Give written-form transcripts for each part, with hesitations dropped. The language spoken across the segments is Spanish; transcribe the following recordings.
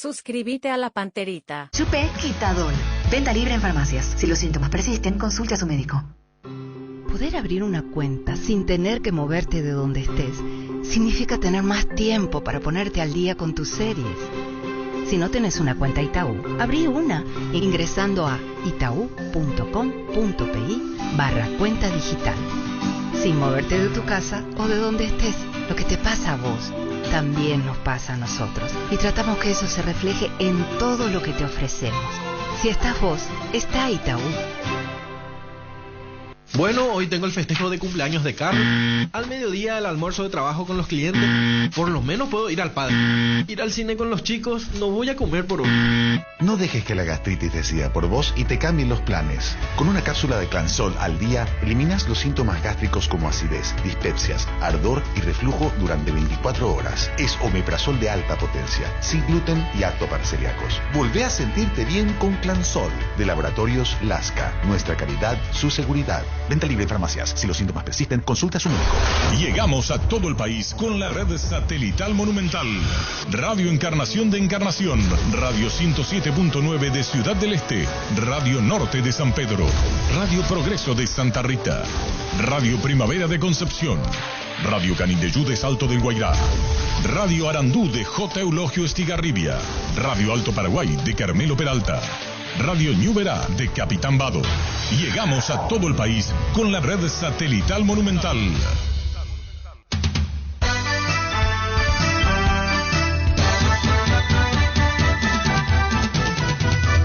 Suscríbete a la Panterita. Chupé Quitadol. Venta libre en farmacias. Si los síntomas persisten, consulte a su médico. Poder abrir una cuenta sin tener que moverte de donde estés significa tener más tiempo para ponerte al día con tus series. Si no tenés una cuenta Itaú, abrí una ingresando a itau.com.pi/cuenta digital. Sin moverte de tu casa o de donde estés, lo que te pasa a vos también nos pasa a nosotros. Y tratamos que eso se refleje en todo lo que te ofrecemos. Si estás vos, está Itaú. Bueno, hoy tengo el festejo de cumpleaños de Carlos. Al mediodía el almuerzo de trabajo con los clientes. Por lo menos puedo ir al padre. Ir al cine con los chicos. No voy a comer por hoy. No dejes que la gastritis decida por vos y te cambien los planes. Con una cápsula de Clansol al día, eliminas los síntomas gástricos como acidez, dispepsias, ardor y reflujo durante 24 horas. Es omeprazol de alta potencia, sin gluten y apto para celíacos. Volvé a sentirte bien con Clansol. De Laboratorios Lasca. Nuestra calidad, su seguridad. Venta libre en farmacias. Si los síntomas persisten, consulta a su médico. Llegamos a todo el país con la red satelital Monumental. Radio Encarnación de Encarnación. Radio 107.9 de Ciudad del Este. Radio Norte de San Pedro. Radio Progreso de Santa Rita. Radio Primavera de Concepción. Radio Canindeyú de Salto del Guairá. Radio Arandú de J. Eulogio Estigarribia. Radio Alto Paraguay de Carmelo Peralta. Radio Ñuberá de Capitán Vado. Llegamos a todo el país con la red satelital Monumental.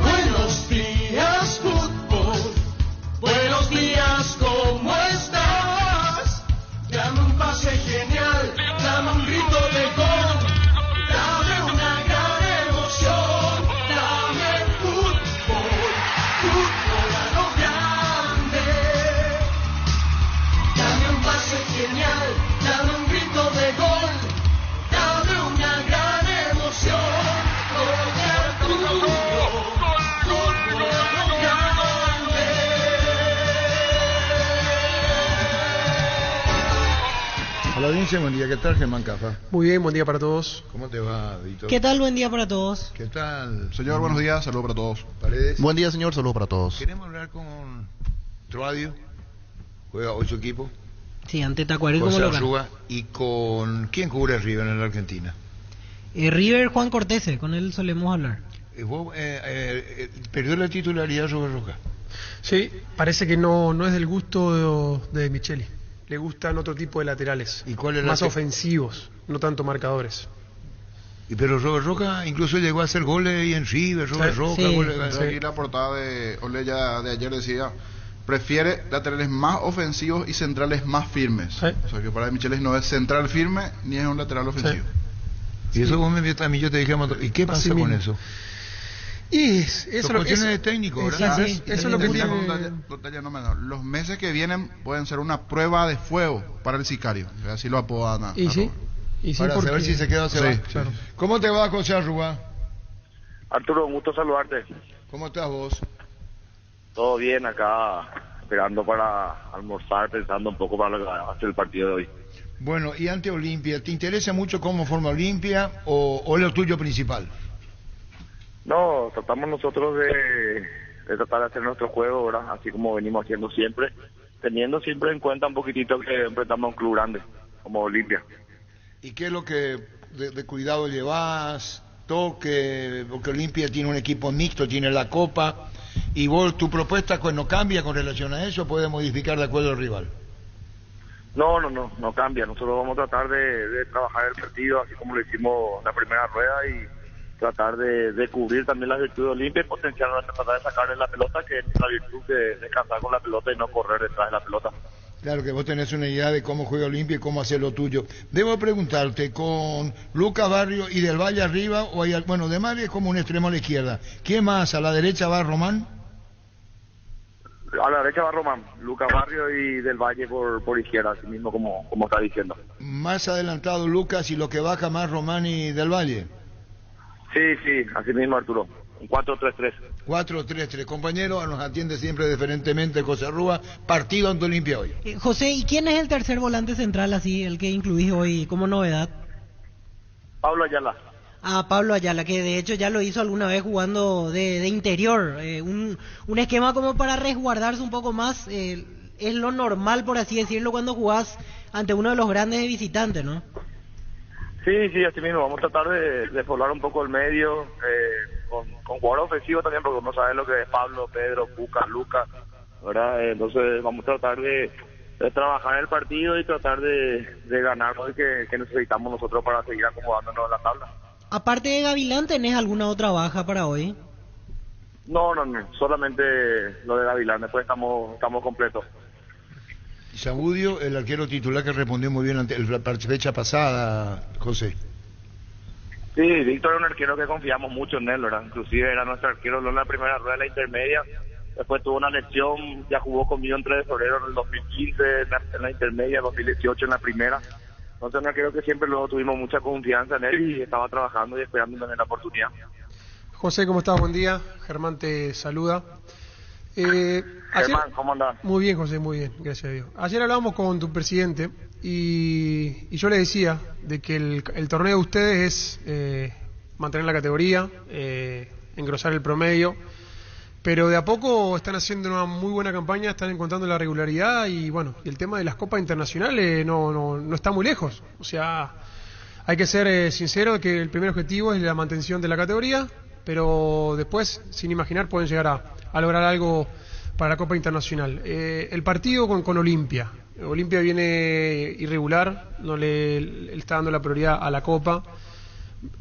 Buenos días, fútbol. Buenos días, ¿cómo estás? Dame un pase genial, dame un grito de gol, dame una gran emoción, dame fútbol a lo grande. Dame un pase genial, dame un grito de gol, dame una gran emoción, fútbol a lo grande. Hola, audiencia, buen día. ¿Qué tal, Germán Cafa? Muy bien, buen día para todos. ¿Cómo te va, Víctor? ¿Qué tal? Buen día para todos. ¿Qué tal? Señor, buenos días, saludos para todos. Paredes. Buen día, señor, saludos para todos. Queremos hablar con Troadio, juega hoy su equipo. Sí, ante Tacuarí como José local. Arrúa, y con... ¿Quién cubre River en la Argentina? River Juan Cortese, con él solemos hablar. ¿Perdió la titularidad sobre Roca? Sí, parece que no es del gusto de Micheli. Le gustan otro tipo de laterales. ¿Y cuál es más ofensivos, no tanto marcadores. Pero Robert Roca incluso llegó a hacer goles ahí en River, Robert Roca. Sí. Goles, Aquí la portada de Oleya de ayer decía: prefiere laterales más ofensivos y centrales más firmes. Sí. O sea que para Michelis no es central firme ni es un lateral ofensivo. Sí. Y eso vos me viste a mí, yo te dije, ¿y qué pasa con eso? Y eso lo que tiene técnico, ¿verdad? Sí, eso es lo que tiene. Los meses que vienen pueden ser una prueba de fuego para el sicario. Así lo apodan. Y sí, para saber si se queda o se va. Claro. ¿Cómo te va, José Arrúa? Arturo, un gusto saludarte. ¿Cómo estás vos? Todo bien, acá esperando para almorzar, pensando un poco para lo que va a ser el partido de hoy. Bueno, y ante Olimpia, ¿te interesa mucho cómo forma Olimpia o lo tuyo principal? No, tratamos nosotros de tratar de hacer nuestro juego, ¿verdad? Así como venimos haciendo siempre, teniendo siempre en cuenta un poquitito que enfrentamos a un club grande, como Olimpia. ¿Y qué es lo que de cuidado llevas? Toque, porque Olimpia tiene un equipo mixto, tiene la Copa, y vos, tu propuesta no cambia con relación a eso, puede modificar de acuerdo al rival. No cambia. Nosotros vamos a tratar de trabajar el partido, así como lo hicimos en la primera rueda, y tratar de cubrir también las virtudes de Olimpia y potencialmente tratar de sacarle la pelota, que es la virtud de descansar con la pelota y no correr detrás de la pelota. Claro que vos tenés una idea de cómo juega Olimpia y cómo hacer lo tuyo. Debo preguntarte, con Lucas Barrio y Del Valle arriba, o hay, bueno, de Mario es como un extremo a la izquierda. ¿Quién más? ¿A la derecha va Román? A la derecha va Román, Lucas Barrio y Del Valle por izquierda, así mismo como está diciendo. Más adelantado Lucas y lo que baja más Román y Del Valle. Sí, así mismo, Arturo. Un 4-3-3. 4-3-3. Compañero, nos atiende siempre diferentemente José Rúa. Partido ante Olimpia hoy. José, ¿y quién es el tercer volante central, así, el que incluís hoy como novedad? Pablo Ayala. a Pablo Ayala, que de hecho ya lo hizo alguna vez jugando de interior. Un esquema como para resguardarse un poco más, es lo normal, por así decirlo, cuando jugás ante uno de los grandes de visitante, ¿no? Sí, así mismo. Vamos a tratar de poblar un poco el medio, con jugadores ofensivos también, porque uno sabe lo que es Pablo, Pedro, Cuca, Lucas, ¿verdad? Entonces vamos a tratar de trabajar el partido y tratar de ganar lo que necesitamos nosotros para seguir acomodándonos en la tabla. Aparte de Gavilán, ¿tenés alguna otra baja para hoy? No, solamente lo de Gavilán, después estamos completos. Zamudio, el arquero titular que respondió muy bien ante la fecha pasada, José. Sí, Víctor es un arquero que confiamos mucho en él, ¿verdad? Inclusive era nuestro arquero en la primera rueda de la intermedia, después tuvo una lesión, ya jugó conmigo en 3 de febrero en el 2015 en la intermedia, 2018 en la primera. Entonces un arquero que siempre luego tuvimos mucha confianza en él y estaba trabajando y esperando también la oportunidad. José, ¿cómo estás? Buen día. Germán te saluda. Germán, ¿cómo andás? Muy bien, José, muy bien, gracias a Dios. Ayer hablábamos con tu presidente y yo le decía de que el torneo de ustedes es mantener la categoría, engrosar el promedio, pero de a poco están haciendo una muy buena campaña, están encontrando la regularidad y bueno, y el tema de las copas internacionales no está muy lejos. O sea, hay que ser sincero que el primer objetivo es la mantención de la categoría, pero después, sin imaginar, pueden llegar a lograr algo para la Copa Internacional. El partido con Olimpia. Olimpia viene irregular, no le está dando la prioridad a la Copa.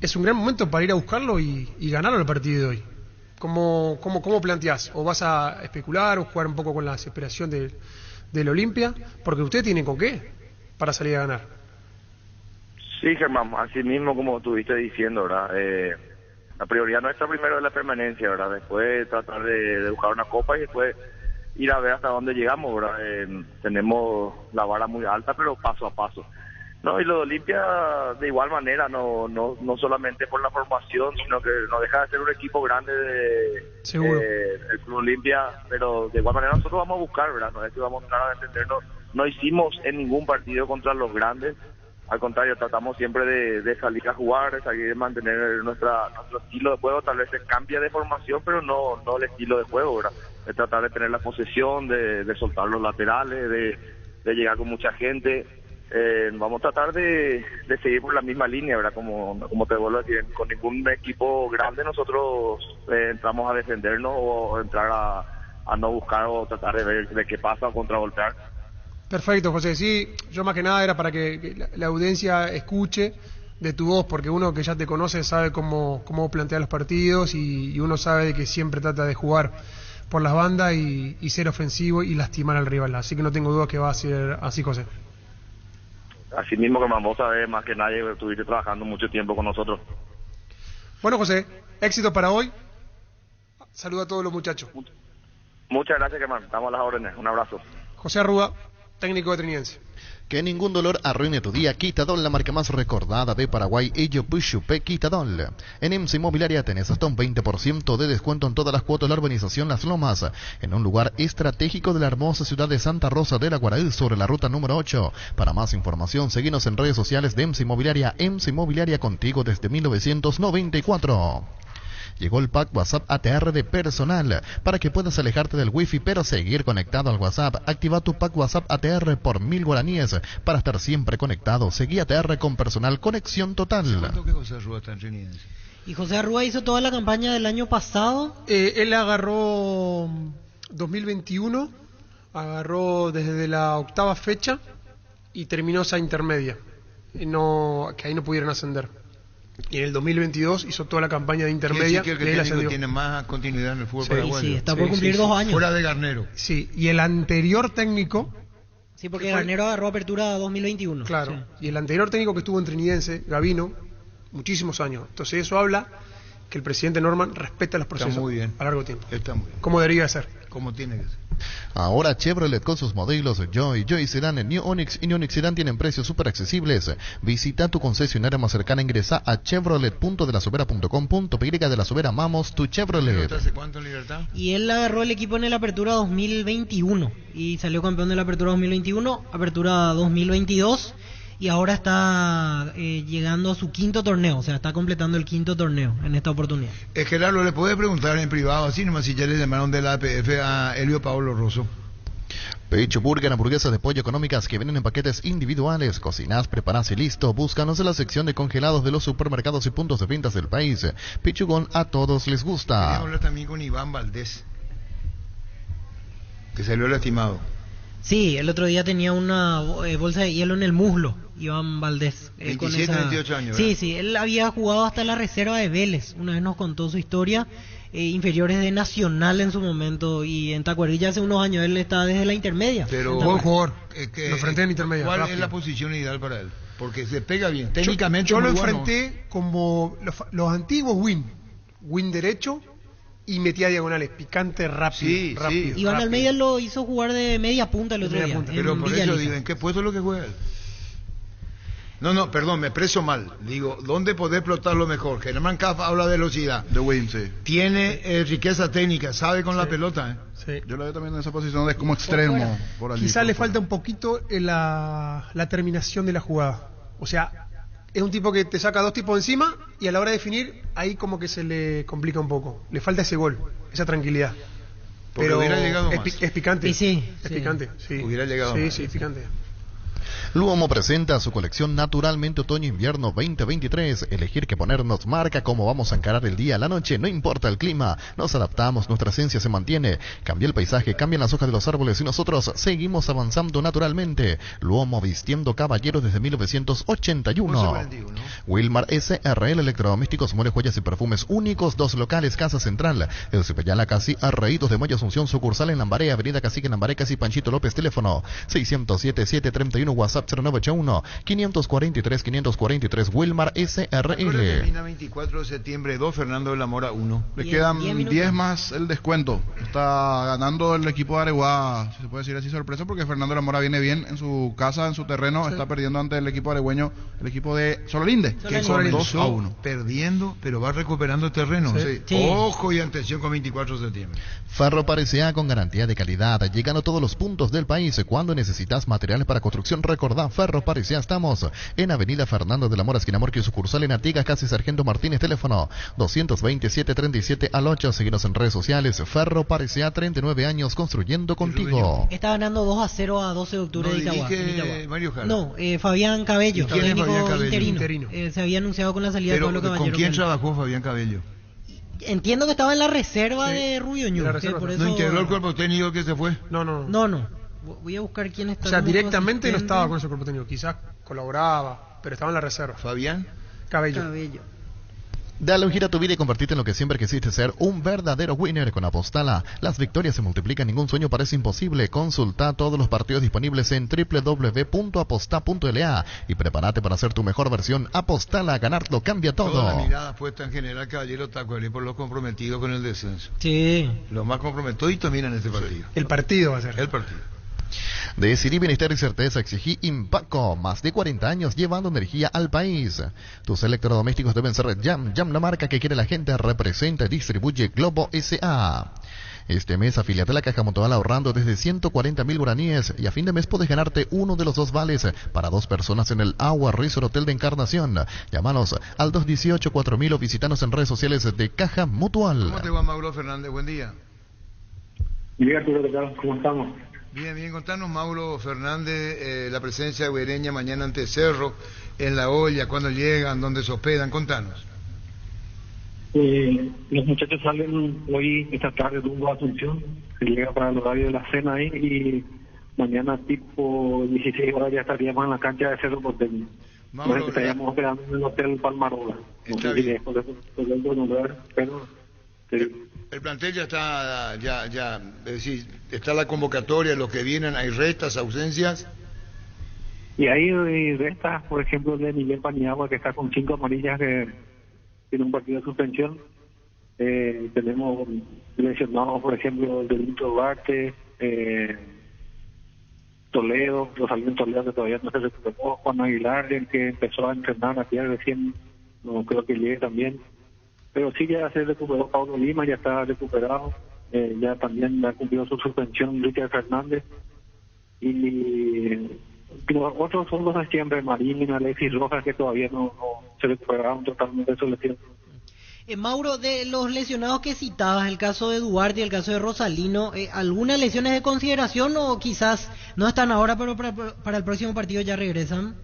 Es un gran momento para ir a buscarlo y ganarlo el partido de hoy. ¿Cómo planteás? ¿O vas a especular o jugar un poco con la desesperación del Olimpia? Porque ustedes tienen con qué para salir a ganar. Sí, Germán, así mismo como estuviste diciendo, ¿verdad? La prioridad nuestra primero es la permanencia, ¿verdad? Después tratar de buscar una copa y después ir a ver hasta dónde llegamos, ¿verdad? Tenemos la vara muy alta, pero paso a paso. No, y lo de Olimpia de igual manera, no solamente por la formación, sino que no deja de ser un equipo grande el Club Olimpia, pero de igual manera nosotros vamos a buscar, ¿verdad? No es que vamos a entrar a defendernos. No hicimos en ningún partido contra los grandes. Al contrario, tratamos siempre de salir a jugar, de salir de mantener nuestro estilo de juego. Tal vez se cambia de formación, pero no el estilo de juego, ¿verdad? De tratar de tener la posesión, de soltar los laterales, de llegar con mucha gente. Vamos a tratar de seguir por la misma línea, ¿verdad? Como te vuelvo a decir, con ningún equipo grande nosotros entramos a defendernos o entrar a no buscar o tratar de ver de qué pasa o contragolpear. Perfecto, José. Sí, yo más que nada era para que la audiencia escuche de tu voz, porque uno que ya te conoce sabe cómo plantear los partidos y uno sabe de que siempre trata de jugar por las bandas y ser ofensivo y lastimar al rival. Así que no tengo duda que va a ser así, José. Así mismo que vos sabés, más que nadie, estuviste trabajando mucho tiempo con nosotros. Bueno, José, éxito para hoy. Saluda a todos los muchachos. Muchas gracias, Germán. Estamos a las órdenes. Un abrazo. José Arruga, técnico de Triniense. Que ningún dolor arruine tu día. Quitadol, la marca más recordada de Paraguay. Ello Pushupe Quitadol. En EMSA Inmobiliaria tenés hasta un 20% de descuento en todas las cuotas de la urbanización Las Lomas, en un lugar estratégico de la hermosa ciudad de Santa Rosa de la Guaraí, sobre la ruta número 8. Para más información, seguinos en redes sociales de EMSA Inmobiliaria. EMSA Inmobiliaria, contigo desde 1994. Llegó el pack WhatsApp ATR de Personal para que puedas alejarte del wifi pero seguir conectado al WhatsApp. Activa tu pack WhatsApp ATR por 1000 guaraníes para estar siempre conectado. Seguí ATR con Personal, conexión total. ¿Cuánto que José Arruga está en Triniense? Y José Arruga hizo toda la campaña del año pasado. Él agarró 2021, agarró desde la 8ª fecha y terminó esa intermedia, que ahí no pudieron ascender. Y en el 2022 hizo toda la campaña de intermedia. Que el técnico tiene más continuidad en el fútbol paraguayo. Sí, está por cumplir 2 años. Fuera de Garnero. Sí, y el anterior técnico... Sí, porque Garnero agarró apertura 2021. Claro, sí. Y el anterior técnico que estuvo en Trinidense, Gavino, muchísimos años. Entonces eso habla que el presidente Norman respeta los procesos. Está muy bien. A largo tiempo. Está muy bien. Como debería ser. Como tiene que ser. Ahora Chevrolet con sus modelos Joy Sedan, New Onix y New Onix Sedan tienen precios súper accesibles. Visita tu concesionaria más cercana, ingresa a chevrolet.delasovera.com.py. De La Sobera, amamos tu Chevrolet. ¿Hace cuánto en Libertad? Y él agarró el equipo en la Apertura 2021 y salió campeón de la Apertura 2021, Apertura 2022 y ahora está llegando a su 5º torneo, o sea, está completando el 5º torneo en esta oportunidad. Gerardo, le puede preguntar en privado, así nomás, si ya le llamaron de la APF a Elio Pablo Rosso. Pecho Burger, hamburguesas de pollo económicas que vienen en paquetes individuales. Cocinás, preparás y listo. Búscanos en la sección de congelados de los supermercados y puntos de ventas del país. Pichugón a todos les gusta. Quería hablar también con Iván Valdés, que salió lastimado. Sí, el otro día tenía una bolsa de hielo en el muslo, Iván Valdés. 27, 28 años. Sí, ¿verdad? sí, él había jugado hasta la reserva de Vélez. Una vez nos contó su historia. Inferiores de Nacional en su momento, y en Tacuarilla hace unos años él está desde la intermedia. Pero Buen jugador. Lo enfrenté en intermedia. ¿Cuál rápido. es la posición ideal para él? Porque se pega bien, técnicamente. Yo lo muy bueno. enfrenté como los antiguos win derecho, y metía diagonales, picante, rápido. Sí, rápido, sí. Iván rápido. Almeida lo hizo jugar de media punta el otro media día. punta. Pero por Villa eso Elisa. digo, ¿en qué puesto es lo que juega él? No, perdón, me expreso mal. Digo, ¿dónde poder explotarlo mejor? Germán Caff habla de velocidad. De Win, sí. Tiene riqueza técnica, sabe con la pelota. Sí. Yo lo veo también en esa posición de como extremo. Por allí, Quizás por le fuera. falta un poquito la terminación de la jugada. O sea, es un tipo que te saca dos tipos encima, y a la hora de definir, ahí como que se le complica un poco. Le falta ese gol, esa tranquilidad. Porque Pero hubiera llegado es, más. es picante. Y sí, es sí. picante. Sí. Hubiera llegado Sí, más. sí, picante. Luomo presenta su colección Naturalmente Otoño-Invierno 2023. Elegir qué ponernos marca cómo vamos a encarar el día, la noche, no importa el clima. Nos adaptamos, nuestra esencia se mantiene. Cambia el paisaje, cambian las hojas de los árboles y nosotros seguimos avanzando naturalmente. Luomo vistiendo caballeros desde 1981. 11:41. Wilmar SRL Electrodomésticos, muebles, joyas y perfumes únicos. 2 locales, Casa Central, El Cepellala Casi, Arraídos de Moya Asunción, sucursal en Lambaré, Avenida Cacique Lambaré, Casi Panchito López, teléfono 607-731, WhatsApp 0981-543-543, Wilmar Recuerda, SRL. termina 24 de septiembre 2, Fernando de la Mora 1. Le 10 quedan minutos. 10 más el descuento. Está ganando el equipo de Areguá, si se puede decir así, sorpresa, porque Fernando de la Mora viene bien en su casa, en su terreno. Está perdiendo ante el equipo aregüeño, el equipo de Sololinde, Que con comenzó 2-1. perdiendo, pero va recuperando terreno. Sí. Sí. Ojo y atención con 24 de septiembre. Ferro Parecea con garantía de calidad, llegando a todos los puntos del país. Cuando necesitas materiales para construcción, recordá Ferro Parecea. Estamos en Avenida Fernando de la Mora, esquina Morquio, sucursal en Artigas, casi Sargento Martínez, teléfono 227-737-8. Seguinos en redes sociales. Ferro Parecea, 39 años construyendo contigo. Está ganando 2-0 a 12 de octubre No de Itagua. dirige en Itagua. Mario Jara. No, Fabián Cabello, ¿Y quién es técnico Fabián Cabello? interino. Se había anunciado con la salida Pero de Pablo ¿con Caballero. quién que- trabajó Fabián Cabello? Entiendo que estaba en la reserva de Rubio Ñu. de la que reserva. por ¿No eso- integró el cuerpo técnico que se fue? No. No. Voy a buscar quién está. O sea, como directamente no asistente. estaba con ese cuerpo técnico. Quizás colaboraba, pero estaba en la reserva. ¿Fabián? Cabello. Dale un giro a tu vida y convertirte en lo que siempre quisiste ser, un verdadero winner con Apostala. Las victorias se multiplican, ningún sueño parece imposible. Consulta todos los partidos disponibles en www.aposta.la y prepárate para hacer tu mejor versión. Apostala, ganarlo cambia Toda todo. la mirada puesta en General Caballero Tacuarí por los comprometidos con el descenso. Sí. Los más comprometidos miran este partido. El partido va a ser. El partido. Decidí bienestar y certeza, exigí Impaco, más de 40 años llevando energía al país. Tus electrodomésticos deben ser Jam, la marca que quiere la gente, representa y distribuye Globo S.A. Este mes afíliate a la Caja Mutual ahorrando desde 140.000 guaraníes y a fin de mes puedes ganarte uno de los 2 vales para 2 personas en el Agua Resort Hotel de Encarnación. Llámanos al 218-4000 o visítanos en redes sociales de Caja Mutual. ¿Cómo te va, Mauro Fernández? Buen día. Bien, Arturo, ¿qué tal? ¿Cómo estamos? Bien, contanos, Mauro Fernández, la presencia de Guereña mañana ante Cerro, en La Olla, cuándo llegan, dónde se hospedan, contanos. Los muchachos salen hoy, esta tarde, rumbo a Asunción, se llega para el horario de la cena ahí, y mañana tipo 16 horas ya estaríamos en la cancha de Cerro Porteño. Mauro, Nos estaríamos hospedando en el Hotel Palmarola. No sé si es por eso, pero... El plantel ya está, es decir, está la convocatoria, los que vienen, hay restas, ausencias. Y hay restas, por ejemplo, de Miguel Paniagua, que está con 5 amarillas, que tiene un partido de suspensión. Tenemos lesionados, por ejemplo, el Delito Duarte, Toledo, Rosalín Toledo, que todavía no se recuperó, Juan Aguilar, el que empezó a entrenar ayer recién, no creo que llegue también. Pero sí, ya se recuperó Pablo Lima, ya está recuperado, ya también ha cumplido su suspensión Richard Fernández, y Los otros son los de siempre, Marín, Alexis Rojas, que todavía no se recuperaron totalmente de su lesión. Mauro, de los lesionados que citabas, el caso de Duarte y el caso de Rosalino, ¿algunas lesiones de consideración o quizás no están ahora, pero para el próximo partido ya regresan?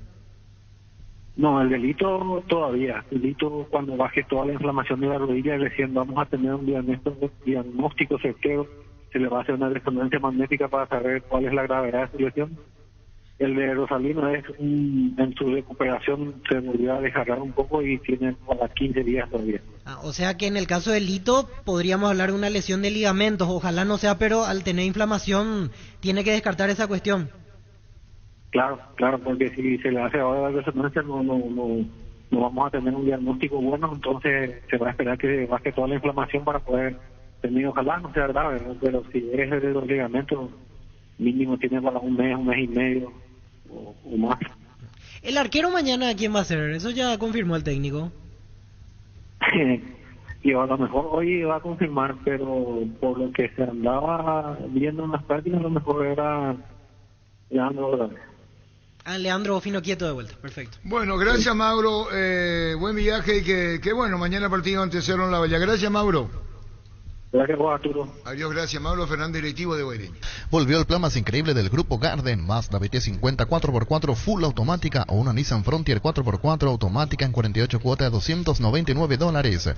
No, el delito todavía. El delito, cuando baje toda la inflamación de la rodilla, recién vamos a tener un diagnóstico certero. Se le va a hacer una resonancia magnética para saber cuál es la gravedad de su lesión. El de Rosalino en su recuperación se volvió a desgarrar un poco y tiene para 15 días todavía. O sea que en el caso de Lito podríamos hablar de una lesión de ligamentos, ojalá no sea, pero al tener inflamación tiene que descartar esa cuestión. Claro, porque si se le hace ahora la resonancia no vamos a tener un diagnóstico bueno, entonces se va a esperar que baje toda la inflamación para poder tener, ojalá no sea grave, ¿no? Pero si es de los ligamentos, mínimo tiene para un mes y medio o más. ¿El arquero mañana quién va a ser? Eso ya confirmó el técnico. Y a lo mejor hoy va a confirmar, pero por lo que se andaba viendo en las prácticas, a lo mejor era Leandro. Leandro Fino Quieto de vuelta, perfecto. Bueno, gracias Mauro, buen viaje y que bueno, mañana partido ante Cerro en la Valla. Gracias Mauro. Gracias vos, Arturo. Adiós, gracias Mauro Fernández, directivo de Guaireño. Volvió el plan más increíble del Grupo Garden, Mazda BT50 4x4 full automática o una Nissan Frontier 4x4 automática en 48 cuotas de $299.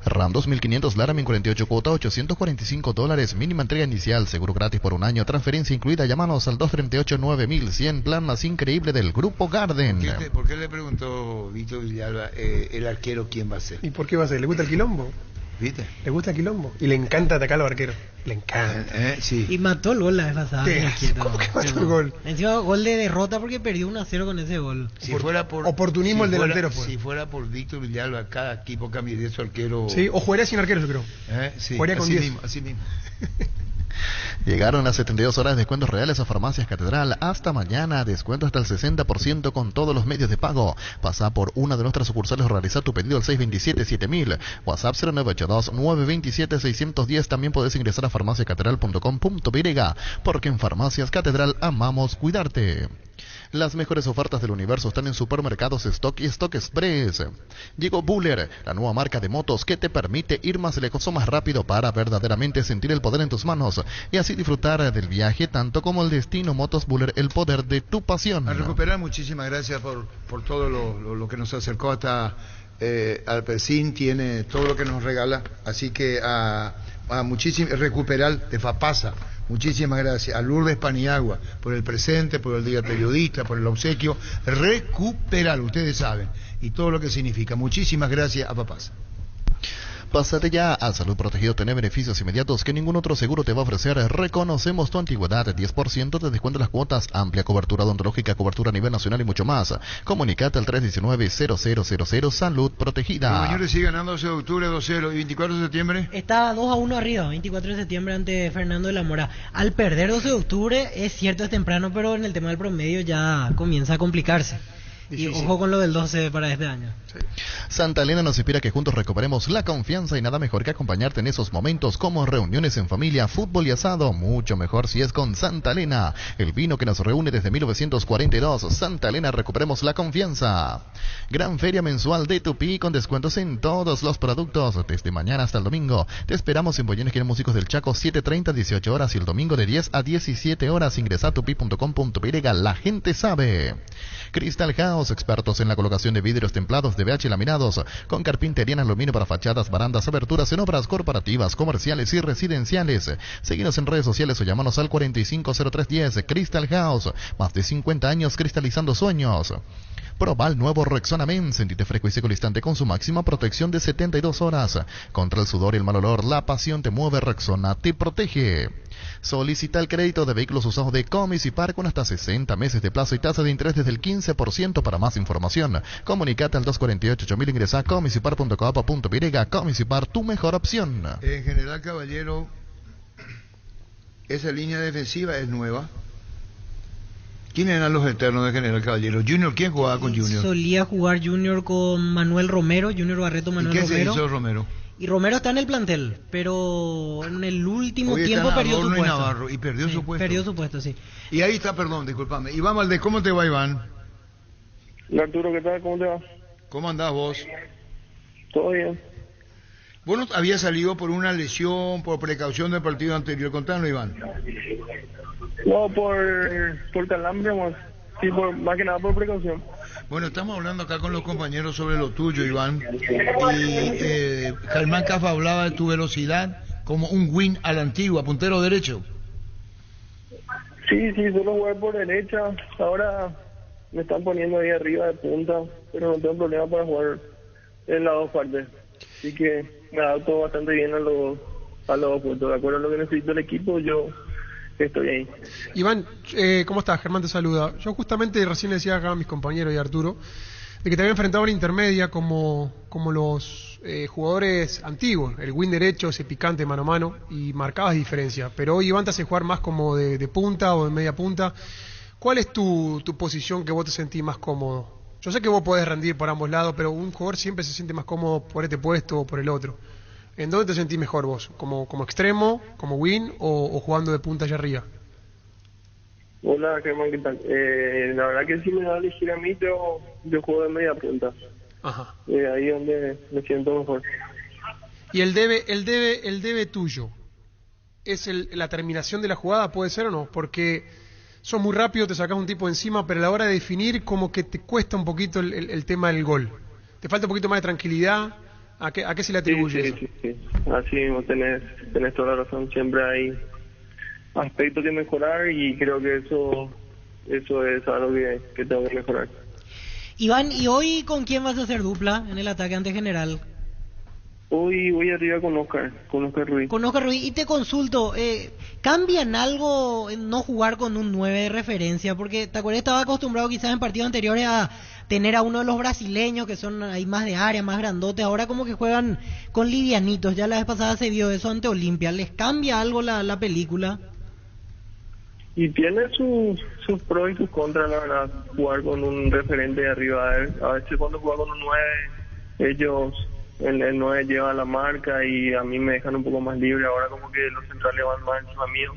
RAM 2500 Laramie en 48 cuotas, $845, mínima entrega inicial, seguro gratis por un año, transferencia incluida, llámanos al 238-9100, plan más increíble del Grupo Garden. ¿Por qué le preguntó Víctor Villalba el arquero quién va a ser? ¿Y por qué va a ser? ¿Le gusta el quilombo? ¿Viste? Le gusta el quilombo y le encanta atacar a los arqueros. Le encanta. Sí. Y mató el gol la vez pasada. ¿Cómo que mató el gol? Encima gol de derrota porque perdió 1-0 con ese gol. Si fuera por oportunismo, el delantero fue. Si fuera por Víctor Villalba, cada equipo cambia de su arquero. Sí, o jugaría sin arquero, yo creo. Sí, jugaría con 10. Así mismo. Llegaron las 72 horas de descuentos reales a Farmacias Catedral. Hasta mañana, descuento hasta el 60% con todos los medios de pago. Pasa por una de nuestras sucursales o realiza tu pedido al 627-7000. WhatsApp 0982-927-610. También puedes ingresar a farmaciacatedral.com.py, porque en Farmacias Catedral amamos cuidarte. Las mejores ofertas del universo están en Supermercados Stock y Stock Express. Llegó Buller, la nueva marca de motos que te permite ir más lejos o más rápido para verdaderamente sentir el poder en tus manos y así disfrutar del viaje tanto como el destino. Motos Buller, el poder de tu pasión. A recuperar, muchísimas gracias por todo lo que nos acercó hasta Alpecin, tiene todo lo que nos regala, así que a recuperar de Fapasa. Muchísimas gracias a Lourdes Paniagua por el presente, por el Día del Periodista, por el obsequio. Recuperar, ustedes saben, y todo lo que significa. Muchísimas gracias a Papás. Pásate ya a Salud Protegido, tener beneficios inmediatos que ningún otro seguro te va a ofrecer. Reconocemos tu antigüedad, 10% de descuento en las cuotas, amplia cobertura odontológica, cobertura a nivel nacional y mucho más. Comunicate al 319-0000 Salud Protegida. ¿Los señores siguen ganando 12 de octubre 2-0 y 24 de septiembre? Está 2-1 arriba, 24 de septiembre ante Fernando de la Mora. Al perder 12 de octubre, es cierto, es temprano, pero en el tema del promedio ya comienza a complicarse. Difícil. Y ojo con lo del 12 para este año. Sí. Santa Elena nos inspira que juntos recuperemos la confianza y nada mejor que acompañarte en esos momentos como reuniones en familia, fútbol y asado. Mucho mejor si es con Santa Elena, el vino que nos reúne desde 1942. Santa Elena, recuperemos la confianza. Gran feria mensual de Tupí con descuentos en todos los productos. Desde mañana hasta el domingo. Te esperamos en Boyenes Quieren Músicos del Chaco, 7:30 18 horas y el domingo de 10 a 17 horas. Ingresa a tupi.com.py. La gente sabe. Crystal House, expertos en la colocación de vidrios templados de BH laminados, con carpintería en aluminio para fachadas, barandas, aberturas en obras corporativas, comerciales y residenciales. Síguenos en redes sociales o llámanos al 450310. Crystal House, más de 50 años cristalizando sueños. Proba el nuevo Rexona Men, sentite fresco y seco al instante con su máxima protección de 72 horas. Contra el sudor y el mal olor, la pasión te mueve, Rexona te protege. Solicita el crédito de vehículos usados de Comisipar con hasta 60 meses de plazo y tasa de interés desde el 15%. Para más información, comunicate al 248-8000, ingresa a comisipar.coop.py. Comisipar, tu mejor opción. En General Caballero, esa línea defensiva es nueva. ¿Quién eran los eternos de General Caballero? Junior, ¿quién jugaba con Junior? Solía jugar Junior con Manuel Romero, Junior Barreto, Manuel Romero. ¿Y qué se hizo Romero? Y Romero está en el plantel, pero en el último Hoy tiempo están perdió su Adorno y puesto. Navarro, y perdió su puesto. Perdió su puesto, sí. Y ahí está, perdón, discúlpame. Iván Valdés, ¿cómo te va, Iván? Arturo, ¿qué tal? ¿Cómo te va? ¿Cómo andás vos? Todo bien. Vos no habías salido por una lesión, por precaución del partido anterior. Contanos, Iván. No, por calambre, amor. Sí, más que nada por precaución. Bueno, estamos hablando acá con los compañeros sobre lo tuyo, Iván. Y Germán Cafa hablaba de tu velocidad como un win a la antigua, puntero derecho. Sí, suelo jugar por derecha. Ahora me están poniendo ahí arriba de punta, pero no tengo problema para jugar en las dos partes. Así que me adapto bastante bien a los dos puntos. De acuerdo a lo que necesita el equipo, yo estoy ahí. Iván, ¿cómo estás? Germán te saluda. Yo justamente recién le decía acá a mis compañeros y a Arturo de que te había enfrentado a la intermedia como los jugadores antiguos, el win derecho, ese picante mano a mano, y marcabas diferencia. Pero hoy Iván te hace jugar más como de punta o de media punta. ¿Cuál es tu posición que vos te sentís más cómodo? Yo sé que vos podés rendir por ambos lados, pero un jugador siempre se siente más cómodo por este puesto o por el otro. ¿En dónde te sentís mejor vos? ¿Como extremo, como win o jugando de punta allá arriba? Hola, Germán, ¿qué tal? La verdad que si me da a elegir a mí, yo juego de media punta. Ajá. Ahí es donde me siento mejor. ¿Y el debe tuyo es la terminación de la jugada, puede ser o no? Porque sos muy rápido, te sacás un tipo encima, pero a la hora de definir como que te cuesta un poquito el tema del gol. ¿Te falta un poquito más de tranquilidad? ¿A qué se le atribuye eso? Sí. Así mismo, tenés toda la razón. Siempre hay aspectos que mejorar y creo que eso es algo que tengo que mejorar. Iván, ¿y hoy con quién vas a hacer dupla en el ataque ante general? Hoy voy arriba con Oscar Ruiz. Con Oscar Ruiz. Y te consulto, ¿cambian algo en no jugar con un 9 de referencia? Porque, ¿te acuerdas? Estaba acostumbrado quizás en partidos anteriores a tener a uno de los brasileños que son ahí más de área, más grandotes. Ahora como que juegan con livianitos. Ya la vez pasada se vio eso ante Olimpia. ¿Les cambia algo la película? Y tiene sus pros y sus contras, la verdad, jugar con un referente de arriba. A veces cuando juega con un 9, ellos... El 9 lleva la marca y a mí me dejan un poco más libre. Ahora como que los centrales van más encima mío.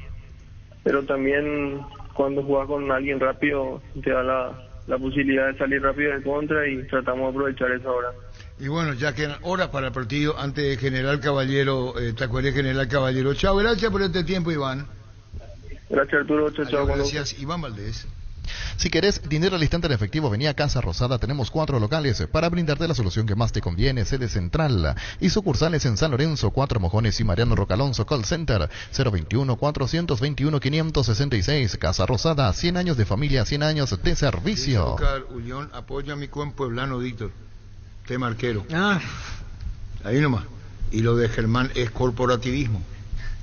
Pero también cuando juegas con alguien rápido te da la posibilidad de salir rápido de contra y tratamos de aprovechar eso ahora. Y bueno, ya quedan horas para el partido ante General Caballero, Tacuaré General Caballero. Chao, gracias por este tiempo, Iván. Gracias, Arturo. Chao. Gracias, Iván Valdés. Si querés dinero al instante en efectivo, vení a Casa Rosada. Tenemos 4 locales para brindarte la solución que más te conviene. Sede central y sucursales en San Lorenzo, 4 Mojones y Mariano Rocalonso. Call Center 021-421-566. Casa Rosada, 100 años de familia, 100 años de servicio. Oscar Ullón apoya a mi cuen pueblano, Víctor, tema arquero. Ahí nomás. Y lo de Germán es corporativismo.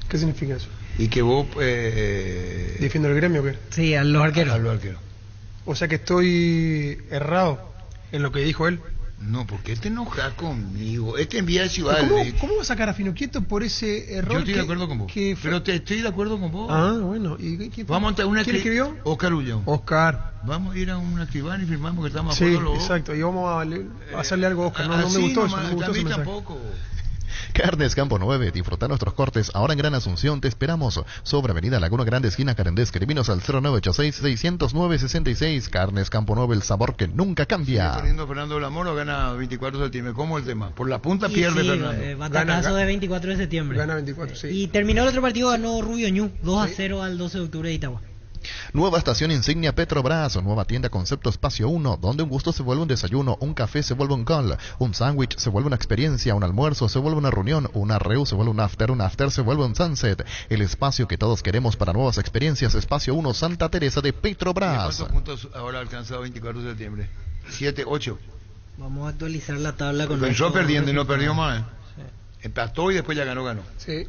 ¿Qué significa eso? Y que vos... ¿Defiendo el gremio o qué? Sí, a los arqueros. A los arqueros. O sea que estoy errado en lo que dijo él. No, ¿por qué te enojas conmigo? Envía Ciudad ¿Cómo va a sacar a Finoquieto por ese error? Yo estoy de acuerdo con vos. Pero estoy de acuerdo con vos. Bueno. Vamos a una ¿Quién escribió? Oscar Ullón. Oscar. Vamos a ir a un escribano y firmamos que estamos de acuerdo los dos. Exacto. Y vamos a hacerle algo a Oscar. No me gustó eso. A mí tampoco. Carnes Campo 9, disfruta nuestros cortes ahora en Gran Asunción. Te esperamos sobre Avenida Laguna Grande, esquina Carendé. Escribinos al 0986-609-66. Carnes Campo 9, el sabor que nunca cambia. Sigue poniendo Fernando Lamoro, gana 24 de septiembre. ¿Cómo el tema? Por la punta pierde Fernando. Batacazo de 24 de septiembre. Gana 24, sí. Y terminó el otro partido, ganó Rubio Ñu, 2-0 al 12 de octubre de Itagua. Nueva estación insignia Petrobras, nueva tienda concepto Espacio 1, donde un gusto se vuelve un desayuno, un café se vuelve un call, un sándwich se vuelve una experiencia, un almuerzo se vuelve una reunión, una reu se vuelve un after se vuelve un sunset. El espacio que todos queremos para nuevas experiencias, Espacio 1, Santa Teresa de Petrobras. ¿Cuántos puntos ahora ha alcanzado 24 de septiembre? 7, 8. Vamos a actualizar la tabla con Comenzó perdiendo y no perdió más. Sí. Empató y después ya ganó. Sí.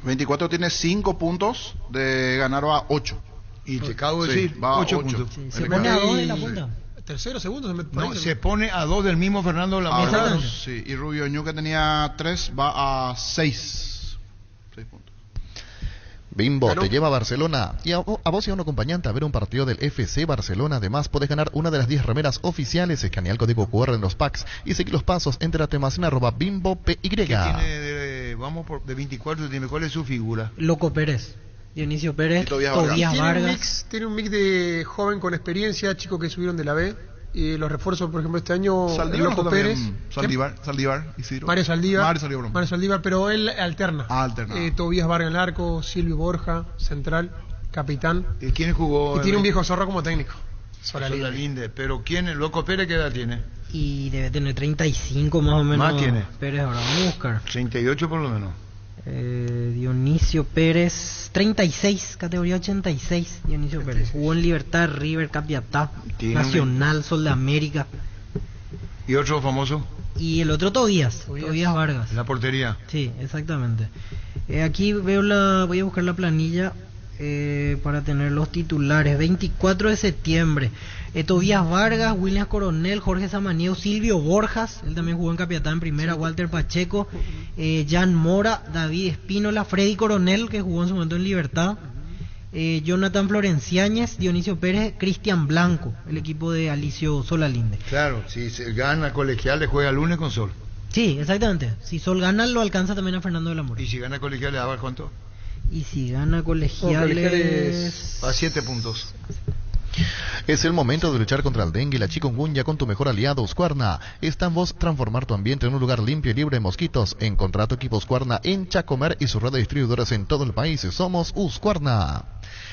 24 tiene 5 puntos de ganar a 8. Y te acabo de decir, va 8 puntos. Sí, se pone a 2 de la punta. Tercero, segundo. Se pone a 2 del mismo Fernando Lamoro. Sí, y Rubio Ñu, que tenía 3, va a 6. 6 puntos. Bimbo Ganó. te lleva a Barcelona y a vos y a un acompañante a ver un partido del FC Barcelona. Además, podés ganar una de las 10 remeras oficiales. Escanea el código QR en los packs y seguí los pasos. Entérate más en @bimbopy. ¿Qué tiene vamos por de 24? Dime, ¿cuál es su figura? Loco Pérez. Dionisio Pérez, Tobias Vargas. Tiene un mix de joven con experiencia, chicos que subieron de la B. Y los refuerzos, por ejemplo, este año, Saldívar, Loco Pérez. Saldívar, Isidro. Mario Saldívar, pero él alterna. Alterna. Tobías Vargas en el arco, Silvio Borja, central, capitán. ¿Y quién jugó? Y tiene un viejo zorro como técnico. Solalinde. Pero ¿quién? ¿El Loco Pérez qué edad tiene? Y debe tener 35 más o menos. ¿Más tiene? Pérez, ahora vamos a buscar. 38 por lo menos. Dionisio Pérez, 36, categoría 86. Dionisio Pérez. Jugó en Libertad, River, Capiatá, Nacional, Sol de América. ¿Y otro famoso? Y el otro Tobías Vargas. ¿En la portería? Sí, exactamente. Aquí voy a buscar la planilla para tener los titulares. 24 de septiembre. Tobías Vargas, William Coronel, Jorge Samaniego, Silvio Borjas, él también jugó en Capiatá en primera, Walter Pacheco, Jan Mora, David Espínola, Freddy Coronel, que jugó en su momento en Libertad, Jonathan Florenciáñez, Dionisio Pérez, Cristian Blanco, el equipo de Alicio Solalinde. Claro, si se gana colegial le juega lunes con Sol. Sí, exactamente. Si Sol gana, lo alcanza también a Fernando de la Mora. ¿Y si gana colegial le da cuánto? Y si gana colegiales... A 7 puntos. Es el momento de luchar contra el dengue y la chikungunya con tu mejor aliado Husqvarna. Está en vos transformar tu ambiente en un lugar limpio y libre de mosquitos. Encontrá tu equipo Husqvarna en Chacomer y su red de distribuidores en todo el país. Somos Husqvarna.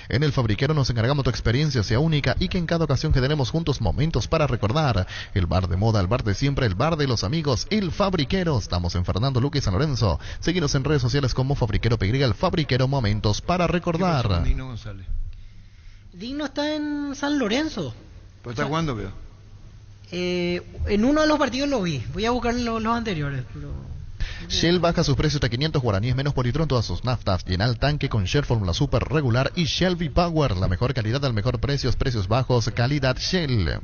En El Fabriquero nos encargamos de tu experiencia sea única y que en cada ocasión generemos juntos momentos para recordar. El bar de moda, el bar de siempre, el bar de los amigos, El Fabriquero. Estamos en Fernando Luque y San Lorenzo. Síguenos en redes sociales como Fabriquero PY, El Fabriquero, momentos para recordar. Dino González. Digno está en San Lorenzo. ¿Pero está jugando, veo? En uno de los partidos lo vi. Voy a buscar los anteriores. Pero... Shell baja sus precios a 500 guaraníes menos por litro en todas sus naftas. Llena el tanque con Shell Fórmula Super regular y Shell V-Power. La mejor calidad al mejor precio, precios bajos, calidad Shell.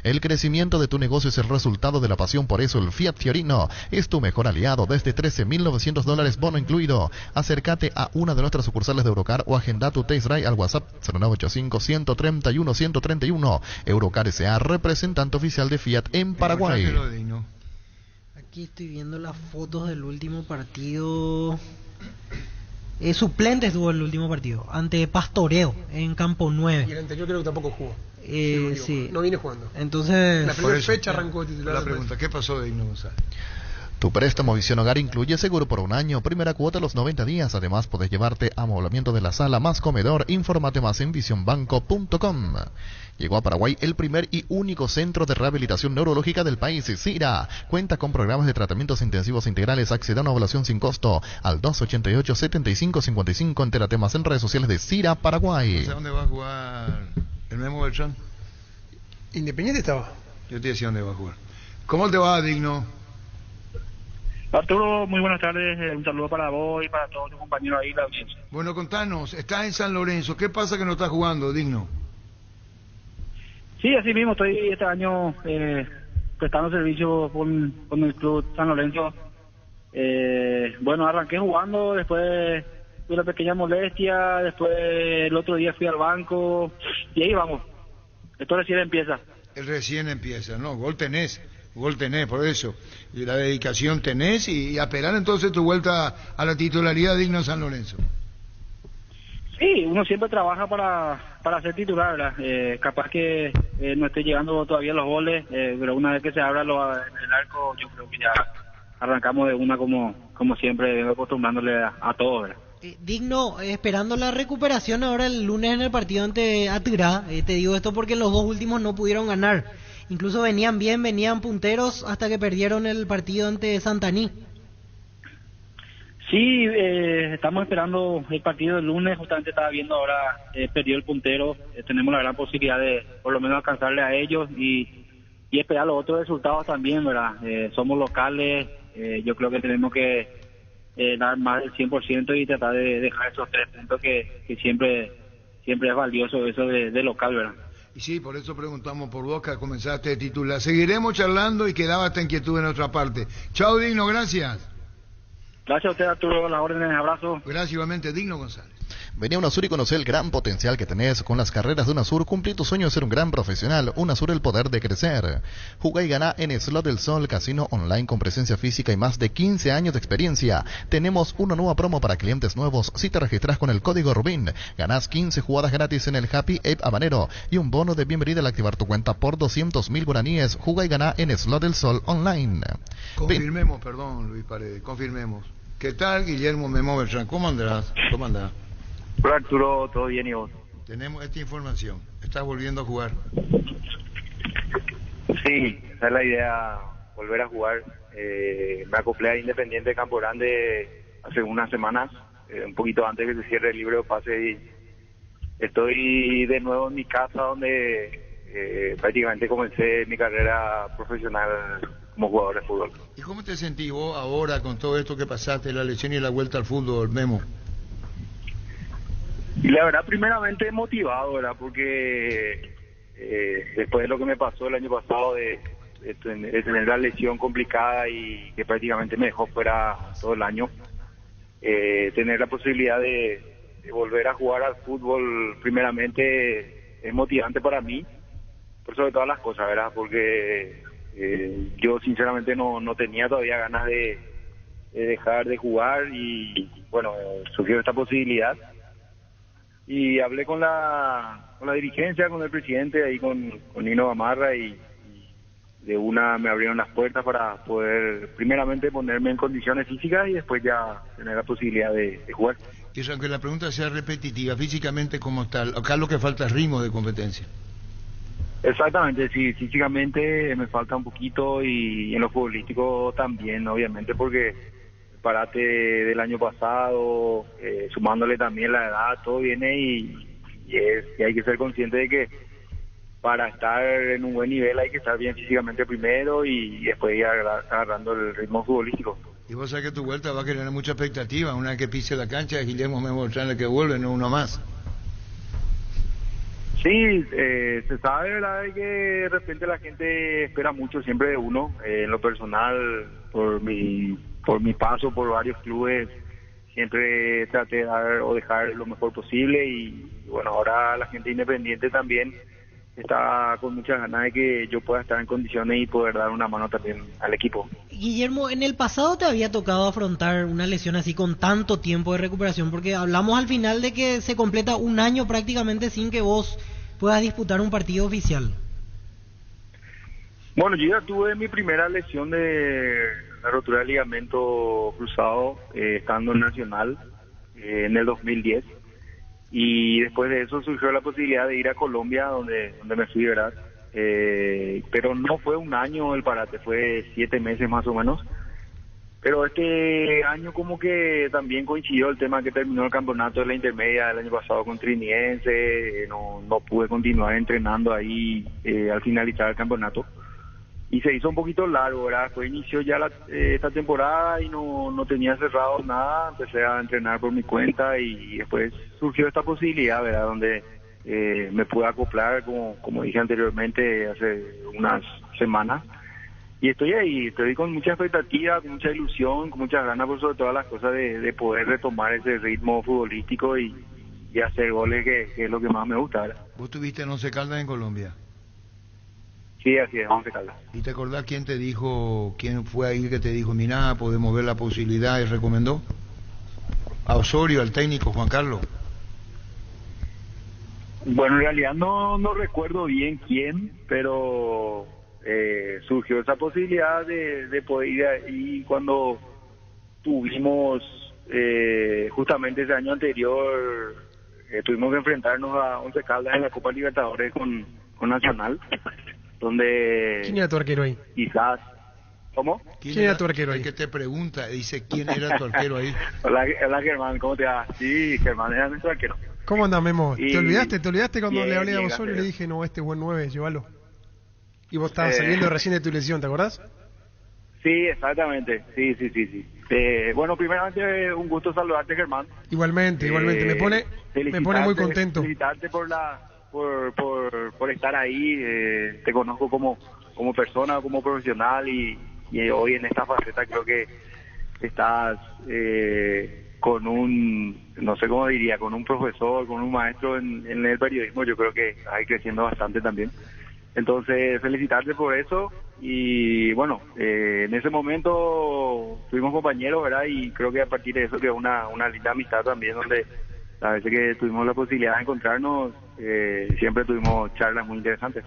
El crecimiento de tu negocio es el resultado de la pasión, por eso el Fiat Fiorino es tu mejor aliado. Desde $13.900 bono incluido. Acércate a una de nuestras sucursales de Eurocar o agenda tu test drive al WhatsApp 0985-131-131. Eurocar S.A., representante oficial de Fiat en Paraguay. Aquí estoy viendo las fotos del último partido. Suplentes tuvo el último partido ante Pastoreo en Campo 9. Y el anterior creo que tampoco jugó. Sí. No viene jugando. Entonces, la primera fecha arrancó de titular. La pregunta, ¿qué pasó de Digno González? Tu préstamo Visión Hogar incluye seguro por un año, primera cuota a los 90 días. Además, podés llevarte amoblamiento de la sala más comedor. Infórmate más en visionbanco.com. Llegó a Paraguay el primer y único centro de rehabilitación neurológica del país, CIRA. Cuenta con programas de tratamientos intensivos integrales. Accede a una evaluación sin costo al 288-7555. Entérate más en redes sociales de CIRA Paraguay. ¿Dónde va a jugar el Memo Beltrán? Independiente estaba. Yo te decía dónde va a jugar. ¿Cómo te va, Digno? Arturo, muy buenas tardes, un saludo para vos y para todos tus compañeros ahí, la audiencia. Bueno, contanos, estás en San Lorenzo, ¿qué pasa que no estás jugando, Digno? Sí, así mismo, estoy este año prestando servicio con el club San Lorenzo. Bueno, arranqué jugando, después tuve una pequeña molestia, después el otro día fui al banco y ahí vamos, esto recién empieza. Recién empieza, ¿no? Gol tenés, por eso. Y la dedicación tenés y apelar entonces tu vuelta a la titularidad Digno San Lorenzo. Sí, uno siempre trabaja para ser titular, ¿verdad? Capaz que no esté llegando todavía los goles, pero una vez que se abra el arco, yo creo que ya arrancamos de una como siempre, vengo acostumbrándole a todos, ¿verdad? Digno, esperando la recuperación ahora el lunes en el partido ante Atirá. Te digo esto porque los dos últimos no pudieron ganar. Incluso venían bien, venían punteros hasta que perdieron el partido ante Santaní. Sí, estamos esperando el partido del lunes. Justamente estaba viendo ahora, perdió el puntero. Tenemos la gran posibilidad de por lo menos alcanzarle a ellos y esperar los otros resultados también, ¿verdad? Somos locales, yo creo que tenemos que dar más del 100% y tratar de dejar esos 3 puntos que siempre es valioso eso de local, ¿verdad? Y sí, por eso preguntamos por vos, que comenzaste de titular. Seguiremos charlando y quedaba esta inquietud en otra parte. Chao, Digno, gracias. Gracias a usted, Arturo, las órdenes, abrazo. Gracias igualmente, Digno González. Vení a UNASUR y conoce el gran potencial que tenés con las carreras de UNASUR. Cumplí tu sueño de ser un gran profesional. UNASUR, el poder de crecer. Jugá y ganá en Slot del Sol, casino online con presencia física y más de 15 años de experiencia. Tenemos una nueva promo para clientes nuevos. Si te registras con el código Rubin, ganás 15 jugadas gratis en el Happy Ape Habanero y un bono de bienvenida al activar tu cuenta por 200.000 guaraníes. Jugá y ganá en Slot del Sol online. Confirmemos, perdón, Luis Paredes, confirmemos. ¿Qué tal, Guillermo Memo Beltrán? ¿Cómo andás? ¿Cómo andás? Hola, Arturo, ¿todo bien y vos? Tenemos esta información. ¿Estás volviendo a jugar? Sí, esa es la idea, volver a jugar. Me acoplé a Independiente de Campo Grande hace unas semanas, un poquito antes que se cierre el libro de pase, y estoy de nuevo en mi casa donde prácticamente comencé mi carrera profesional como jugador de fútbol. ¿Y cómo te sentís vos ahora con todo esto que pasaste, la lesión y la vuelta al fútbol, Memo? Y la verdad, primeramente motivado, ¿verdad? Porque después de lo que me pasó el año pasado de tener la lesión complicada y que prácticamente me dejó fuera todo el año, tener la posibilidad de volver a jugar al fútbol primeramente es motivante para mí, por sobre todas las cosas, ¿verdad? Porque yo sinceramente no tenía todavía ganas de dejar de jugar y bueno, surgió esta posibilidad. Y hablé con la dirigencia, con el presidente, ahí con Nino Gamarra, y de una me abrieron las puertas para poder primeramente ponerme en condiciones físicas y después ya tener la posibilidad de jugar. Y aunque la pregunta sea repetitiva, físicamente, ¿cómo está? Acá lo que falta es ritmo de competencia. Exactamente, sí, físicamente me falta un poquito y en lo futbolístico también, obviamente, porque parate del año pasado, sumándole también la edad, todo viene y hay que ser consciente de que para estar en un buen nivel hay que estar bien físicamente primero y después ir agarrando el ritmo futbolístico. Y vos sabés que tu vuelta va a generar mucha expectativa. Una vez que pise la cancha, Guillermo Memo Beltrán el que vuelve, no uno más. Sí, se sabe, ¿verdad?, de que de repente la gente espera mucho siempre de uno. En lo personal, por mi paso por varios clubes, siempre traté de dar o dejar lo mejor posible y bueno, ahora la gente independiente también está con muchas ganas de que yo pueda estar en condiciones y poder dar una mano también al equipo. Guillermo, ¿en el pasado te había tocado afrontar una lesión así con tanto tiempo de recuperación? Porque hablamos al final de que se completa un año prácticamente sin que vos puedas disputar un partido oficial. Bueno, yo ya tuve mi primera lesión de la rotura de ligamento cruzado estando en Nacional en el 2010, y después de eso surgió la posibilidad de ir a Colombia donde me fui, ¿verdad? Pero no fue un año el parate, fue 7 meses más o menos. Pero este año como que también coincidió el tema que terminó el campeonato de la intermedia del año pasado con Trinidense, no pude continuar entrenando ahí al finalizar el campeonato. Y se hizo un poquito largo, ¿verdad? Pues inició ya esta temporada y no tenía cerrado nada, empecé a entrenar por mi cuenta y después surgió esta posibilidad, ¿verdad? Donde me pude acoplar, como dije anteriormente, hace unas semanas. Y estoy ahí, estoy con mucha expectativa, con mucha ilusión, con muchas ganas por sobre todas las cosas de poder retomar ese ritmo futbolístico y hacer goles, que es lo que más me gusta, ¿verdad? ¿Vos tuviste en Once Caldas en Colombia? Sí, así es, Once Caldas. ¿Y te acordás quién fue ahí que te dijo, mirá, podemos ver la posibilidad y recomendó? A Osorio, al técnico Juan Carlos. Bueno, en realidad no recuerdo bien quién, pero surgió esa posibilidad de poder ir ahí cuando tuvimos justamente ese año anterior, tuvimos que enfrentarnos a Once Caldas en la Copa Libertadores con Nacional, donde... ¿Quién era tu arquero ahí? Quizás... ¿Cómo? ¿Quién era tu arquero ahí? El que te pregunta, dice, ¿quién era tu arquero ahí? Hola Germán, ¿cómo te va? Sí, Germán era nuestro arquero. ¿Cómo andás, Memo? ¿Te olvidaste cuando bien, le hablé a bien, Osorio y le dije, no, este buen 9, llévalo? Y vos estabas saliendo recién de tu lesión, ¿te acordás? Sí, exactamente, sí. Bueno, primeramente un gusto saludarte, Germán. Igualmente, me pone muy contento. Felicitarte por estar ahí, te conozco como persona, como profesional y hoy en esta faceta creo que estás con un, no sé cómo diría, con un profesor, con un maestro en el periodismo, yo creo que hay creciendo bastante también. Entonces, felicitarte por eso y bueno, en ese momento fuimos compañeros, ¿verdad? Y creo que a partir de eso quedó una linda amistad también, donde a veces que tuvimos la posibilidad de encontrarnos, siempre tuvimos charlas muy interesantes.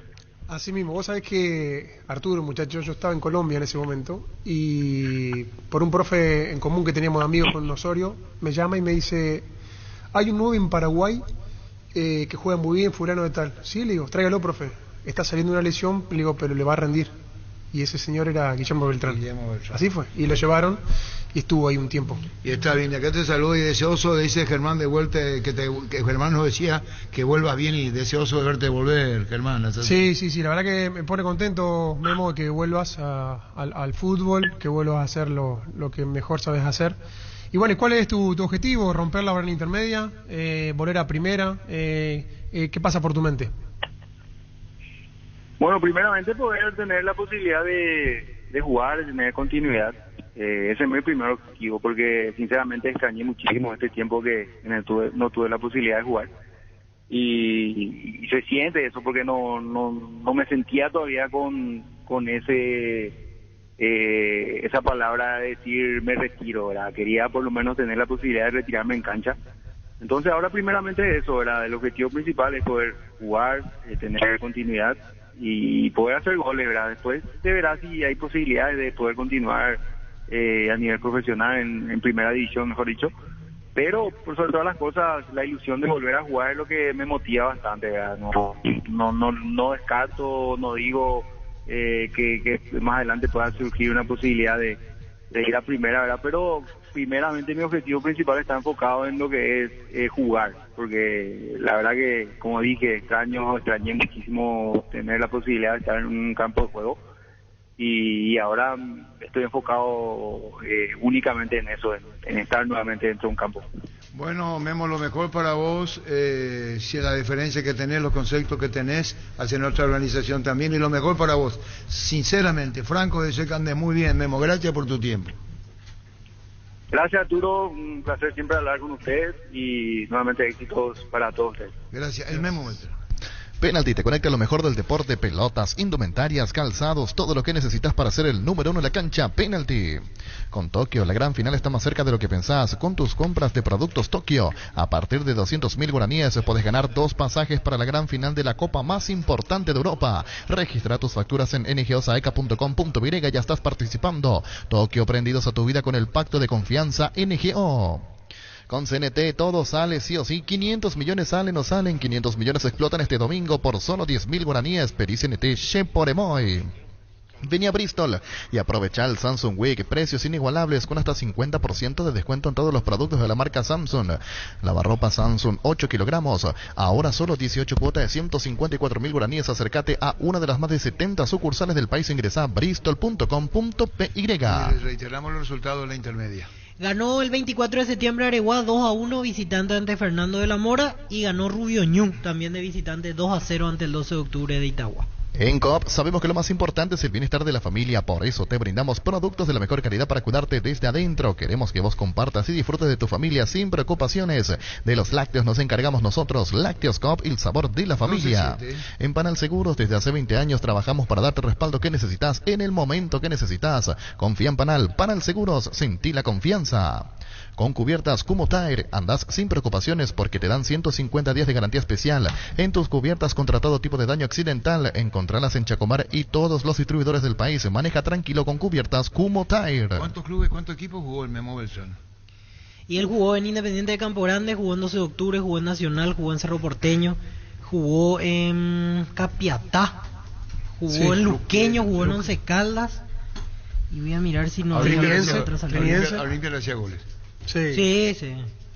Así mismo, vos sabés que, Arturo, muchachos, yo estaba en Colombia en ese momento y por un profe en común que teníamos amigos con Osorio, me llama y me dice, hay un 9 en Paraguay que juega muy bien, fulano de tal. Sí, le digo, tráigalo, profe, está saliendo una lesión, le digo, pero le va a rendir. Y ese señor era Guillermo Beltrán. Así fue, y lo llevaron y estuvo ahí un tiempo. Y está bien, y acá te saludo y deseoso, dice Germán de vuelta, que Germán nos decía que vuelvas bien y deseoso de verte volver, Germán. Sí, la verdad que me pone contento, Memo, que vuelvas al fútbol, que vuelvas a hacer lo que mejor sabes hacer. Y bueno, ¿cuál es tu objetivo? ¿Romper la barrera intermedia? ¿Volver a primera? ¿Qué pasa por tu mente? Bueno, primeramente poder tener la posibilidad de jugar, de tener continuidad. Ese es mi primer objetivo, porque sinceramente extrañé muchísimo este tiempo que no tuve la posibilidad de jugar. Y se siente eso, porque no me sentía todavía con esa palabra de decir me retiro, ¿verdad? Quería por lo menos tener la posibilidad de retirarme en cancha. Entonces ahora primeramente eso, ¿verdad? El objetivo principal es poder jugar, tener continuidad y poder hacer goles, ¿verdad? Después se verá si hay posibilidades de poder continuar a nivel profesional en primera división, mejor dicho. Pero por sobre todas las cosas, la ilusión de volver a jugar es lo que me motiva bastante, ¿verdad? No descarto, no digo que más adelante pueda surgir una posibilidad de ir a primera, ¿verdad? Pero primeramente mi objetivo principal está enfocado en lo que es jugar, porque la verdad que, como dije, extrañé muchísimo tener la posibilidad de estar en un campo de juego y ahora estoy enfocado únicamente en eso, en estar nuevamente dentro de un campo. Bueno, Memo, lo mejor para vos, si la diferencia que tenés, los conceptos que tenés hacia nuestra organización también, y lo mejor para vos, sinceramente, franco, deseo que andes muy bien, Memo, gracias por tu tiempo. Gracias, Arturo, un placer siempre hablar con ustedes y nuevamente éxitos para todos ustedes. Gracias, el Memo. Penalty te conecta lo mejor del deporte, pelotas, indumentarias, calzados, todo lo que necesitas para ser el número 1 en la cancha. Penalty. Con Tokio, la gran final está más cerca de lo que pensás. Con tus compras de productos Tokio, a partir de 200.000 guaraníes podés ganar 2 pasajes para la gran final de la copa más importante de Europa. Registra tus facturas en ngosaeca.com.y y ya estás participando. Tokio, prendidos a tu vida con el pacto de confianza NGO. Con CNT todo sale sí o sí, 500 millones salen o salen, 500 millones explotan este domingo por solo 10.000 guaraníes, pedí CNT Sheporemoy. Vení a Bristol y aprovecha el Samsung Week, precios inigualables con hasta 50% de descuento en todos los productos de la marca Samsung. Lavarropa Samsung 8 kilogramos, ahora solo 18 cuotas de 154.000 guaraníes. Acércate a una de las más de 70 sucursales del país, ingresa a bristol.com.py. Reiteramos los resultados de la intermedia. Ganó el 24 de septiembre Areguá 2-1 visitante ante Fernando de la Mora y ganó Rubio Ñu también de visitante 2-0 ante el 12 de octubre de Itagua. En Coop sabemos que lo más importante es el bienestar de la familia, por eso te brindamos productos de la mejor calidad para cuidarte desde adentro. Queremos que vos compartas y disfrutes de tu familia sin preocupaciones. De los lácteos nos encargamos nosotros. Lácteos Coop, el sabor de la familia. En Panal Seguros desde hace 20 años trabajamos para darte el respaldo que necesitas en el momento que necesitas. Confía en Panal. Panal Seguros, sentí la confianza. Con cubiertas Kumo Tire, andás sin preocupaciones porque te dan 150 días de garantía especial en tus cubiertas contra todo tipo de daño accidental. Encontralas en Chacomar y todos los distribuidores del país. Maneja tranquilo con cubiertas Kumo Tire. ¿Cuántos clubes, cuántos equipos jugó el Memo Beltrán? Y él jugó en Independiente de Campo Grande, jugó en 12 de octubre, jugó en Nacional, jugó en Cerro Porteño, jugó en Capiatá, jugó en Luqueño, jugó en Once Caldas. Y voy a mirar si no... Olimpia le hacía goles. Sí,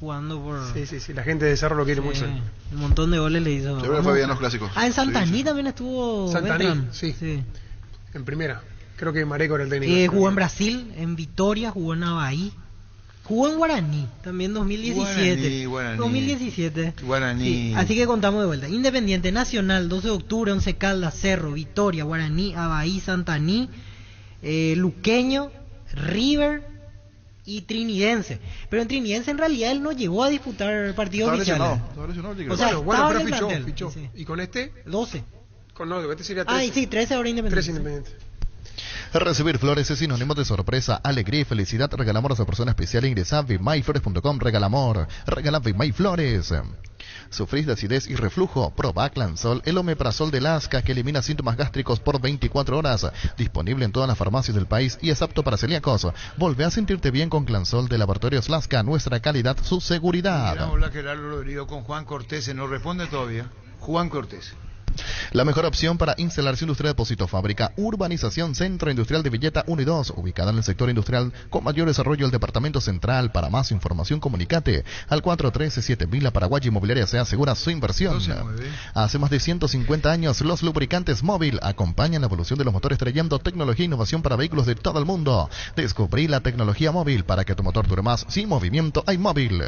jugando por... Sí, la gente de Cerro lo quiere mucho. Un montón de goles le hizo. Yo creo que fue bien los clásicos. En Santaní también estuvo. Santaní, sí. En primera. Creo que Mareco era el técnico. Jugó en Brasil, en Vitoria, jugó en Avaí. Jugó en Guaraní, también 2017. Guaraní. 2017. Guaraní. Sí, así que contamos de vuelta. Independiente, Nacional, 12 de octubre, Once Caldas, Cerro, Vitoria, Guaraní, Avaí, Santaní, Luqueño, River, y Trinidense. Pero en Trinidense en realidad él no llegó a disputar partidos oficiales. O sea, bueno, pero estaba en el fichó. plantel. Sí. ¿Y con este? 12. Con este sería 13. Ah, y sí, 13 ahora Independiente. 13 Independiente. Recibir flores es sinónimo de sorpresa, alegría y felicidad. Regala amor a esa persona especial. Ingresa a vimayflores.com. Regala amor. Regala Vimay Flores. ¿Sufrís de acidez y reflujo? Proba Clansol, el omeprazol de Lasca que elimina síntomas gástricos por 24 horas. Disponible en todas las farmacias del país y es apto para celíacos. Volvé a sentirte bien con Clansol de Laboratorios Lasca. Nuestra calidad, su seguridad. Mira, hola, Gerardo Rodrigo con Juan Cortés. ¿No responde todavía? Juan Cortés. La mejor opción para instalarse industria Depósito Fábrica, Urbanización Centro Industrial de Villeta 1 y 2, ubicada en el sector industrial con mayor desarrollo del Departamento Central. Para más información, comunicate al 413-7000. Paraguay Inmobiliaria se asegura su inversión. Hace más de 150 años, los lubricantes Móvil acompañan la evolución de los motores trayendo tecnología e innovación para vehículos de todo el mundo. Descubrí la tecnología Móvil para que tu motor dure más. Sin movimiento hay Móvil.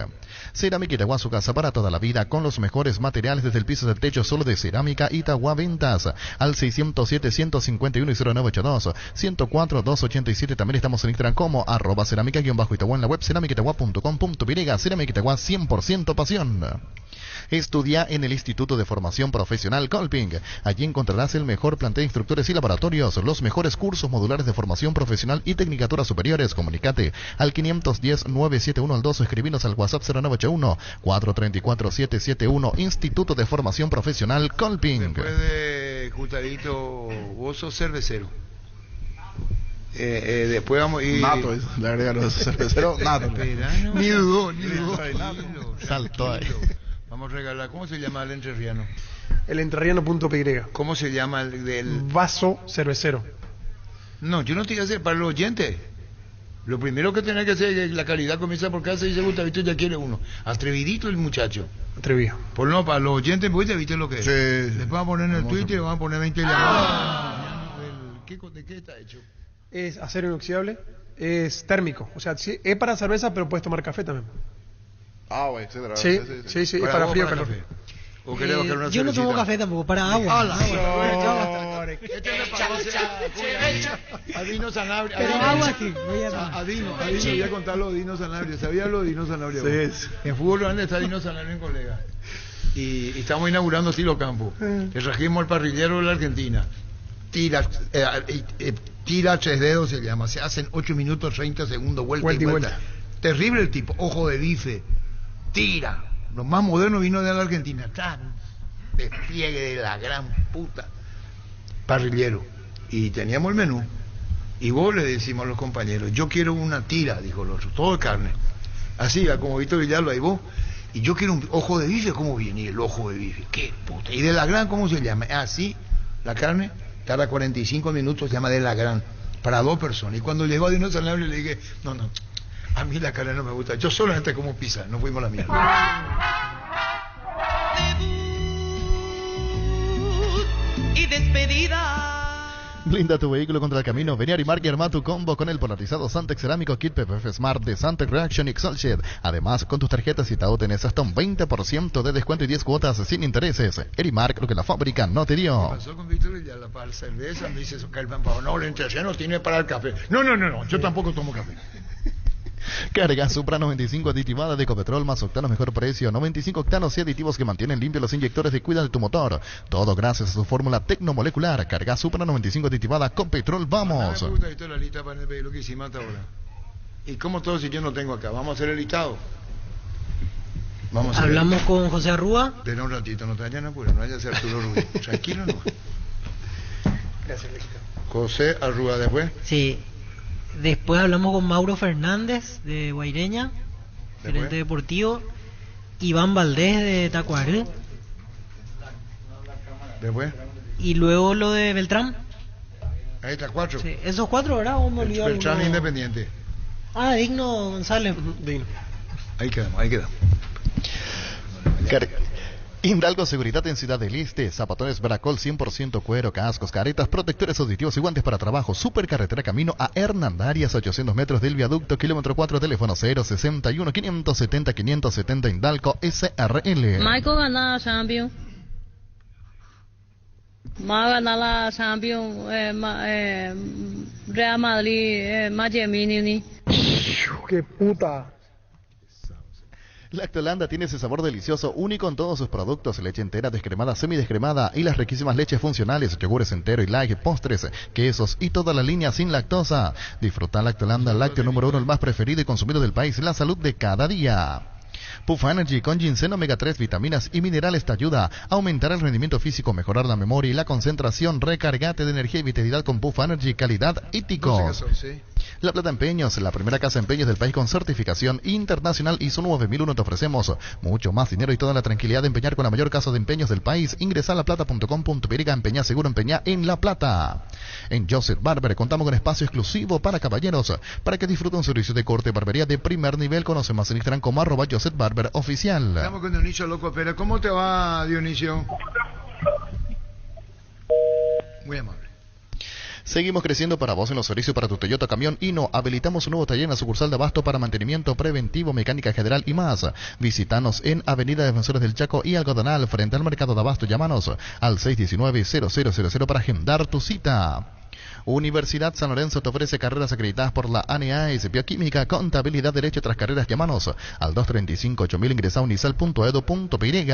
Cerámica Itagua, su casa para toda la vida, con los mejores materiales desde el piso del techo, solo de Cerámica Itagua. Ventas al 607-151-0982, 104-287. También estamos en Instagram como @cerámica_Itagua, en la web cerámicaitagua.com.py. Cerámica Itagua, 100% pasión. Estudia en el Instituto de Formación Profesional Colping. Allí encontrarás el mejor plantel de instructores y laboratorios, los mejores cursos modulares de formación profesional y tecnicaturas superiores. Comunicate al 510-971-2 o escribinos al WhatsApp 0981-434-771. Instituto de Formación Profesional Colping. Después de Jutadito, vos sos cervecero. Después vamos a ir... Nato, le agregaron cervecero, nato. Ni dudó. Saltó ahí. Vamos a regalar, ¿cómo se llama el entrerriano? El entrerriano.py. ¿Cómo se llama el del...? Vaso cervecero. No, yo no te iba a hacer para los oyentes. Lo primero que tenés que hacer es que la calidad comienza por casa y se Gustavito ya quiere uno. Atrevidito el muchacho. Atrevido. Por no, para los oyentes, pues ya viste lo que es. Sí. Después vamos a poner en el Twitter y vamos a poner 20 llamadas. ¿De qué está hecho? Es acero inoxidable, es térmico. O sea, sí, es para cerveza, pero puedes tomar café también. Ah, güey, etcétera. Sí, es para frío o calor. ¿O querés bajar una Yo no tomo café tampoco, para agua. ¿Qué te parece a Dino Sanabria? Pero agua sí. A Dino, voy a contar lo de Dino Sanabria. ¿Sabías lo de Dino Sanabria? Sí. En fútbol grande está Dino Sanabria en colega. Y estamos inaugurando Estilo Campo. Le trajimos al parrillero de la Argentina. Tira 3 dedos se llama. Se hacen 8 minutos 30 segundos, vuelta y vuelta. Terrible el tipo, ojo de bife. Tira. Lo más moderno vino de la Argentina. Despliegue de la gran puta. Parrillero. Y teníamos el menú. Y vos le decimos a los compañeros, yo quiero una tira, dijo el otro, todo de carne. Así, como Víctor Villalba y vos. Y yo quiero un ojo de bife, ¿cómo viene? Y el ojo de bife, qué puta. Y de la gran, ¿cómo se llama? Así, la carne, tarda 45 minutos, se llama de la gran, para 2 personas. Y cuando llegó a Dino Sanabria le dije, no, a mí la carne no me gusta, yo solamente como pizza, no fuimos la mierda. Y despedida. Blinda tu vehículo contra el camino. Vení a Arimark y arma tu combo con el polarizado Santex Cerámico Kit PPF Smart de Santex Reaction y Exalshed. Además, con tus tarjetas Citao tenés hasta un 20% de descuento y 10 cuotas sin intereses. Arimark, lo que la fábrica no te dio. ¿Qué pasó con Víctor Villalba para la cerveza? Me dice, no, el entrerriano tiene para el café. No, yo tampoco tomo café. Carga Supra 95 aditivada de Ecopetrol más octanos mejor precio. 95 octanos y aditivos que mantienen limpios los inyectores y cuidan de tu motor. Todo gracias a su fórmula tecnomolecular. Carga Supra 95 aditivada con petrol. Vamos. Me gusta la lista para lo que hicimos hasta ahora. ¿Y cómo todo si yo no tengo acá? Vamos a hacer el listado. Hablamos con José Arrúa. Ven un ratito, no te vayan a apurar, no vaya a ser Arturo Ruiz. Tranquilo, no. Gracias, José Arrúa, después. Sí. Después hablamos con Mauro Fernández de Guaireña, gerente deportivo. Iván Valdés de Tacuaré. Después. Y luego lo de Beltrán. Ahí está 4. Sí, esos 4, ¿verdad? ¿O me olvidé Beltrán alguno? Independiente. Digno González. Digno. Ahí quedamos. Hidalgo Seguridad en Ciudad del Este, zapatones Bracol 100% cuero, cascos, caretas, protectores auditivos y guantes para trabajo. Supercarretera camino a Hernandarias, 800 metros del viaducto, kilómetro 4, teléfono 061 570 570 Hidalgo SRL. Michael gana la Champions. Va a ganar la Champions Real Madrid, Miami. ¡Qué puta! Lactolanda tiene ese sabor delicioso, único en todos sus productos: leche entera, descremada, semidescremada y las riquísimas leches funcionales, yogures entero y light, postres, quesos y toda la línea sin lactosa. Disfruta Lactolanda, el lácteo número 1, el más preferido y consumido del país, la salud de cada día. Puff Energy con ginseng, omega 3, vitaminas y minerales te ayuda a aumentar el rendimiento físico, mejorar la memoria y la concentración. Recargate de energía y vitalidad con Puff Energy, calidad Ítico. No sé qué son, sí. La Plata Empeños, la primera casa de empeños del país con certificación internacional ISO 9001. Te ofrecemos mucho más dinero y toda la tranquilidad de empeñar con la mayor casa de empeños del país. Ingresa a laplata.com.py, empeñá seguro, empeñá en La Plata. En Joseph Barber contamos con espacio exclusivo para caballeros, para que disfruten un servicio de corte y barbería de primer nivel. Conoce más en Instagram como @JosephBarberOficial. Estamos con Dionisio Loco Pérez. ¿Cómo te va, Dionisio? Muy amable. Seguimos creciendo para vos en los servicios para tu Toyota Camión Hino. Habilitamos un nuevo taller en la sucursal de Abasto para mantenimiento preventivo, mecánica general y más. Visítanos en Avenida Defensores del Chaco y Algodonal, frente al mercado de Abasto. Llámanos al 619-0000 para agendar tu cita. Universidad San Lorenzo te ofrece carreras acreditadas por la ANEAES, bioquímica, contabilidad, derecho. Tras carreras, llámanos al 235-8000, ingresa a unisal.edu.py.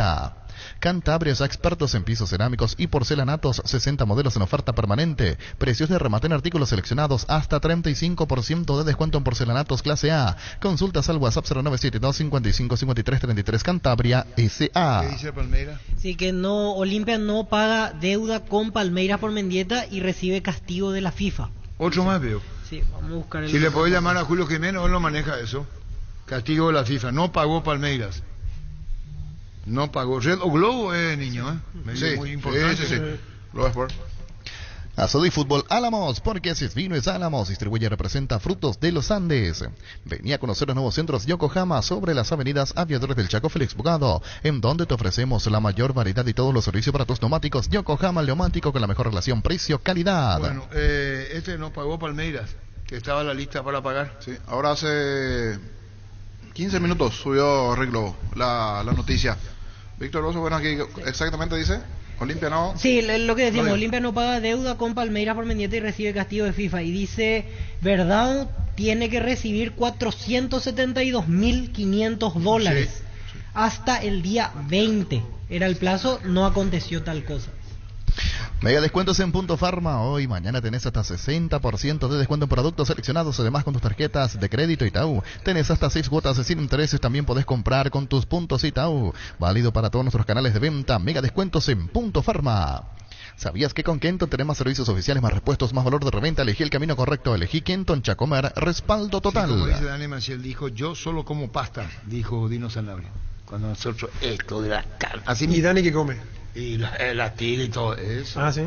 Cantabrios, expertos en pisos cerámicos y porcelanatos, 60 modelos en oferta permanente, precios de remate en artículos seleccionados, hasta 35% de descuento en porcelanatos clase A. Consultas al WhatsApp 0972-555333, Cantabria S.A. ¿Qué dice Palmeiras? Sí, que no, Olimpia no paga deuda con Palmeiras por Mendieta y recibe castigo de la FIFA. Otro más veo. Sí, vamos a buscar el... Si le podés llamar a Julio Jiménez, él lo maneja eso. Castigo de la FIFA. No pagó Palmeiras. No pagó. Red o Globo, niño, Sí, muy importante. sí. Globo Sport. Asado y Fútbol Álamos, porque si es vino es Álamos. Distribuye y representa Frutos de los Andes. Venía a conocer los nuevos centros Yokohama sobre las avenidas Aviadores del Chaco, Félix Bugado, en donde te ofrecemos la mayor variedad y todos los servicios para tus neumáticos. Yokohama, el neumático con la mejor relación precio-calidad. Bueno, este no pagó Palmeiras, que estaba en la lista para pagar. Sí, ahora hace 15 minutos subió Red Globo la noticia. Víctor Rosso, bueno, aquí exactamente dice... Olimpia no. Sí, lo que decimos, no, Olimpia no paga deuda con Palmeiras por Mendieta y recibe castigo de FIFA. Y dice, Verdão tiene que recibir $472.500 hasta el día 20. Era el plazo, no aconteció tal cosa. Mega descuentos en Punto Farma. Hoy y mañana tenés hasta 60% de descuento en productos seleccionados. Además, con tus tarjetas de crédito Itaú tenés hasta 6 cuotas sin intereses. También podés comprar con tus puntos Itaú. Válido para todos nuestros canales de venta. Mega descuentos en Punto Farma. ¿Sabías que con Kenton tenemos servicios oficiales, más repuestos, más valor de reventa? Elegí el camino correcto. Elegí Kenton Chacomer. Respaldo total. Sí, como dice Dani Maciel, dijo, yo solo como pasta, dijo Dino Sanabria. Cuando nosotros, esto de la carne. Así ¿y Dani qué come? Y la tira y todo eso. Ah, sí.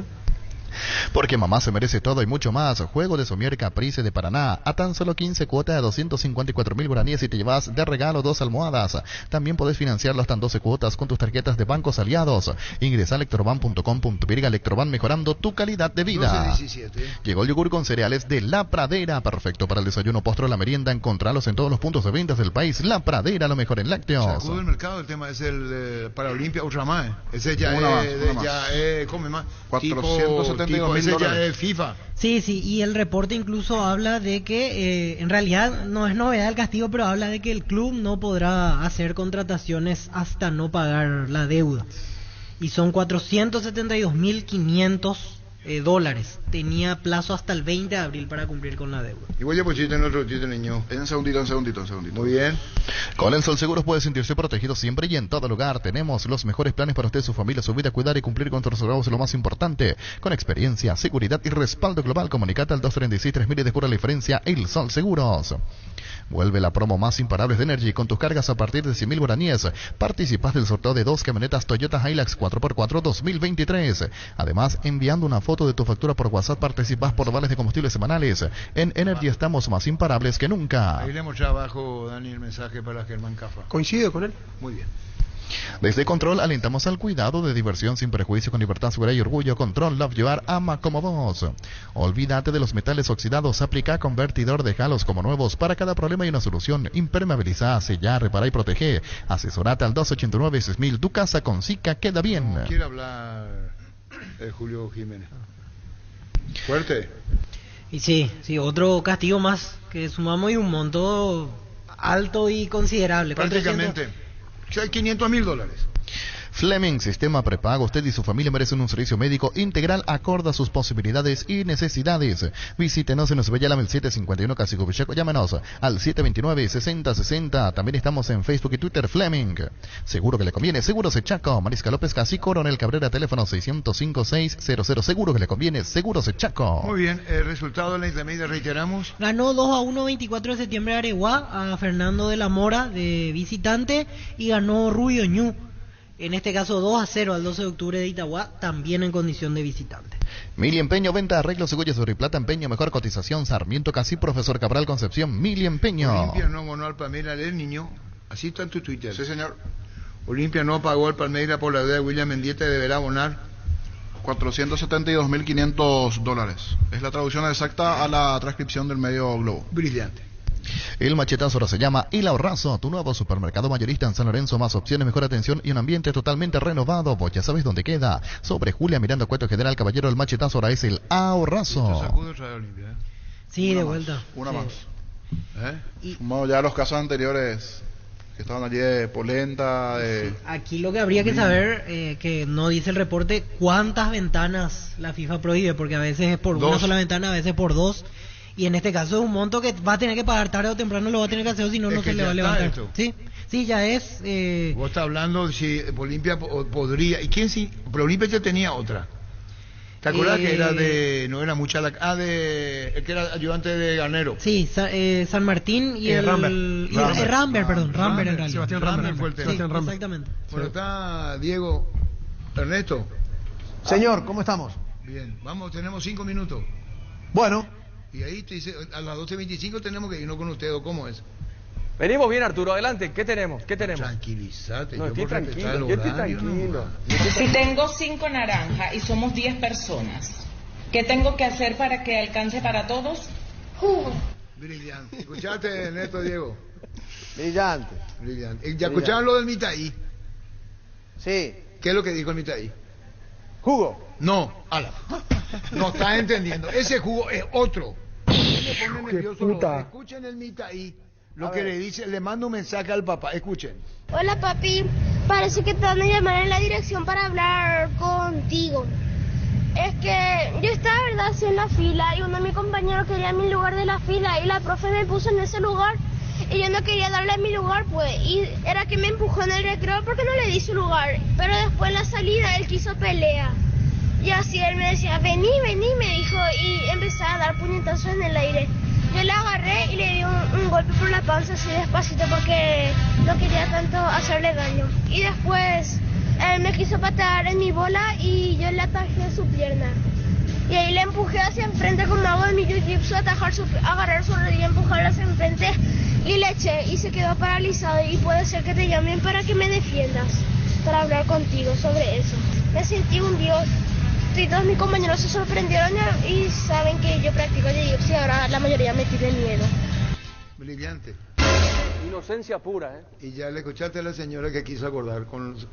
Porque mamá se merece todo y mucho más. Juego de Somier Caprice de Paraná. A tan solo 15 cuotas de 254.000 guaraníes y te llevas de regalo 2 almohadas. También podés financiarlo hasta en 12 cuotas con tus tarjetas de bancos aliados. Ingresa a electroban.com.py. Electroban, mejorando tu calidad de vida. 12-17. Llegó el yogur con cereales de La Pradera. Perfecto para el desayuno, postre o la merienda. Encontralos en todos los puntos de ventas del país. La Pradera, lo mejor en lácteos. Sacudo el mercado, el tema es el para Olimpia Ultramar. Ese ya come más. 472.000 ese ya dólares. es FIFA. Sí, y el reporte incluso habla de que en realidad no es novedad el castigo, pero habla de que el club no podrá hacer contrataciones hasta no pagar la deuda. Y son $472.500. Tenía plazo hasta el 20 de abril para cumplir con la deuda. Y voy a pusiste en otro título, niño. En segundito. Muy bien. Con el Sol Seguros puede sentirse protegido siempre y en todo lugar. Tenemos los mejores planes para usted, su familia, su vida, cuidar y cumplir con nuestros objetivos, lo más importante. Con experiencia, seguridad y respaldo global. Comunicate al 236-3000 y descubra la diferencia. El Sol Seguros. Vuelve la promo más imparables de Energy con tus cargas a partir de 100.000 guaraníes. Participas del sorteo de 2 camionetas Toyota Hilux 4x4 2023. Además, enviando una foto de tu factura por WhatsApp, participas por vales de combustible semanales. En Energy estamos más imparables que nunca. Ahí le hemos echado abajo, Dani, el mensaje para Germán Cafa. Coincido con él. Muy bien. Desde Control alentamos al cuidado de diversión sin prejuicio, con libertad, seguridad y orgullo. Control, Love You Are, ama como vos. Olvídate de los metales oxidados, aplica convertidor, déjalos como nuevos. Para cada problema hay una solución. Impermeabiliza, sellar, repara y protege. Asesorate al 289-6000. Tu casa con Zika queda bien. Quiere hablar Julio Jiménez. Fuerte. Y sí, otro castigo más que sumamos y un monto alto y considerable. Prácticamente. $500,000. Fleming, sistema prepago. Usted y su familia merecen un servicio médico integral acorde a sus posibilidades y necesidades. Visítenos en Osbellalam el 751 Casico Pichaco. Llámenos al 729-6060. También estamos en Facebook y Twitter. Fleming. Seguro que le conviene. Seguros Chaco. Marisca López Casi, Coronel Cabrera, teléfono 605-600. Seguro que le conviene. Seguros Chaco. Muy bien. El resultado de la intermedia, reiteramos. Ganó 2-1 24 de septiembre Areguá a Fernando de la Mora de visitante y ganó Rubio Ñu. En este caso 2-0 al 12 de octubre de Itagua, también en condición de visitante. Mili Empeño, venta, arreglos, cegollas, oro y plata, empeño, mejor cotización, Sarmiento Casi, Profesor Cabral, Concepción, Mili Empeño. Olimpia no abonó al Palmeiras del niño, así está en tu Twitter. Sí, señor. Olimpia no pagó al Palmeiras por la deuda de William Mendieta y deberá abonar $472,500. Es la traducción exacta a la transcripción del medio Globo. Brillante. El machetazo ahora se llama El Ahorrazo, tu nuevo supermercado mayorista en San Lorenzo, más opciones, mejor atención y un ambiente totalmente renovado. Vos ya sabes dónde queda. Sobre Julia Miranda Cueto General Caballero, el machetazo ahora es El Ahorrazo. Sí, de vuelta. Una sí. más. Como ya los casos anteriores que estaban allí de polenta, de... Aquí lo que habría que saber, que no dice el reporte, cuántas ventanas la FIFA prohíbe, porque a veces es por una sola ventana, a veces por dos. Y en este caso es un monto que va a tener que pagar tarde o temprano, lo va a tener que hacer, o si no, no se le va a levantar. Sí, ya es. Vos estás hablando de si Olimpia podría. ¿Y quién sí? Pero Olimpia ya tenía otra. ¿Te acuerdas que era de. No era mucha la. El que era ayudante de Garnero? Sí, San Martín y Rambert en realidad. Sebastián Rambert fue el tema. Sí, exactamente. Bueno, está Diego. Ernesto. Señor, ¿cómo estamos? Bien, vamos, tenemos 5 minutos. Bueno. Y ahí te dice, a las 12:25 tenemos que irnos con usted, ¿o cómo es? Venimos bien, Arturo, adelante. ¿Qué tenemos? Tranquilízate. No, estoy tranquilo. Si tengo 5 naranjas y somos 10 personas, ¿qué tengo que hacer para que alcance para todos? Jugo. Brillante. ¿Escuchaste, Ernesto, Diego? Brillante. ¿Ya escucharon lo del Mitaí? Sí. ¿Qué es lo que dijo el Mitaí? Jugo. No, no estás entendiendo. Ese jugo es otro. Me pone nervioso. Escuchen el Mitaí. Lo que le dice, le mando un mensaje al papá. Escuchen. Hola, papi. Parece que te van a llamar en la dirección para hablar contigo. Es que yo estaba, verdad, así en la fila y uno de mis compañeros quería mi lugar de la fila y la profe me puso en ese lugar y yo no quería darle mi lugar, pues, y era que me empujó en el recreo porque no le di su lugar. Pero después en la salida él quiso pelea. Y así él me decía, vení, me dijo, y empecé a dar puñetazos en el aire. Yo le agarré y le di un golpe por la panza así despacito porque no quería tanto hacerle daño. Y después él me quiso patear en mi bola y yo le atajé su pierna. Y ahí le empujé hacia enfrente como hago en mi jiu-jitsu, agarrar su rodilla, empujarla hacia enfrente y le eché y se quedó paralizado. Y puede ser que te llamen para que me defiendas, para hablar contigo sobre eso. Me sentí un dios. Y todos mis compañeros se sorprendieron y saben que yo practico jiu-jitsu y ahora la mayoría me tiene miedo. Brillante. Inocencia pura, ¿eh? Y ya le escuchaste a la señora que quiso acordar con su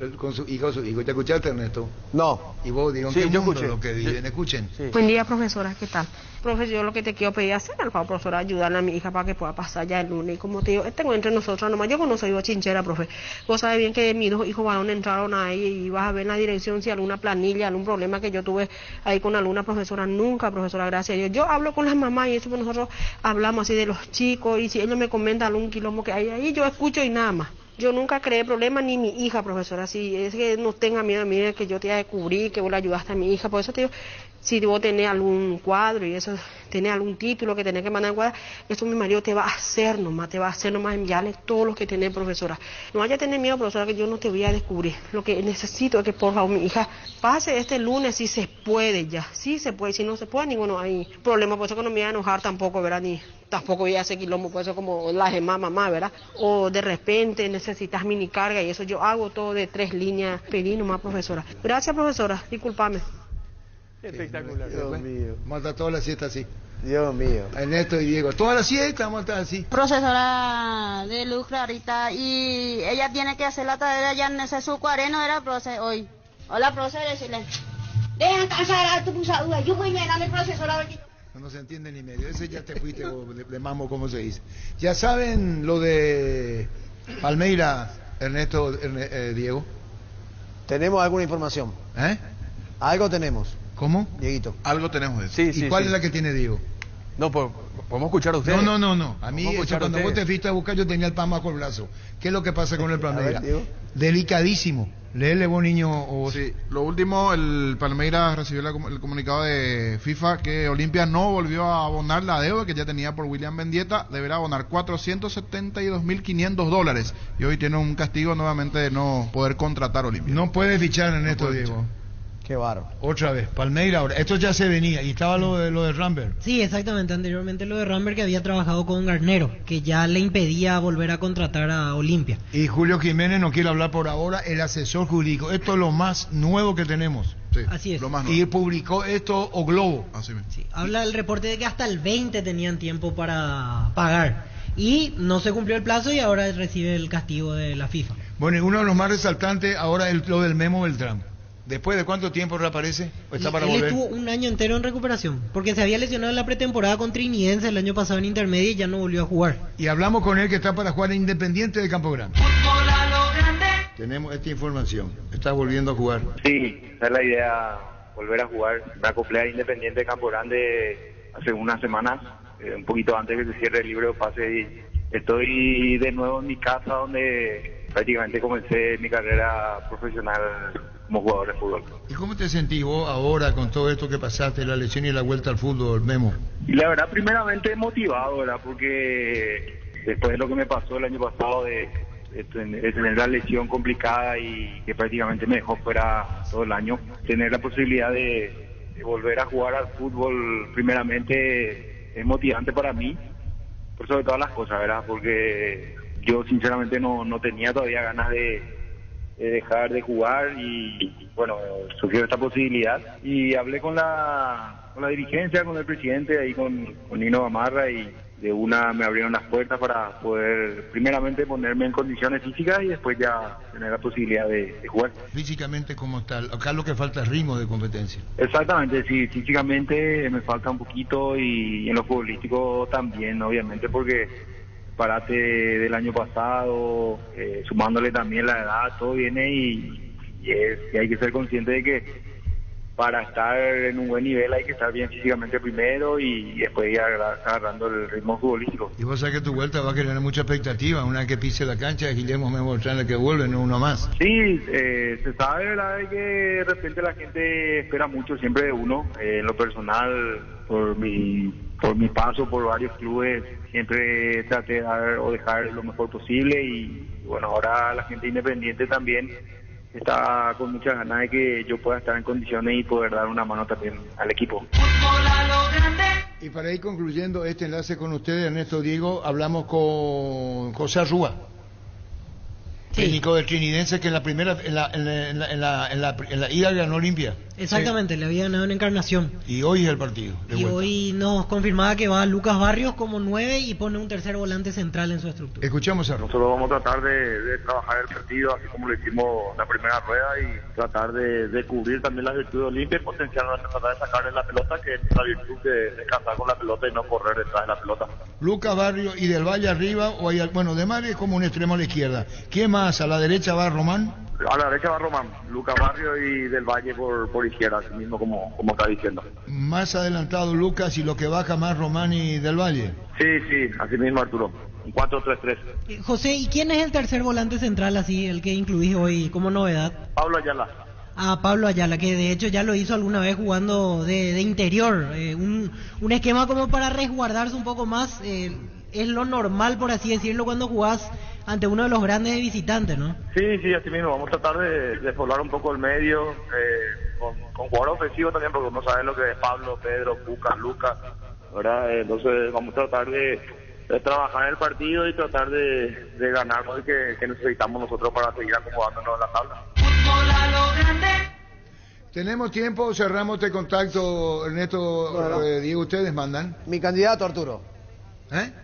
hijo o su hijo. ¿Te escuchaste, Ernesto? No. Y vos, digan sí, que yo escuché. Lo que viven, escuchen. Sí. Buen día, profesora, ¿qué tal? Profe, yo lo que te quiero pedir hacer, al favor, profesora, ayudarle a mi hija para que pueda pasar ya el lunes. Y como te digo, tengo entre nosotros nomás, yo no soy bochinchera, profe. Vos sabés bien que mis 2 hijos varones entraron ahí y vas a ver en la dirección si alguna planilla, algún problema que yo tuve ahí con alguna profesora. Nunca, profesora, gracias a Dios. Yo hablo con las mamás y eso, pues nosotros hablamos así de los chicos y si ellos me comentan algún quilombo que hay ahí, yo escucho y nada más. Yo nunca creé problema ni mi hija, profesora. Si es que no tenga miedo, mire que yo te descubrí, que vos le ayudaste a mi hija. Por eso te digo, si vos tenés algún cuadro y eso, tenés algún título que tenés que mandar en cuadro, eso mi marido te va a hacer nomás, enviarle todo lo que tenés, profesora. No vaya a tener miedo, profesora, que yo no te voy a descubrir. Lo que necesito es que, por favor, mi hija pase este lunes si se puede ya. Sí se puede, si no se puede, ninguno hay problema. Por eso que no me voy a enojar tampoco, ¿verdad? Ni tampoco voy a hacer quilombo, por eso como las demás mamá, ¿verdad? O de repente necesitas mini carga y eso yo hago todo de 3 líneas. Pedí nomás, profesora. Gracias, profesora. Discúlpame. Espectacular. Dios mío. Vamos a estar toda la siesta así. Dios mío. Ernesto y Diego. Toda la siesta vamos a estar así. Profesora de Luz Clarita. Y ella tiene que hacer la tarea ya en ese su cuaderno, era profe hoy. Hola, profesora, decirle. Deja casar a tu profesora. Yo voy a ir a mi profesora. No se entiende ni medio. Ese ya te fuiste de mambo, como se dice. Ya saben lo de Palmeira, Ernesto, Diego. ¿Tenemos alguna información? Algo tenemos. ¿Cómo? Dieguito. Algo tenemos de eso. ¿Y cuál es la que tiene Diego? No, pues podemos escuchar a ustedes. No. A mí, Podemos escuchar a cuando vos ustedes. te fuiste a buscar, yo tenía el pan bajo el brazo. ¿Qué es lo que pasa con el Palmeira? A ver, Diego. Delicadísimo. Léele vos, niño. O... Sí, lo último, el Palmeiras recibió el comunicado de FIFA que Olimpia no volvió a abonar la deuda que ya tenía por William Mendieta. Deberá abonar $472.500 y hoy tiene un castigo nuevamente de no poder contratar a Olimpia. No puede fichar en esto, Diego. Qué bárbaro. Otra vez, Palmeira ahora. Esto ya se venía. Y estaba lo de Rambert. Sí, exactamente. Anteriormente lo de Rambert, que había trabajado con Garnero, que ya le impedía volver a contratar a Olimpia. Y Julio Jiménez no quiere hablar por ahora, el asesor jurídico. Esto es lo más nuevo que tenemos. Sí, así es. Lo más nuevo. Y publicó esto O Globo. Así mismo. Sí, habla el reporte de que hasta el 20 tenían tiempo para pagar. Y no se cumplió el plazo y ahora recibe el castigo de la FIFA. Bueno, y uno de los más resaltantes ahora es lo del Memo Beltrán. ¿Después de cuánto tiempo reaparece? ¿O está para Él volver? estuvo un año entero en recuperación, porque se había lesionado en la pretemporada con Trinidense el año pasado en intermedia y ya no volvió a jugar. Y hablamos con él que está para jugar en Independiente de Campo Grande. Tenemos esta información. Está volviendo a jugar. Sí, esa es la idea, volver a jugar. Me acoplé a Independiente de Campo Grande hace unas semanas, un poquito antes que se cierre el libro de pase. Y estoy de nuevo en mi casa donde prácticamente comencé mi carrera profesional como jugador de fútbol. ¿Y cómo te sentís vos ahora con todo esto que pasaste, la lesión y la vuelta al fútbol, Memo? Y la verdad, primeramente motivado, ¿verdad? Porque después de lo que me pasó el año pasado de tener la lesión complicada y que prácticamente me dejó fuera todo el año, tener la posibilidad de volver a jugar al fútbol primeramente es motivante para mí, por sobre todas las cosas, ¿verdad? Porque yo sinceramente no tenía todavía ganas de dejar de jugar y bueno, surgió esta posibilidad y hablé con la dirigencia, con el presidente, ahí con Nino Gamarra, y de una me abrieron las puertas para poder primeramente ponerme en condiciones físicas y después ya tener la posibilidad de jugar. Físicamente, ¿cómo está? Acá lo que falta es ritmo de competencia. Exactamente, sí, físicamente me falta un poquito y en lo futbolístico también, obviamente, porque parate del año pasado, sumándole también la edad, todo viene y hay que ser consciente de que para estar en un buen nivel hay que estar bien físicamente primero y después ir agarrando el ritmo futbolístico. Y vos sabés que tu vuelta va a generar mucha expectativa. Una vez que pise la cancha, Guillermo Memo Beltrán el que vuelve, no uno más. Sí, se sabe, ¿verdad?, de que de repente la gente espera mucho siempre de uno. En lo personal, por mi paso por varios clubes, siempre traté de dar o dejar lo mejor posible y bueno, ahora la gente independiente también está con muchas ganas de que yo pueda estar en condiciones y poder dar una mano también al equipo. Y para ir concluyendo este enlace con ustedes, Ernesto, Diego, hablamos con José Arrúa, técnico del Trinidense, que en la primera, en la ida ganó Olimpia. Exactamente, le había ganado en Encarnación. Y hoy es el partido. Y hoy nos confirmaba que va Lucas Barrios como 9 y pone un tercer volante central en su estructura. Escuchamos a Nosotros vamos a tratar de trabajar el partido así como lo hicimos la primera rueda y tratar de cubrir también las virtudes de Olimpia y potenciar, tratar de sacarle la pelota, que es la virtud de cazar con la pelota y no correr detrás de la pelota. Lucas Barrios y Del Valle arriba, o hay, bueno, de Mar es como un extremo a la izquierda. ¿Quién más? ¿A la derecha va Román? A la derecha va Román, Lucas Barrio y Del Valle por izquierda, así mismo como está diciendo. Más adelantado Lucas y lo que baja más Román y Del Valle. Sí, así mismo Arturo, un 4-3-3. José, ¿y quién es el tercer volante central así, el que incluís hoy como novedad? Pablo Ayala. Pablo Ayala, que de hecho ya lo hizo alguna vez jugando de interior, un esquema como para resguardarse un poco más, es lo normal, por así decirlo, cuando jugás ante uno de los grandes de visitantes, ¿no? Sí, así mismo, vamos a tratar de poblar un poco el medio, con jugador ofensivo también, porque uno sabe lo que es Pablo, Pedro, Lucas, ¿verdad? Entonces vamos a tratar de trabajar en el partido y tratar de ganarnos y que necesitamos nosotros para seguir acomodándonos en la tabla. ¿Tenemos tiempo? Cerramos este contacto, Ernesto, No. Diego, ustedes mandan. Mi candidato, Arturo.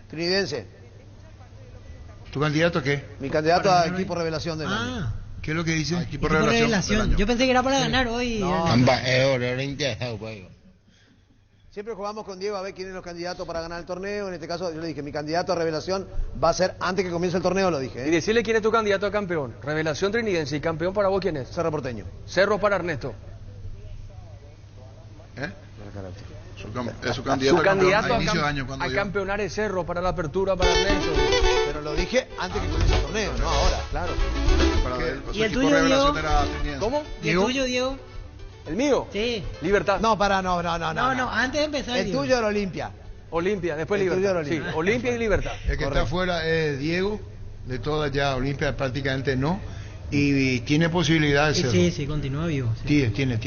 Trinidense. ¿Tu candidato a qué? Mi candidato a equipo revelación del año. ¿Qué es lo que dice? Equipo revelación del año. Yo pensé que era para ganar hoy. No. Siempre jugamos con Diego a ver quién es los candidatos para ganar el torneo. En este caso, yo le dije, mi candidato a revelación va a ser antes que comience el torneo, lo dije. Y decirle quién es tu candidato a campeón. Revelación trinidense. ¿Y campeón para vos quién es? Cerro Porteño. Cerro para Ernesto. Es su candidato a inicio de año. A campeonar el Cerro para la apertura para Ernesto. Pero lo dije antes que comience el torneo, no ahora, claro. ¿Y el tuyo, Diego? ¿Cómo? ¿Y el tuyo, Diego? ¿El mío? Sí. Libertad. No, No, antes de empezar. El tuyo era Olimpia. Olimpia, después El tuyo Libertad. era Olimpia. Sí, Olimpia y Libertad. El que está afuera es Diego, de todas ya, Olimpia prácticamente no. Y tiene posibilidad de ser. Sí, continúa vivo. Sí. Tiene.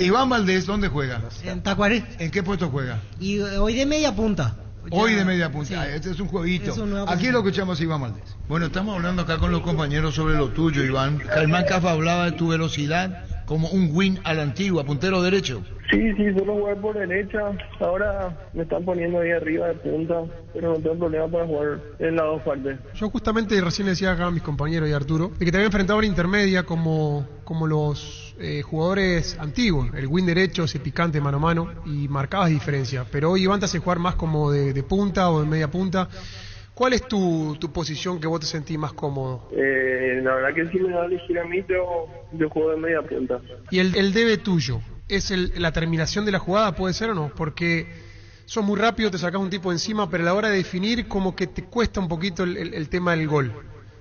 Iván Valdés, ¿dónde juega? En Tacuarí. ¿En qué puesto juega? Y hoy de media punta. Hoy de media punta. Sí. Este es un jueguito. Es un nuevo Aquí lo escuchamos a Iván Valdés. Bueno, estamos hablando acá con los compañeros sobre lo tuyo, Iván. Germán Cafa hablaba de tu velocidad como un wing a la antigua, puntero derecho. Sí, suelo jugar por derecha. Ahora me están poniendo ahí arriba de punta, pero no tengo problema para jugar en las dos partes. Yo justamente recién le decía acá a mis compañeros y a Arturo de que te había enfrentado a una intermedia como los jugadores antiguos. El wing derecho, ese picante mano a mano, y marcabas diferencia. Pero hoy Iván te hace jugar más como de punta o de media punta. ¿Cuál es tu posición que vos te sentís más cómodo? La verdad que si me da a elegir a mí, yo juego de media punta. ¿Y el debe tuyo? ¿Es la terminación de la jugada, puede ser o no? Porque sos muy rápido, te sacás un tipo encima, pero a la hora de definir como que te cuesta un poquito el tema del gol.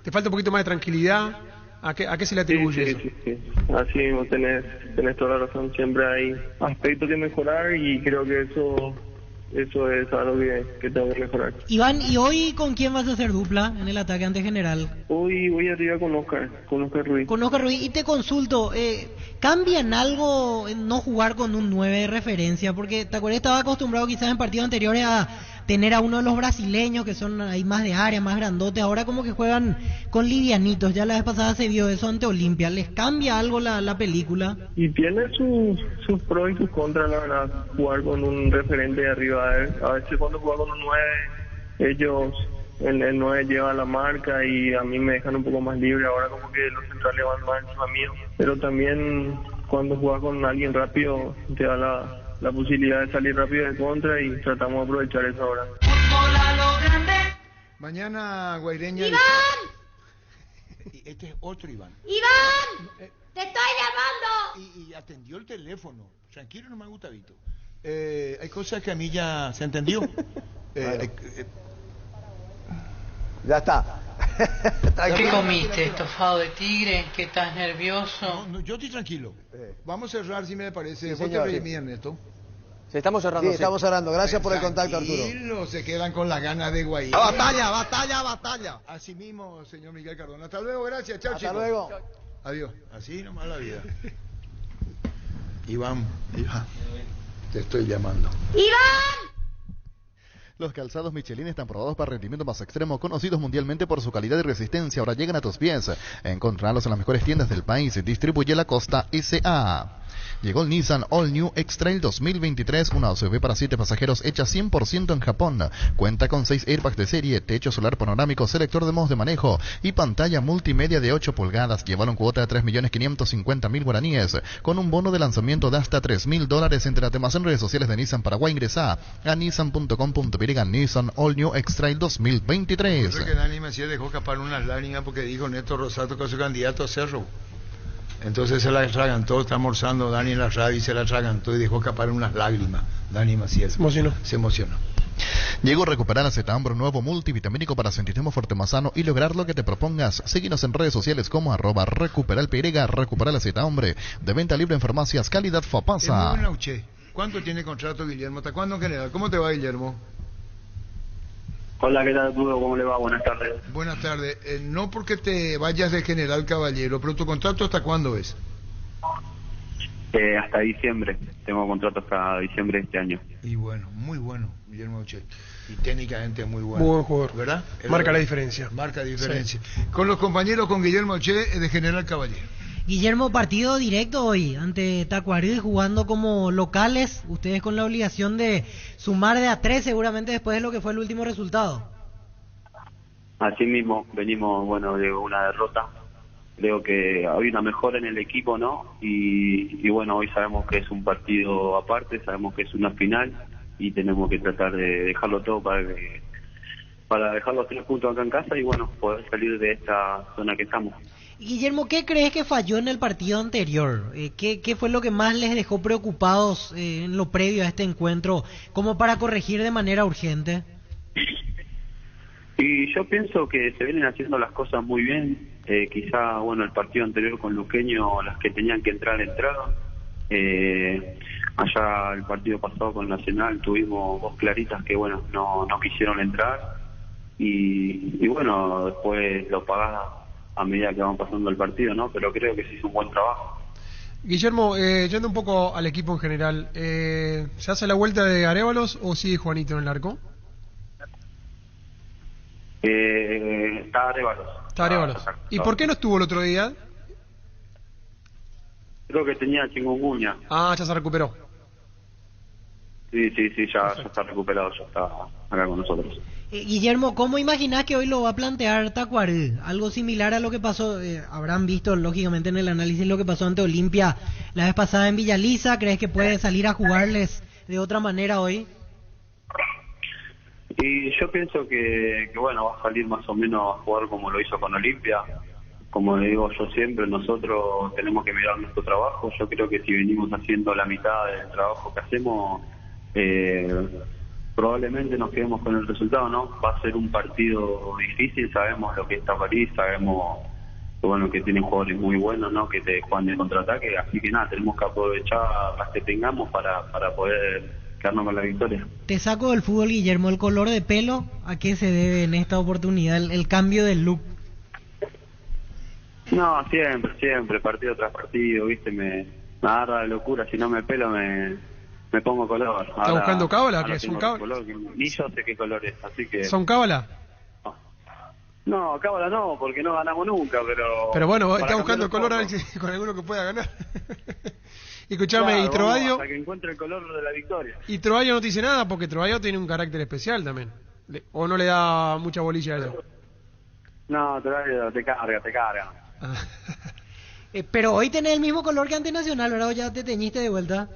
¿Te falta un poquito más de tranquilidad? ¿A qué se le atribuye eso? Sí. Así mismo, tenés toda la razón. Siempre hay aspectos que mejorar y creo que eso es algo que tengo que mejorar. Iván, ¿y hoy con quién vas a hacer dupla en el ataque ante general? Hoy voy arriba con Oscar Ruiz. Con Oscar Ruiz. Y te consulto, ¿cambia en algo no jugar con un 9 de referencia? Porque te acuerdas, estaba acostumbrado quizás en partidos anteriores a tener a uno de los brasileños que son ahí más de área, más grandotes. Ahora como que juegan con livianitos. Ya la vez pasada se vio eso ante Olimpia. ¿Les cambia algo la película? Y tiene sus pros y sus contras, la verdad, jugar con un referente de arriba. A veces cuando juega con un 9, ellos, el 9 lleva la marca y a mí me dejan un poco más libre. Ahora como que los centrales van más encima mío. Pero también cuando juegas con alguien rápido te da la posibilidad de salir rápido de contra y tratamos de aprovechar eso ahora. Mañana Guaireña... ¡Iván! Este es otro Iván. ¡Iván! ¡Te estoy llamando! Y atendió el teléfono. Tranquilo, nomás, Gustavito. Hay cosas que a mí ya se entendió. Ya está. ¿Qué comiste? ¿Estofado de tigre? ¿Que estás nervioso? No, yo estoy tranquilo. Vamos a cerrar, si me parece. Sí, señor, sí. Ernesto. Sí, estamos cerrando. Sí, estamos cerrando. Gracias por el contacto, Arturo. Se quedan con las ganas de Guaira. Batalla. Así mismo, señor Miguel Cardona. Hasta luego, gracias. Chao, Hasta chicos. luego. Adiós. Así nomás la vida. Iván, te estoy llamando. ¡Iván! Los calzados Michelin están probados para rendimiento más extremo, conocidos mundialmente por su calidad y resistencia. Ahora llegan a tus pies. Encontrarlos en las mejores tiendas del país. Distribuye la Costa S.A. Llegó el Nissan All New X-Trail 2023, una SUV para 7 pasajeros hecha 100% en Japón. Cuenta con 6 airbags de serie, techo solar panorámico, selector de modos de manejo y pantalla multimedia de 8 pulgadas. Llevaron cuota de 3.550.000 guaraníes, con un bono de lanzamiento de hasta $3.000. Entérate más en redes sociales de Nissan Paraguay. Ingresa a nissan.com.py. Nissan All New X-Trail 2023. Creo que Dani Macías dejó escapar unas lágrimas porque dijo Néstor Rosato que es su candidato a Cerro. Entonces se la atragantó, está almorzando Dani en la radio y se la atragantó y dejó escapar unas lágrimas. Dani Macías. Se emocionó. Llegó a recuperar Acetambre, nuevo multivitamínico para sentirte más fuerte, más sano y lograr lo que te propongas. Síguenos en redes sociales como @recuperalpirega, recuperar Acetambre. De venta libre en farmacias, calidad Fapasa. ¿Cuánto tiene contrato Guillermo? ¿Hasta cuándo en general? ¿Cómo te va, Guillermo? Hola, ¿qué tal, Arturo? ¿Cómo le va? Buenas tardes. Buenas tardes. No porque te vayas de General Caballero, pero tu contrato ¿hasta cuándo es? Hasta diciembre. Tengo contrato hasta diciembre de este año. Y bueno, muy bueno, Guillermo Oche. Y técnicamente muy bueno. Muy buen jugador. ¿Verdad? Marca la diferencia. Marca diferencia. Sí. Con los compañeros, con Guillermo Oche de General Caballero. Guillermo, partido directo hoy ante Tacuarí, jugando como locales, ustedes con la obligación de sumar de a 3 seguramente después de lo que fue el último resultado. Así mismo, venimos, de una derrota creo que hay una mejora en el equipo, ¿no? Y bueno, hoy sabemos que es un partido aparte, sabemos que es una final y tenemos que tratar de dejarlo todo para dejar los 3 puntos acá en casa y bueno, poder salir de esta zona que estamos. Guillermo, ¿qué crees que falló en el partido anterior? ¿Qué fue lo que más les dejó preocupados en lo previo a este encuentro, como para corregir de manera urgente? Y yo pienso que se vienen haciendo las cosas muy bien. Quizá, bueno, el partido anterior con Luqueño, las que tenían que entrar, entraron. Allá el partido pasado con Nacional tuvimos 2 claritas que, bueno, no quisieron entrar. Y bueno, después lo pagás a medida que van pasando el partido, ¿no? Pero creo que se hizo un buen trabajo. Guillermo, yendo un poco al equipo en general, ¿se hace la vuelta de Arévalos o sigue Juanito en el arco? Está Arévalos. Está Arévalos. ¿Y por qué no estuvo el otro día? Creo que tenía chikungunya. Ah, ya se recuperó. Sí, ya está recuperado, ya está acá con nosotros. Guillermo, ¿cómo imaginás que hoy lo va a plantear Tacuarí? Algo similar a lo que pasó, habrán visto lógicamente en el análisis lo que pasó ante Olimpia la vez pasada en Villaliza. ¿Crees que puede salir a jugarles de otra manera hoy? Y yo pienso que bueno, va a salir más o menos a jugar como lo hizo con Olimpia. Como le digo yo siempre, nosotros tenemos que mirar nuestro trabajo. Yo creo que si venimos haciendo la mitad del trabajo que hacemos, probablemente nos quedemos con el resultado, ¿no? Va a ser un partido difícil, sabemos lo que está París, sabemos que, bueno, que tienen jugadores muy buenos, ¿no? Que te juegan de contraataque, así que nada, tenemos que aprovechar las que tengamos para poder quedarnos con la victoria. Te saco del fútbol, Guillermo, el color de pelo, ¿a qué se debe en esta oportunidad el cambio del look? No, siempre, partido tras partido, viste, me agarra la locura, si no me pelo me pongo color. ¿Está buscando cábala? ¿Que es un cábala? Color, ni yo sé qué color es, así que... ¿Son cábala? No, cábala no, porque no ganamos nunca, pero... Pero bueno, está buscando el color a ver si con alguno que pueda ganar. Y escuchame, claro, ¿y Trovadio? Hasta que encuentre el color de la victoria. ¿Y Trovadio no te dice nada? Porque Trovadio tiene un carácter especial también. ¿O no le da mucha bolilla a eso? No, Trovadio te carga. Pero hoy tenés el mismo color que ante Nacional, ¿verdad? ¿O ya te teñiste de vuelta?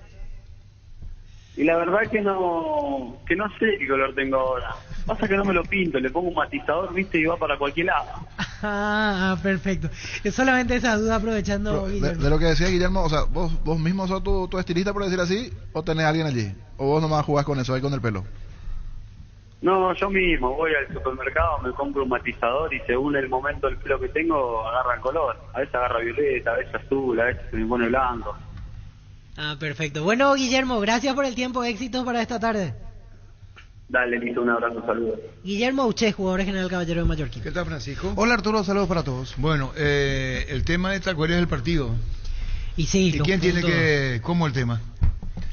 Y la verdad que no sé qué color tengo ahora. Pasa que no me lo pinto, le pongo un matizador, viste, y va para cualquier lado. Ah, perfecto. Es solamente esa duda aprovechando. De lo que decía Guillermo, o sea, vos mismo sos tu estilista, por decir así, o tenés a alguien allí, o vos nomás jugás con eso, ahí con el pelo. No, yo mismo voy al supermercado, me compro un matizador y según el momento del pelo que tengo, agarra el color. A veces agarra violeta, a veces azul, a veces se me pone blanco. Ah, perfecto. Bueno, Guillermo, gracias por el tiempo, éxitos para esta tarde. Dale, listo, un abrazo, saludos. Guillermo Auché, jugador general Caballero de Mallorquín. ¿Qué tal, Francisco? Hola, Arturo, saludos para todos. Bueno, el tema de Tacuarí es el partido. ¿Y quién tiene que...? ¿Cómo el tema?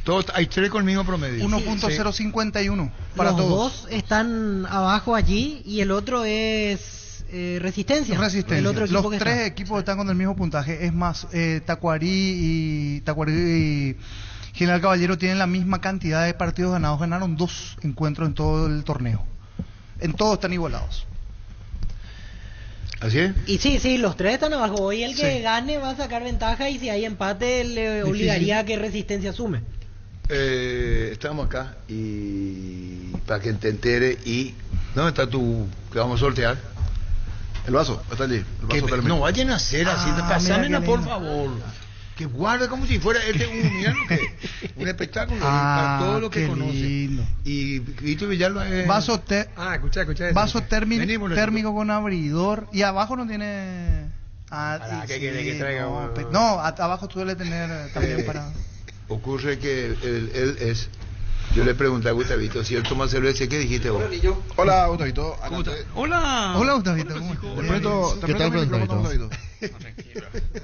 Todos, hay 3 con el mismo promedio. 1.051 para todos. Los 2 están abajo allí y el otro es Resistencia. El otro equipo los 3 equipos están con el mismo puntaje. Es más, Tacuarí y General Caballero tienen la misma cantidad de partidos ganados. Ganaron 2 encuentros en todo el torneo. En todos están igualados. ¿Así es? Y sí, los 3 están abajo. Hoy el que gane va a sacar ventaja y si hay empate le obligaría a que Resistencia sume. Estamos acá y para que te entere y ¿dónde está tu que vamos a sortear? El vaso, está allí. El vaso Que no vayan a hacer así, pasámela por favor. Que guarde como si fuera un espectáculo para todo lo que conoce. Y Víctor Villalba es... Vaso escucha vaso térmico con abridor y abajo no tiene... ¿Qué quiere que traiga? No, abajo suele tener también para... Ocurre que él es... Yo le pregunté a Gustavito si él toma cerveza, ¿qué dijiste vos? Hola, Gustavito. Hola, Gustavito. ¿Qué tal, Gustavito?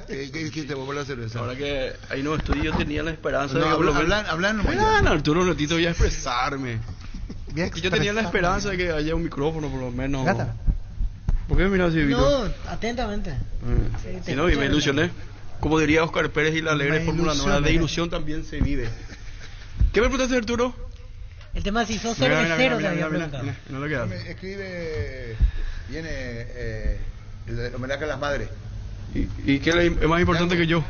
¿Qué dijiste vos por la cerveza? Ahora que ahí no estoy, yo tenía la esperanza de que hablan Arturo, un ratito voy a expresarme. Yo tenía la esperanza de que haya un micrófono por lo menos. Gata. ¿Por qué me miras así, Vito? No, atentamente. Sí, no, y me ilusioné. Como diría Oscar Pérez y la alegre Fórmula 9, de ilusión también se vive. ¿Qué me preguntaste, Arturo? El tema es si sos cervecero, te había preguntado. No lo queda. Viene el homenaje a las madres. ¿Y qué es más importante que yo?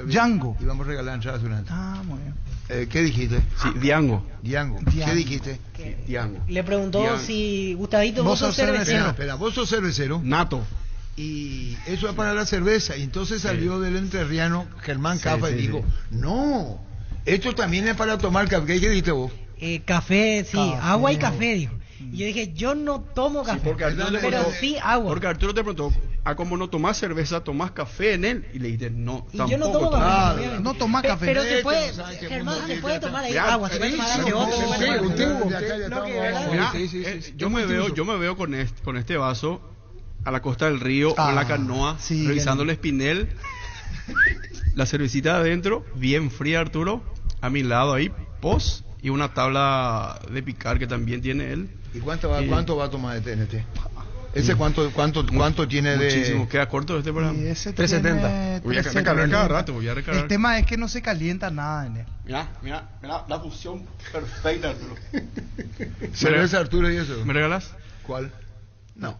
Django. Y vamos a regalar entradas durante. Ah, muy bien. ¿Qué dijiste? Sí, Diango. Diango. Diango. ¿Qué dijiste? Sí, Diango. Le preguntó Diango. si, Gustavito, vos sos cervecero. Espera, vos sos cervecero. Nato. Y eso es para la cerveza. Y entonces salió del entrerriano Germán Capa y dijo, no, esto también es para tomar café. ¿Qué dijiste vos? Café, sí, agua y café, dijo. Y yo dije, yo no tomo café, Porque Arturo te pero preguntó- sí agua. Porque Arturo te preguntó, como no tomás cerveza, tomás café en él. Y le dijiste, no, Y tampoco. yo no tomo tomás. café. obviamente. No tomás café. Pero se puede, no sabe qué Germán, mundo se puede tiene. tomar ahí Mirá, agua, se puede tomar sí, gaseosa, se puede tomar usted, No, que verdad. Mirá, Sí. yo me veo con este vaso a la costa del río, con la canoa, sí, revisando el espinel, la cervecita adentro, bien fría, Arturo, a mi lado ahí, pos, y una tabla de picar que también tiene él. ¿Y cuánto va a tomar de TNT? ¿Ese cuánto tiene de...? Muchísimo, queda corto este programa. Y ese 370. tiene Voy a 370. recargar cada rato, voy a recargar. El tema es que no se calienta nada en él. Mira, la fusión perfecta, Arturo. ¿Cerveza Arturo y eso? ¿Me regalas? ¿Cuál? No.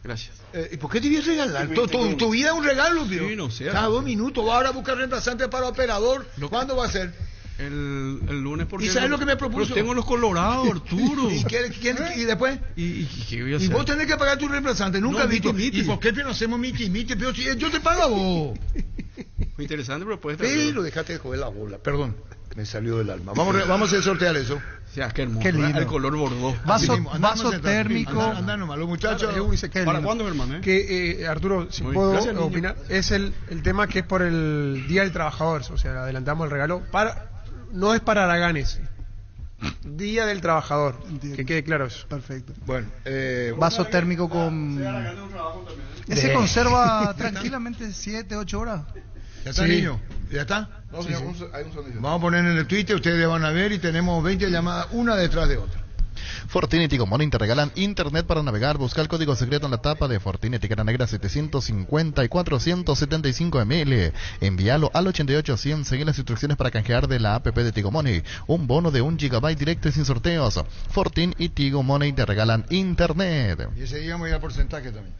Gracias. ¿Y por qué te voy a regalar? Tu vida es un regalo, tío. Sí, no sé. Cada 2 minutos. Va ahora a buscar reemplazante para operador. ¿Cuándo va a ser? El lunes porque... ¿Y sabes lo que me propuso? Pero tengo los colorados, Arturo. ¿Y después? ¿Y qué voy a Y hacer? vos tenés que pagar tu reemplazante. Nunca he visto. miti. ¿Y por qué no hacemos miti? Pero si yo te pago a vos. Muy interesante, pero puedes Pero dejate de joder la bola. Perdón, me salió del alma. Vamos a sortear eso. O sea, qué hermoso. Qué lindo. El color bordó. Vaso térmico. Andá nomás, los muchachos. ¿Para cuándo, hermano? Que Arturo, si Muy puedo gracias, niño. opinar, es el tema que es por el Día del Trabajador, o sea, adelantamos el regalo, no es para haraganes, Día del Trabajador, Entiendo. que quede claro eso. Perfecto. Bueno, Vaso térmico con... Ese conserva tranquilamente 7, 8 horas. ¿Ya está, Sí. niño? ¿Ya está? No, señor, hay un sonido. Vamos a poner en el Twitter, ustedes van a ver y tenemos 20 llamadas, una detrás de otra. Fortini y Tigo Money te regalan internet para navegar. Busca el código secreto en la tapa de Fortini Etiqueta Negra 750 y 475 ml. Envíalo al 88100. Seguí las instrucciones para canjear de la app de Tigo Money un bono de 1 GB directo y sin sorteos. Fortini y Tigo Money te regalan internet. Y ese día vamos a ir a porcentaje también.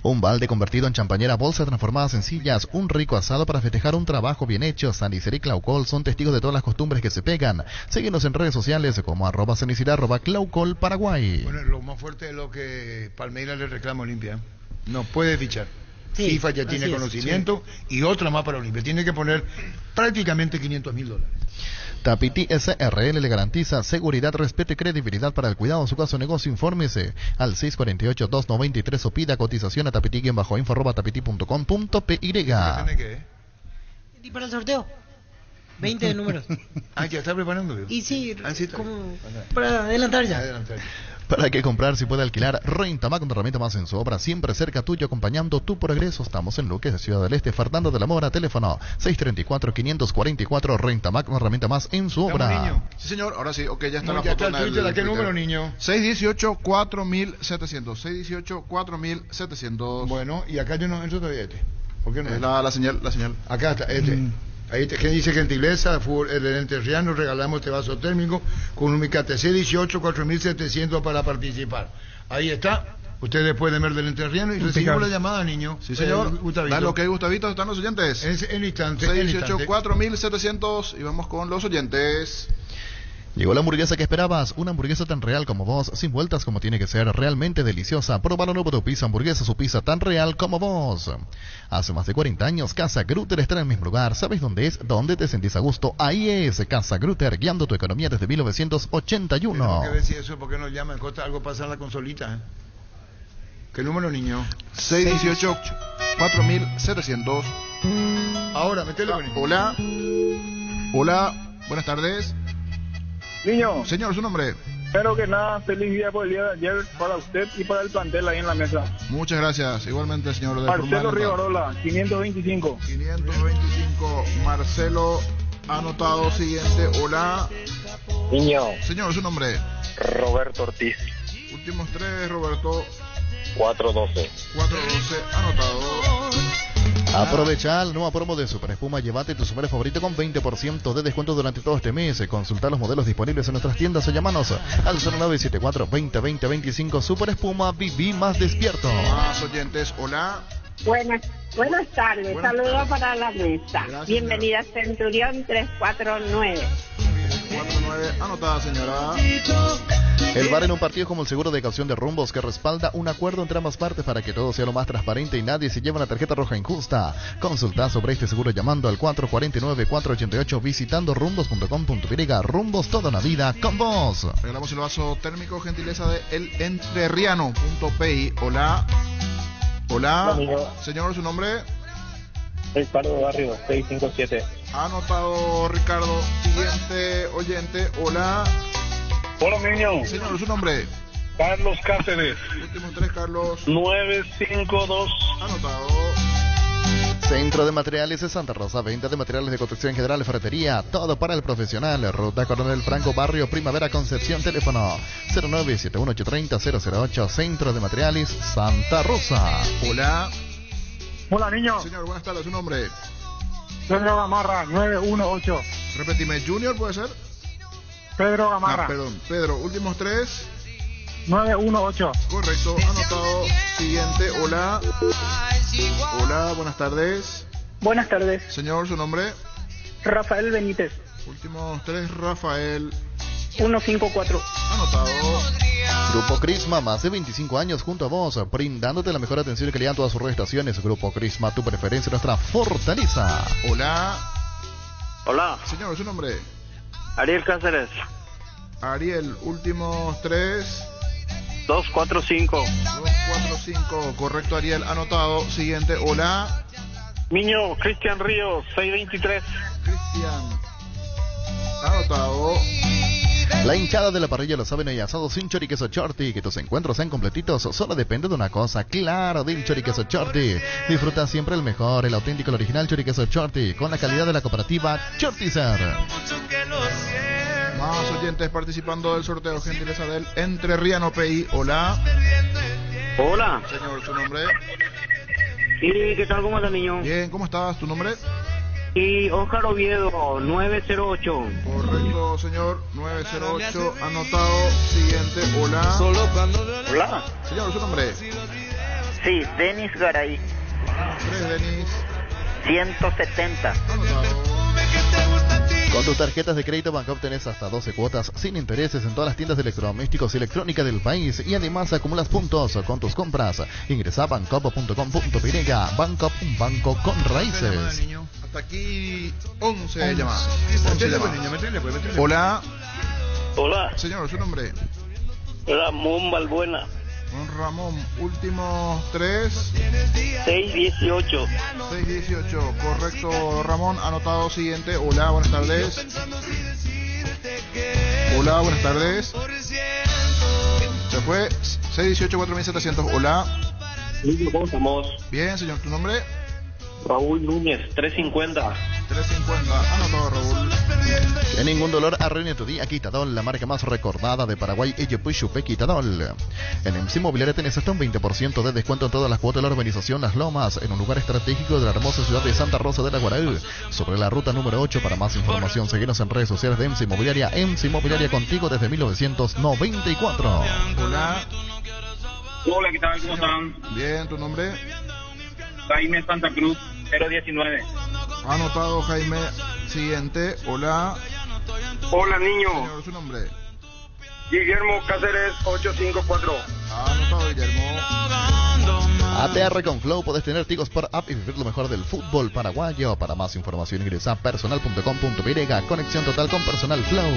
Un balde convertido en champañera, bolsas transformadas en sillas, un rico asado para festejar un trabajo bien hecho. Sanicer y Claucol son testigos de todas las costumbres que se pegan. Síguenos en redes sociales como @Sanicer, @Claucol Paraguay. Bueno, lo más fuerte es lo que Palmeiras le reclama a Olimpia. No puede fichar. Sí, FIFA ya tiene así es, conocimiento y otra más para Olimpia. Tiene que poner prácticamente $500,000. Tapiti SRL le garantiza seguridad, respeto y credibilidad para el cuidado de su caso o negocio. Infórmese al 648-293 o pida cotización a tapiti-info@tapiti.com.py. ¿Tiene que? ¿Y para el sorteo? 20 de números. Ah, ya está preparando. Y sí, Sí, está como bien. para adelantar ya. Adelante. Para que comprar si puede alquilar, Rentamac, una herramienta más en su obra, siempre cerca tuyo, acompañando tu progreso. Estamos en Luque, Ciudad del Este, Fernando de la Mora, teléfono 634-544, Rentamac, una herramienta más en su ¿Estamos, obra. niño? Sí, señor, ahora sí, ok, ya está No, la ya foto está el en Twitter. ¿A qué número, niño? 618-4700, 618-4700. Bueno, y acá yo no entro todavía ¿Por qué no? Es la señal. Acá está, Ahí te dice gentileza, el enterriano, regalamos este vaso térmico con un Micate 618 4700 para participar. Ahí está. Ustedes pueden ver del enterriano y recibimos la llamada, niño. Sí, señor. Gustavito. Dale, ok, Gustavito, están los oyentes. En instante. 618-4700 y vamos con los oyentes. Llegó la hamburguesa que esperabas, una hamburguesa tan real como vos, sin vueltas como tiene que ser, realmente deliciosa. Prueba lo nuevo de tu pizza hamburguesa, su pizza tan real como vos. Hace más de 40 años, Casa Grutter está en el mismo lugar. ¿Sabes dónde es? ¿Dónde te sentís a gusto? Ahí es Casa Grutter, guiando tu economía desde 1981. Tenemos que ver si eso, ¿por qué nos llaman? Algo pasa en la consolita. ¿Qué número, niño? 618-4700. Ahora, metele con niño. Hola. Hola, buenas tardes. Niño. Señor, su nombre. Primero que nada, feliz día por el día de ayer para usted y para el plantel ahí en la mesa. Muchas gracias. Igualmente, señor. Marcelo Rivarola, 525. 525. Marcelo, anotado. Siguiente. Hola. Niño. Señor, su nombre. Roberto Ortiz. Últimos 3, Roberto. 412. 412, anotado. Aprovecha la nueva promo de Super Espuma. Llévate tu super favorito con 20% de descuento durante todo este mes. Consulta los modelos disponibles en nuestras tiendas o llamanos al 0974 20 20 25. Super Espuma, viví más despierto. Más oyentes, hola. Buenas tardes, saludos para la mesa. Gracias, Bienvenida Centurión 349. 349, anotada, señora. El VAR en un partido como el seguro de caución de Rumbos, que respalda un acuerdo entre ambas partes para que todo sea lo más transparente y nadie se lleve una tarjeta roja injusta. Consulta sobre este seguro llamando al 449-488, visitando rumbos.com.py. Rumbos, toda una vida con vos. Regalamos el vaso térmico, gentileza de elentrerriano.pi. Hola. Hola. Señor, ¿su nombre? Ricardo Barrio, 657. Anotado, Ricardo. Siguiente oyente. Hola. Hola, niño. Señor, ¿su nombre? Carlos Cáceres. Último 3, Carlos. 952. Anotado. Centro de Materiales de Santa Rosa, venta de materiales de construcción general, ferretería, todo para el profesional. Ruta Coronel Franco, Barrio Primavera, Concepción, teléfono 0971-830-008, Centro de Materiales Santa Rosa. Hola. Hola, niño. Señor, buenas tardes, ¿su nombre? Pedro Gamarra, 918. Repetime, Junior, ¿puede ser? Pedro Gamarra. Perdón, Pedro, últimos 3. 918. Correcto, anotado. Siguiente, hola. Hola, buenas tardes. Buenas tardes, Señor, ¿su nombre? Rafael Benítez, Últimos 3, Rafael. 154. Anotado. Grupo Crisma, más de 25 años junto a vos, brindándote la mejor atención y calidad en todas sus estaciones. Grupo Crisma, tu preferencia, nuestra fortaleza. Hola. Hola, Señor, ¿su nombre? Ariel Cáceres, Ariel, últimos 3. 245. 245, correcto, Ariel, anotado. Siguiente, hola. Niño, Cristian Ríos, 623. Cristian, anotado. La hinchada de la parrilla lo saben, y asado sin choriqueso Shorty. Que tus encuentros sean completitos solo depende de una cosa, claro, del choriqueso Shorty. Disfruta siempre el mejor, el auténtico, el original choriqueso Shorty, con la calidad de la cooperativa Shortizer. Más oyentes participando del sorteo, gentileza del Entrerriano PI. Hola. Hola. Señor, ¿su nombre? ¿Y qué tal? ¿Cómo estás, niño? Bien, ¿cómo estás? ¿Tu nombre? Y Óscar Oviedo, 908. Correcto, señor, 908, anotado. Siguiente, hola. Hola. Señor, ¿su nombre? Sí, Denis Garay. 3, Denis. 170. Anotado. Con tus tarjetas de crédito Banco obtenés hasta 12 cuotas sin intereses en todas las tiendas de electrodomésticos y electrónica del país, y además acumulas puntos con tus compras. Ingresa a bancopo.com.py. Banco, un banco con raíces. Hasta aquí 11 llamadas. 11 llamadas. Hola. Hola. Señor, ¿su nombre? Ramón Balbuena. Don Ramón, últimos 3. 618. 618, correcto, Ramón, anotado. Siguiente, hola, buenas tardes. Hola, buenas tardes. Se fue 618, 4700. Hola. ¿Cómo estamos? Bien, señor, ¿tu nombre? Raúl Núñez, 350. 350, anotado, Raúl. Que ningún dolor arruine tu día. Quitadol, la marca más recordada de Paraguay, Iyopuyupe Quitadol. En MC Mobiliaria tenés hasta un 20% de descuento en todas las cuotas de la urbanización Las Lomas, en un lugar estratégico de la hermosa ciudad de Santa Rosa de la Guaraú, sobre la ruta número 8. Para más información, seguinos en redes sociales de MC Mobiliaria. MC Mobiliaria, contigo desde 1994. Hola. Hola, ¿qué tal? ¿Cómo están? Bien, ¿tu nombre? Jaime Santa Cruz, 019. Anotado, Jaime. Siguiente, hola. Hola, niño. Señor, ¿su nombre? Guillermo Cáceres, 854. Anotado, Guillermo. ATR con Flow, podés tener Tigos por app y vivir lo mejor del fútbol paraguayo. Para más información ingresa a personal.com.py. Conexión total con Personal Flow.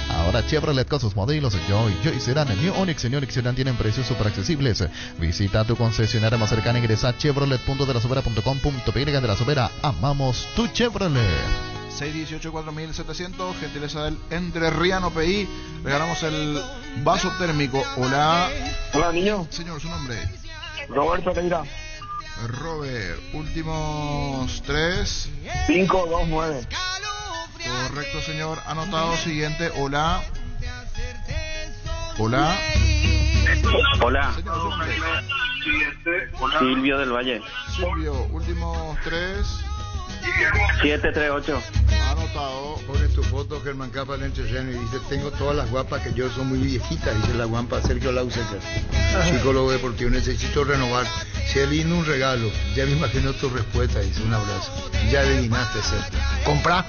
Ahora Chevrolet con sus modelos Joy Sedan, New Onix y New Onix Sedan tienen precios super accesibles. Visita tu concesionaria más cercana, ingresa a chevrolet.delasobera.com.py. De La Sobera, amamos tu Chevrolet. 618-4700, gentileza del Entrerriano PI. Regalamos el vaso térmico. Hola. Hola, niño. Señor, ¿su nombre? Roberto Pereira. Robert, últimos 3. 529. Correcto, señor, anotado. Siguiente, hola. Hola. Hola. Señor, ¿su nombre? Silvio del Valle. Silvio, últimos 3. 738. Anotado. Pone tu foto, Germán Capa, en el Entrerriano, y dice: tengo todas las guapas que yo son muy viejitas, dice la guampa Sergio Lauseca, psicólogo deportivo, necesito renovar. Che lindo un regalo. Ya me imagino tu respuesta, dice. Un abrazo. Ya adivinaste, Sergio. ¿Comprá?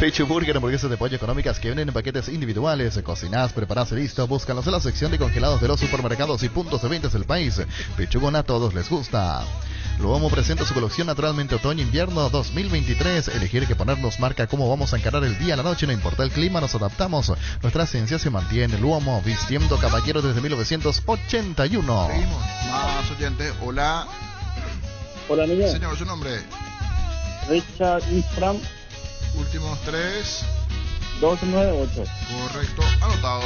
Pecho Burger, hamburguesas de pollo económicas que vienen en paquetes individuales. Cocinás, preparás y listo. Búscalos en la sección de congelados de los supermercados y puntos de ventas del país. Pechugón a todos les gusta. Luomo presenta su colección Naturalmente Otoño-Invierno 2023. Elegir que ponernos marca cómo vamos a encarar el día, la noche, no importa el clima, nos adaptamos. Nuestra esencia se mantiene. Luomo, vistiendo caballero desde 1981. Seguimos. Más oyente. Hola. Hola, niño. Señor, su nombre. Richard Infram. Últimos 3. 298. Correcto, anotado.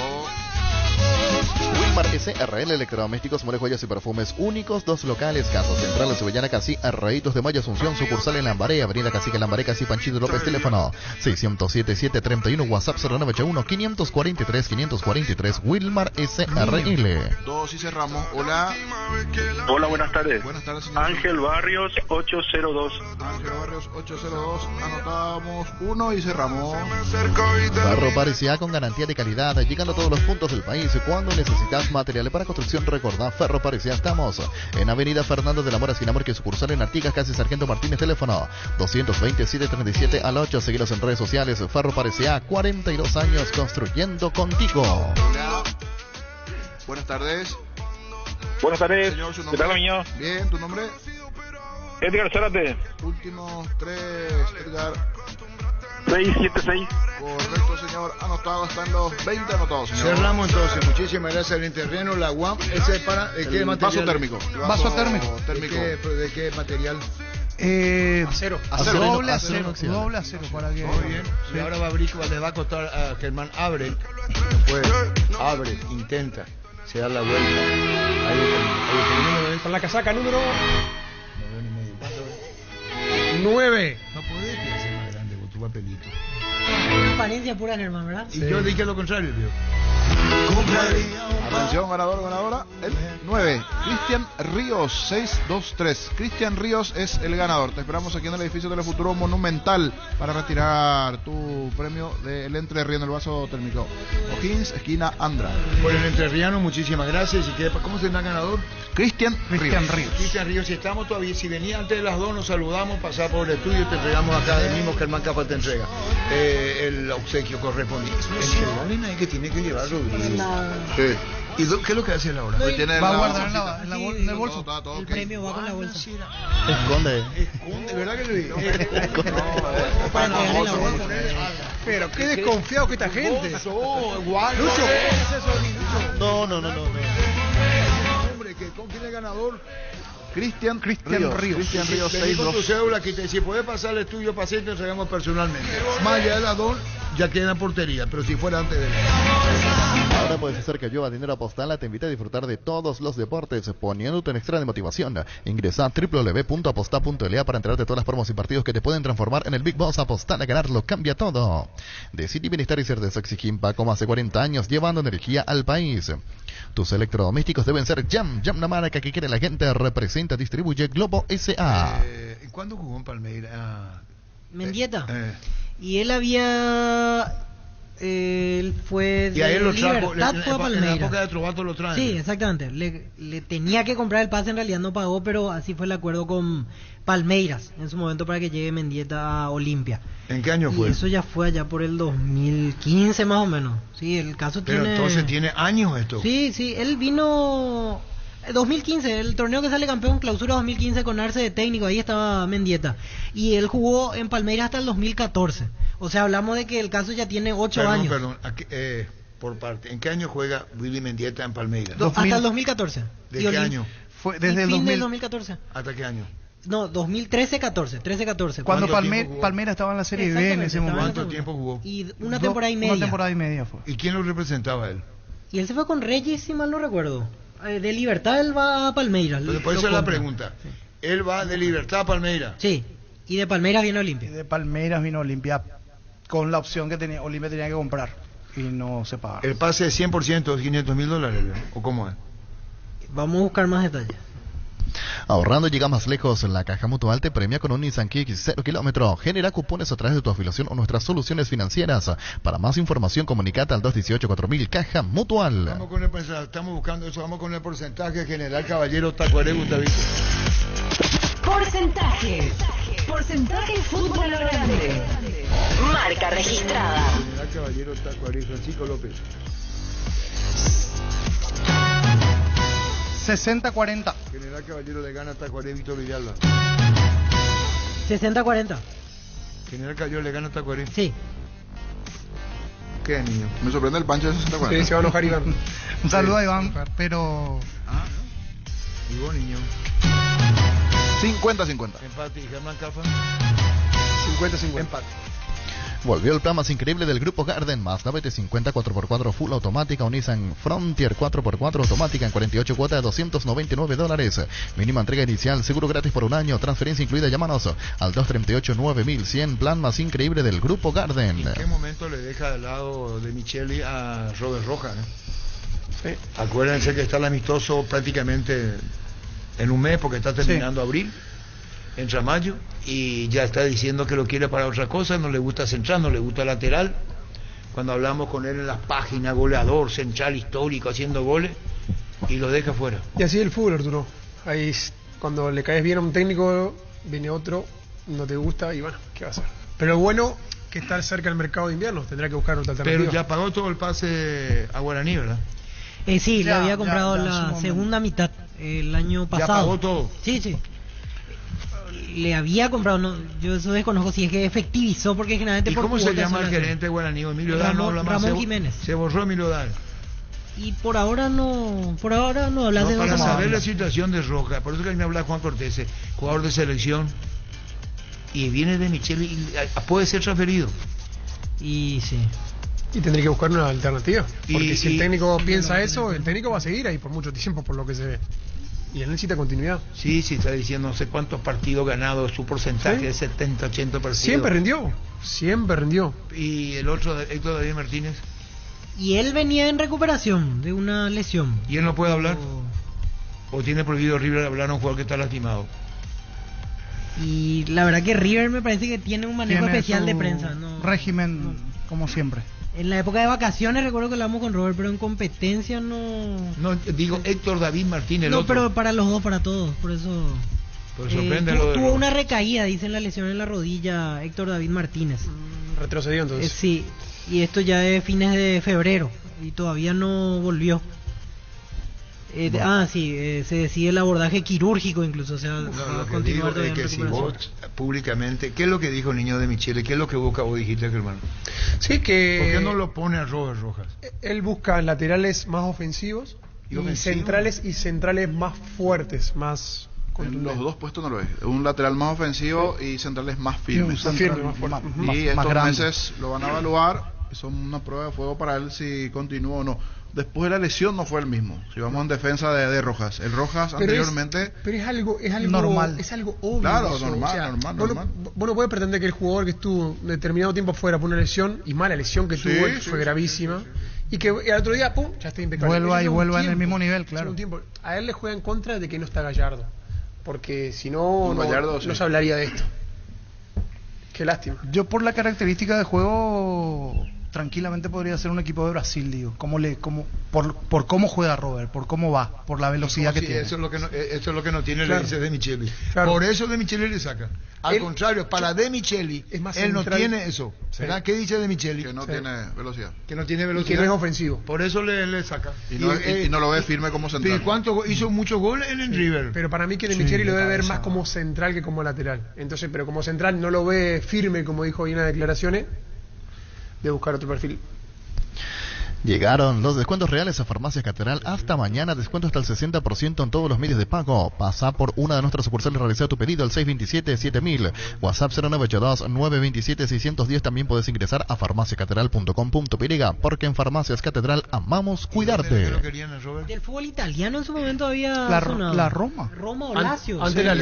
Wilmar SRL Electrodomésticos, muebles, joyas y perfumes únicos, 2 locales, Casa Central, Subellana, Casi, Arraitos de Mayo, Asunción, sucursal en Lambaré, Avenida Cacique, Lambaré, Casi, Panchito López, teléfono 607-731, WhatsApp 0981-543-543, Wilmar SRL. 2 y cerramos. Hola. Hola, buenas tardes. Buenas tardes, señor. Ángel Barrios 802. Ángel Barrios 802. Anotamos 1 y cerramos. Ferro Parecía con garantía de calidad, llegando a todos los puntos del país. Cuando necesitas materiales para construcción, recordá Ferro Parecía. Estamos en Avenida Fernando de la Mora, Esquina Morque, sucursal en Artigas, casi Sargento Martínez, teléfono 227-37 al 8. Seguilos en redes sociales. Ferro Parecía, 42 años construyendo contigo. Hola. Buenas tardes. Buenas tardes. Señor, su ¿Qué nombre. tal, niño? Bien, ¿tu nombre? Edgar Zárate. Últimos 3, Edgar. 676. Correcto, señor. Anotado, están los 20 anotados, señor. Cerramos entonces. Muchísimas gracias al Interreno, la UAM. ¿Ese es para de qué El material? vaso térmico. Vaso térmico. ¿De qué material? Acero. Doble acero acero, inoxidable. doble acero para que... Muy bien. Y ahora va a abrir, le va a costar a Germán, abre. Después, abre, intenta. Se da la vuelta. Ahí está el número. Con la casaca número No veo ni medio. ¿Cuánto es? 9. No podés que hacer más grande con tu papelito. Transparencia pura, Germán, ¿verdad? Y yo dije lo contrario, tío. Atención, ganador, ganadora. El 9. Cristian Ríos, 623. Cristian Ríos es el ganador. Te esperamos aquí en el edificio Telefuturo Monumental para retirar tu premio del Entrerriano, el vaso térmico. O'Higgins, esquina Andra. Por el entrerriano, muchísimas gracias. ¿Cómo se llama el ganador? Cristian Ríos. Cristian Ríos, si estamos todavía, si venía antes de las 2, nos saludamos, pasar por el estudio y te entregamos acá del mismo Germán Capa te entrega el obsequio correspondiente. Entregarle nadie que tiene que llevar Rodrigo. Sí. ¿Y qué es lo que hace él ahora? Hoy tiene Va a la guardar bolsita. en el bolso. Todo El ok. premio va con la bolsa. Esconde. Esconde, ¿verdad que lo digo? Para entregarle la bolsa. Pero qué desconfiado que esta gente. Igual. Lucho. No. Hombre, ¿con quién es el ganador? Cristian Ríos. Cristian Ríos, Vení con tu 62. cédula que si puedes pasar el estudio paciente, te entregamos personalmente. Más allá de las 2, ya queda en portería, pero si fuera antes de él. Ahora puedes hacer que llueva dinero Apostala. Te invita a disfrutar de todos los deportes, poniéndote en extra de motivación. Ingresa a www.aposta.la para enterarte de todas las promos y partidos que te pueden transformar en el Big Boss. Apostala, ganarlo cambia todo. Decidi Bienestar y ser de Sexy como hace 40 años, llevando energía al país. Tus electrodomésticos deben ser Jam, la marca que quiere la gente. Representa, distribuye Globo S.A. ¿Cuándo jugó en Palmeiras? Mendieta. Y él había... él fue de y a él lo trajo, Libertad, fue a en la Palmeiras. época de Trovato lo traen. Sí, exactamente. Le tenía que comprar el pase, en realidad no pagó, pero así fue el acuerdo con Palmeiras en su momento para que llegue Mendieta a Olimpia. ¿En qué año fue? Y eso ya fue allá por el 2015 más o menos. Sí, el caso pero tiene... entonces tiene años esto. Sí, él vino... 2015, el torneo que sale campeón, clausura 2015 con Arce de técnico, ahí estaba Mendieta. Y él jugó en Palmeiras hasta el 2014. O sea, hablamos de que el caso ya tiene 8 años. Perdón, por parte. ¿En qué año juega Willy Mendieta en Palmeiras? Hasta el 2014. ¿De qué año? Fue desde el fin del 2014. ¿Hasta qué año? No, 2013-14, 13-14. Cuando Palmeiras estaba en la Serie B en ese momento. ¿Cuánto tiempo jugó? Y una temporada y media. Una temporada y media fue. ¿Y quién lo representaba él? Y él se fue con Reyes, si mal no recuerdo. De Libertad él va a Palmeiras. Por eso es la pregunta. Sí. Él va de Libertad a Palmeiras. Sí, y de Palmeiras vino a Olimpia. Y de Palmeiras vino a Olimpia con la opción que tenía Olimpia tenía que comprar y no se pagaba. ¿El pase es 100% de $500,000 o cómo es? Vamos a buscar más detalles. Ahorrando llega más lejos. La Caja Mutual te premia con un Nissan Kicks 0 kilómetro. Genera cupones a través de tu afiliación o nuestras soluciones financieras. Para más información, comunicate al 218-4000 Caja Mutual. Vamos con el porcentaje, estamos buscando eso, vamos con el porcentaje. General Caballero, Tacuaré, Gustavito. Porcentaje fútbol a lo grande. Marca registrada. General Caballero, Tacuaré, Francisco López. 60-40. General Caballero le gana a Tacuaré, Víctor Villalba. 60-40. General Caballero le gana a Tacuaré. Sí. ¿Qué, niño? Me sorprende el pancho de 60-40. Sí, se va a enojar Iván. Un saludo a Iván, pero... Y vos, niño. 50-50. Empate. ¿Y Germán Cafa? 50-50. Empate. Volvió el plan más increíble del Grupo Garden. Mazda BT50 4x4 full automática o Nissan Frontier 4x4 automática en 48 cuotas de $299. Mínima entrega inicial, seguro gratis por un año, transferencia incluida. Llámanos al 238-9100. Plan más increíble del Grupo Garden. ¿En qué momento le deja de lado de Micheli a Robert Rojas? Sí. Acuérdense que está el amistoso prácticamente en un mes porque está terminando abril. Entra mayo y ya está diciendo que lo quiere para otra cosa, no le gusta central, no le gusta lateral. Cuando hablamos con él en las páginas, goleador, central histórico, haciendo goles, y lo deja fuera. Y así es el fútbol, Arturo. Ahí cuando le caes bien a un técnico, viene otro, no te gusta y bueno, ¿qué va a hacer? Pero lo bueno que estar cerca del mercado de invierno, tendrá que buscar otra alternativa. Pero ya pagó todo el pase a Guaraní, ¿verdad? Sí, le había comprado la segunda mitad el año pasado. ¿Ya pagó todo? Sí. Le había comprado, no, yo eso desconozco si es que efectivizó, porque generalmente ¿Y por cómo se llama el gerente de Guaraní? Emilio Dal, Ramón Jiménez. Se borró Emilio Dal. Y por ahora no hablas de para saber la situación de Rojas, por eso que a mí me habla Juan Cortés, jugador de selección, y viene de Micheli, y puede ser transferido. Y sí. Y tendría que buscar una alternativa, porque si el técnico piensa eso, el técnico va a seguir ahí por mucho tiempo, por lo que se ve. Y él necesita continuidad. Sí, está diciendo no sé cuántos partidos ganados, su porcentaje de 70-80 partidos. Siempre rindió. ¿Y el otro, Héctor David Martínez? Y él venía en recuperación de una lesión. ¿Y él no puede hablar? ¿O tiene prohibido River hablar a un jugador que está lastimado? Y la verdad que River me parece que tiene un manejo especial de prensa. Régimen, como siempre. En la época de vacaciones recuerdo que hablamos con Robert, pero en competencia no... No, digo Héctor David Martínez. No, pero para los dos, para todos, por eso... sorprende tuvo una recaída, dicen la lesión en la rodilla Héctor David Martínez. Retrocedió entonces. Sí, y esto ya es fines de febrero y todavía no volvió. Se decide el abordaje quirúrgico incluso, o sea, va a continuar todavía en que recuperación. Si vos públicamente, ¿qué es lo que dijo el niño de Michele? ¿Qué es lo que busca? Vos dijiste, hermano. Sí, que... ¿Por qué no lo pone a Robert Rojas? Él busca laterales más ofensivos y centrales más fuertes, más... En los dos puestos no lo es. Un lateral más ofensivo y centrales más firmes. Más fuerte. Y estos meses lo van a evaluar. Son una prueba de fuego para él si continúa o no. Después de la lesión no fue el mismo. Si vamos en defensa de Rojas. El Rojas anteriormente... Pero es algo normal. Es algo obvio. Claro, eso. normal, o sea, normal. Vos no podés pretender que el jugador que estuvo determinado tiempo fuera por una lesión, y mala lesión que tuvo, fue gravísima, y que al otro día, pum, ya está impecable. Vuelva en el mismo nivel, claro. A él le juega en contra de que no está Gallardo. Porque si no, Gallardo, no se hablaría de esto. Qué lástima. Yo por la característica de juego tranquilamente podría ser un equipo de Brasil, digo, por cómo juega Robert, por cómo va, por la velocidad que tiene. Eso es lo que no tiene claro. le dice De Micheli. Claro. Por eso De Micheli le saca. Al contrario, para De Micheli, él no tiene eso. ¿Verdad? Sí. ¿Qué dice De Micheli? Que no tiene velocidad. Que no tiene velocidad. Y que no es ofensivo. Por eso le saca. Y no lo ve firme como central. ¿Cuánto hizo muchos goles en River? Pero para mí que De Micheli lo debe ver más como central que como lateral. Entonces, pero como central no lo ve firme, como dijo hoy en las declaraciones, de buscar otro perfil. Llegaron los descuentos reales a Farmacias Catedral. Hasta mañana, descuento hasta el 60% en todos los medios de pago. Pasa por una de nuestras sucursales, realiza tu pedido al 627-7000. WhatsApp 0982-927-610. También puedes ingresar a farmaciacatedral.com.py, porque en Farmacias Catedral amamos cuidarte. Del fútbol italiano en su momento había la Roma. Roma o Lazio. Antes de la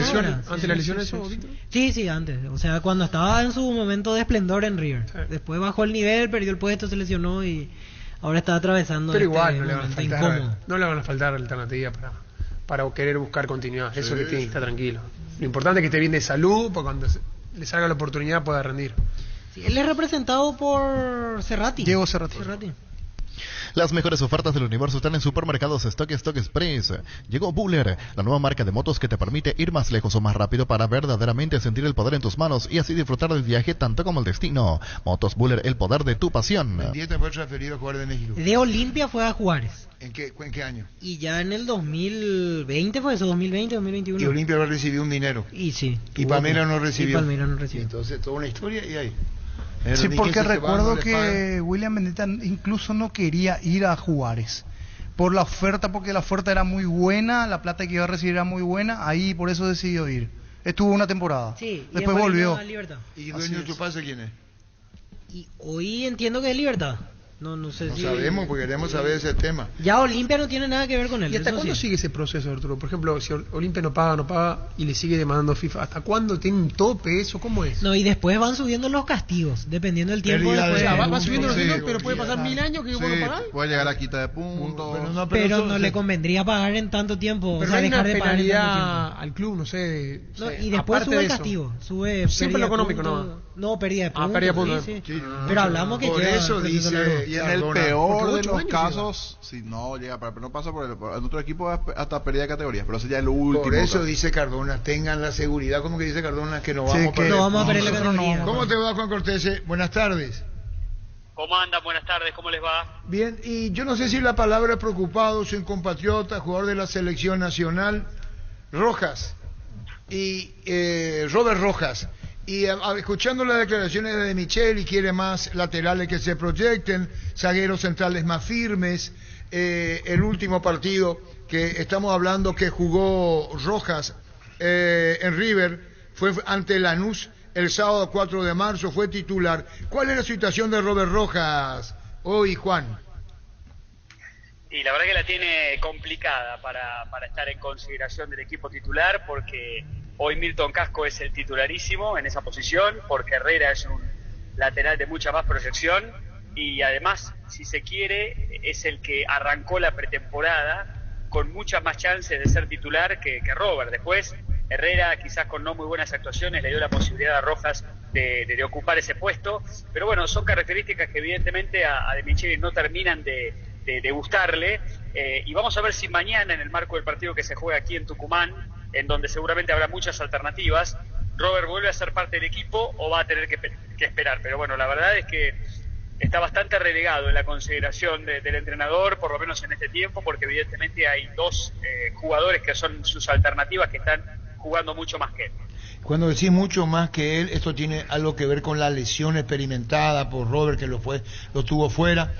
lesión eso. Sí, antes. O sea, cuando estaba en su momento de esplendor en River. Sí. Después bajó el nivel, perdió el puesto, se lesionó y ahora está atravesando. Pero igual no le van a faltar alternativas para querer buscar continuidad. Eso que tiene que estar tranquilo. Lo importante es que esté bien de salud, para cuando le salga la oportunidad pueda rendir. Sí, él es representado por Cerrati. Diego Cerrati. Las mejores ofertas del universo están en Supermercados Stock Express. Llegó Buller, la nueva marca de motos que te permite ir más lejos o más rápido para verdaderamente sentir el poder en tus manos y así disfrutar del viaje tanto como el destino. Motos Buller, el poder de tu pasión. Mendieta fue transferido a jugar de México. De Olimpia fue a Juárez. ¿En qué año? Y ya en el 2020 fue eso, 2020, 2021. Y Olimpia recibió un dinero. Y sí. Y Palmeiras no recibió. Y Palmeiras no recibió. Entonces, toda una historia y ahí. Sí, porque recuerdo que William Mendieta incluso no quería ir a Juárez por la oferta, porque la oferta era muy buena, la plata que iba a recibir era muy buena, ahí por eso decidió ir. Estuvo una temporada. Sí, después volvió. ¿Y dueño de tu pase quién es? Y hoy entiendo que es Libertad. No sé si... No sabemos, porque queremos saber ese tema. Ya Olimpia no tiene nada que ver con él. ¿Y hasta cuándo sigue ese proceso, Arturo? Por ejemplo, si Olimpia no paga y le sigue demandando FIFA, ¿hasta cuándo tiene un tope eso? ¿Cómo es? No, y después van subiendo los castigos, dependiendo del tiempo. Va subiendo los castigos, pero puede pasar 1000 años que vos no pagás. Puede llegar a quita de puntos. Pero no le convendría pagar en tanto tiempo. Pero o sea, hay dejar una de pagar en tanto penalidad tiempo. al club, no sé. Y después sube el castigo. Sube siempre lo económico, no, pérdida de puntos. Pérdida de puntos. Sí. Pero hablamos que por eso dice, y en el peor de los casos, si no llega, pero no pasa por en otro equipo hasta pérdida de categorías, pero eso ya es lo último. Por eso dice Cardona, tengan la seguridad, como que dice Cardona, que no vamos a perder la categoría. ¿Cómo te va, Juan Cortés? Buenas tardes. ¿Cómo andan? Buenas tardes, ¿cómo les va? Bien, y yo no sé si la palabra preocupado, soy un compatriota, jugador de la selección nacional, Rojas, y Robert Rojas. Y escuchando las declaraciones de Micheli, quiere más laterales que se proyecten, zagueros centrales más firmes. El último partido que estamos hablando que jugó Rojas en River fue ante Lanús el sábado 4 de marzo, fue titular. ¿Cuál es la situación de Robert Rojas hoy, Juan? Y la verdad que la tiene complicada para estar en consideración del equipo titular, porque hoy Milton Casco es el titularísimo en esa posición, porque Herrera es un lateral de mucha más proyección y además, si se quiere, es el que arrancó la pretemporada con muchas más chances de ser titular que Robert. Después, Herrera, quizás con no muy buenas actuaciones, le dio la posibilidad a Rojas de ocupar ese puesto, pero bueno, son características que evidentemente a De Micheli no terminan de gustarle, y vamos a ver si mañana, en el marco del partido que se juega aquí en Tucumán, en donde seguramente habrá muchas alternativas, Robert vuelve a ser parte del equipo o va a tener que esperar. Pero bueno, la verdad es que está bastante relegado en la consideración del entrenador, por lo menos en este tiempo, porque evidentemente hay dos jugadores que son sus alternativas que están jugando mucho más que él. Cuando decís mucho más que él, esto tiene algo que ver con la lesión experimentada por Robert, que lo tuvo fuera,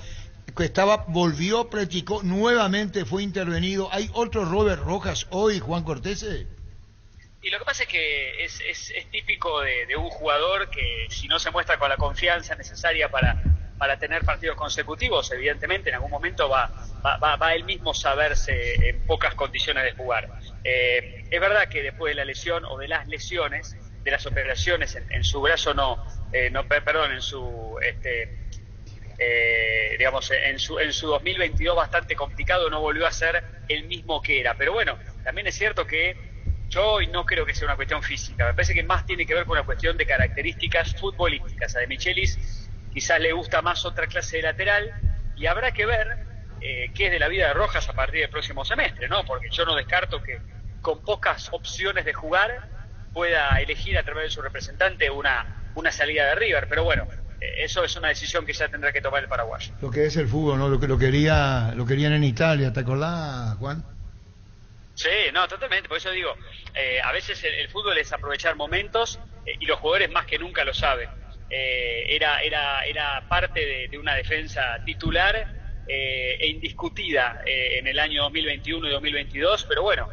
que volvió, practicó, nuevamente fue intervenido. ¿Hay otro Robert Rojas hoy, Juan Cortés? Y lo que pasa es que es típico de un jugador que, si no se muestra con la confianza necesaria para tener partidos consecutivos, evidentemente en algún momento va él mismo saberse en pocas condiciones de jugar. Es verdad que después de la lesión o de las lesiones, de las operaciones en su brazo en su digamos, en su 2022 bastante complicado, no volvió a ser el mismo que era. Pero bueno, también es cierto que yo hoy no creo que sea una cuestión física, me parece que más tiene que ver con una cuestión de características futbolísticas. A De Michelis quizás le gusta más otra clase de lateral, y habrá que ver qué es de la vida de Rojas a partir del próximo semestre, ¿no? Porque yo no descarto que con pocas opciones de jugar pueda elegir a través de su representante una salida de River, pero bueno, eso es una decisión que ya tendrá que tomar el paraguayo. Lo que es el fútbol, ¿no? Lo querían en Italia, ¿te acordás, Juan? Sí, no, totalmente, por eso digo, a veces el fútbol es aprovechar momentos, y los jugadores más que nunca lo saben. Era parte de una defensa titular e indiscutida en el año 2021 y 2022, pero bueno,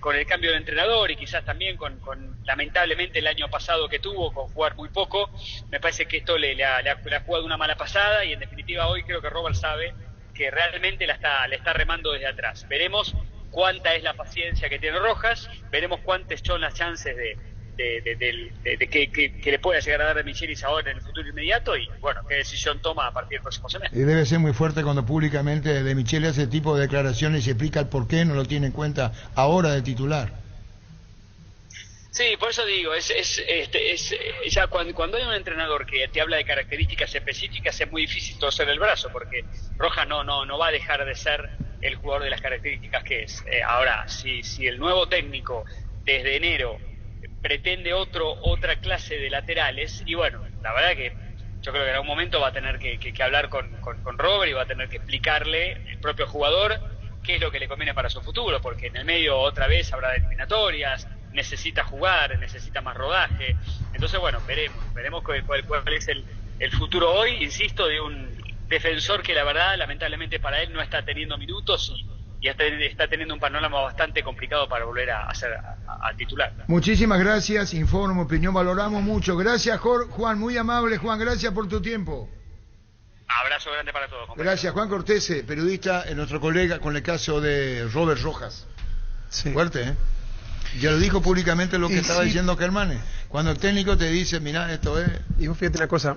con el cambio de entrenador y quizás también con lamentablemente el año pasado que tuvo, con jugar muy poco, me parece que esto le ha jugado una mala pasada, y en definitiva hoy creo que Robert sabe que realmente le está remando desde atrás. Veremos cuánta es la paciencia que tiene Rojas, veremos cuántas son las chances que le pueda llegar a dar de Michelis ahora en el futuro inmediato y bueno, qué decisión toma a partir del próximo semestre. Y debe ser muy fuerte cuando públicamente De Micheli hace ese tipo de declaraciones y explica el por qué no lo tiene en cuenta ahora de titular. Sí, por eso digo, ya cuando hay un entrenador que te habla de características específicas es muy difícil torcer el brazo porque Rojas no va a dejar de ser el jugador de las características que es. Ahora, si el nuevo técnico desde enero pretende otra clase de laterales, y bueno, la verdad que yo creo que en algún momento va a tener que hablar con Robert y va a tener que explicarle el propio jugador qué es lo que le conviene para su futuro, porque en el medio otra vez habrá eliminatorias, necesita jugar, necesita más rodaje. Entonces, bueno, veremos cuál es el futuro hoy, insisto, de un defensor que la verdad, lamentablemente para él no está teniendo minutos y está teniendo un panorama bastante complicado para volver a ser a titular. Muchísimas gracias, informo, opinión, valoramos mucho. Gracias, Juan, muy amable, Juan, gracias por tu tiempo. Abrazo grande para todos, compañeros. Gracias, Juan Cortese, periodista, nuestro colega con el caso de Robert Rojas. Sí. Fuerte, ¿eh? Ya lo dijo públicamente lo que estaba diciendo Kermane. Cuando el técnico te dice, mirá, esto es... Y vos fíjate una cosa,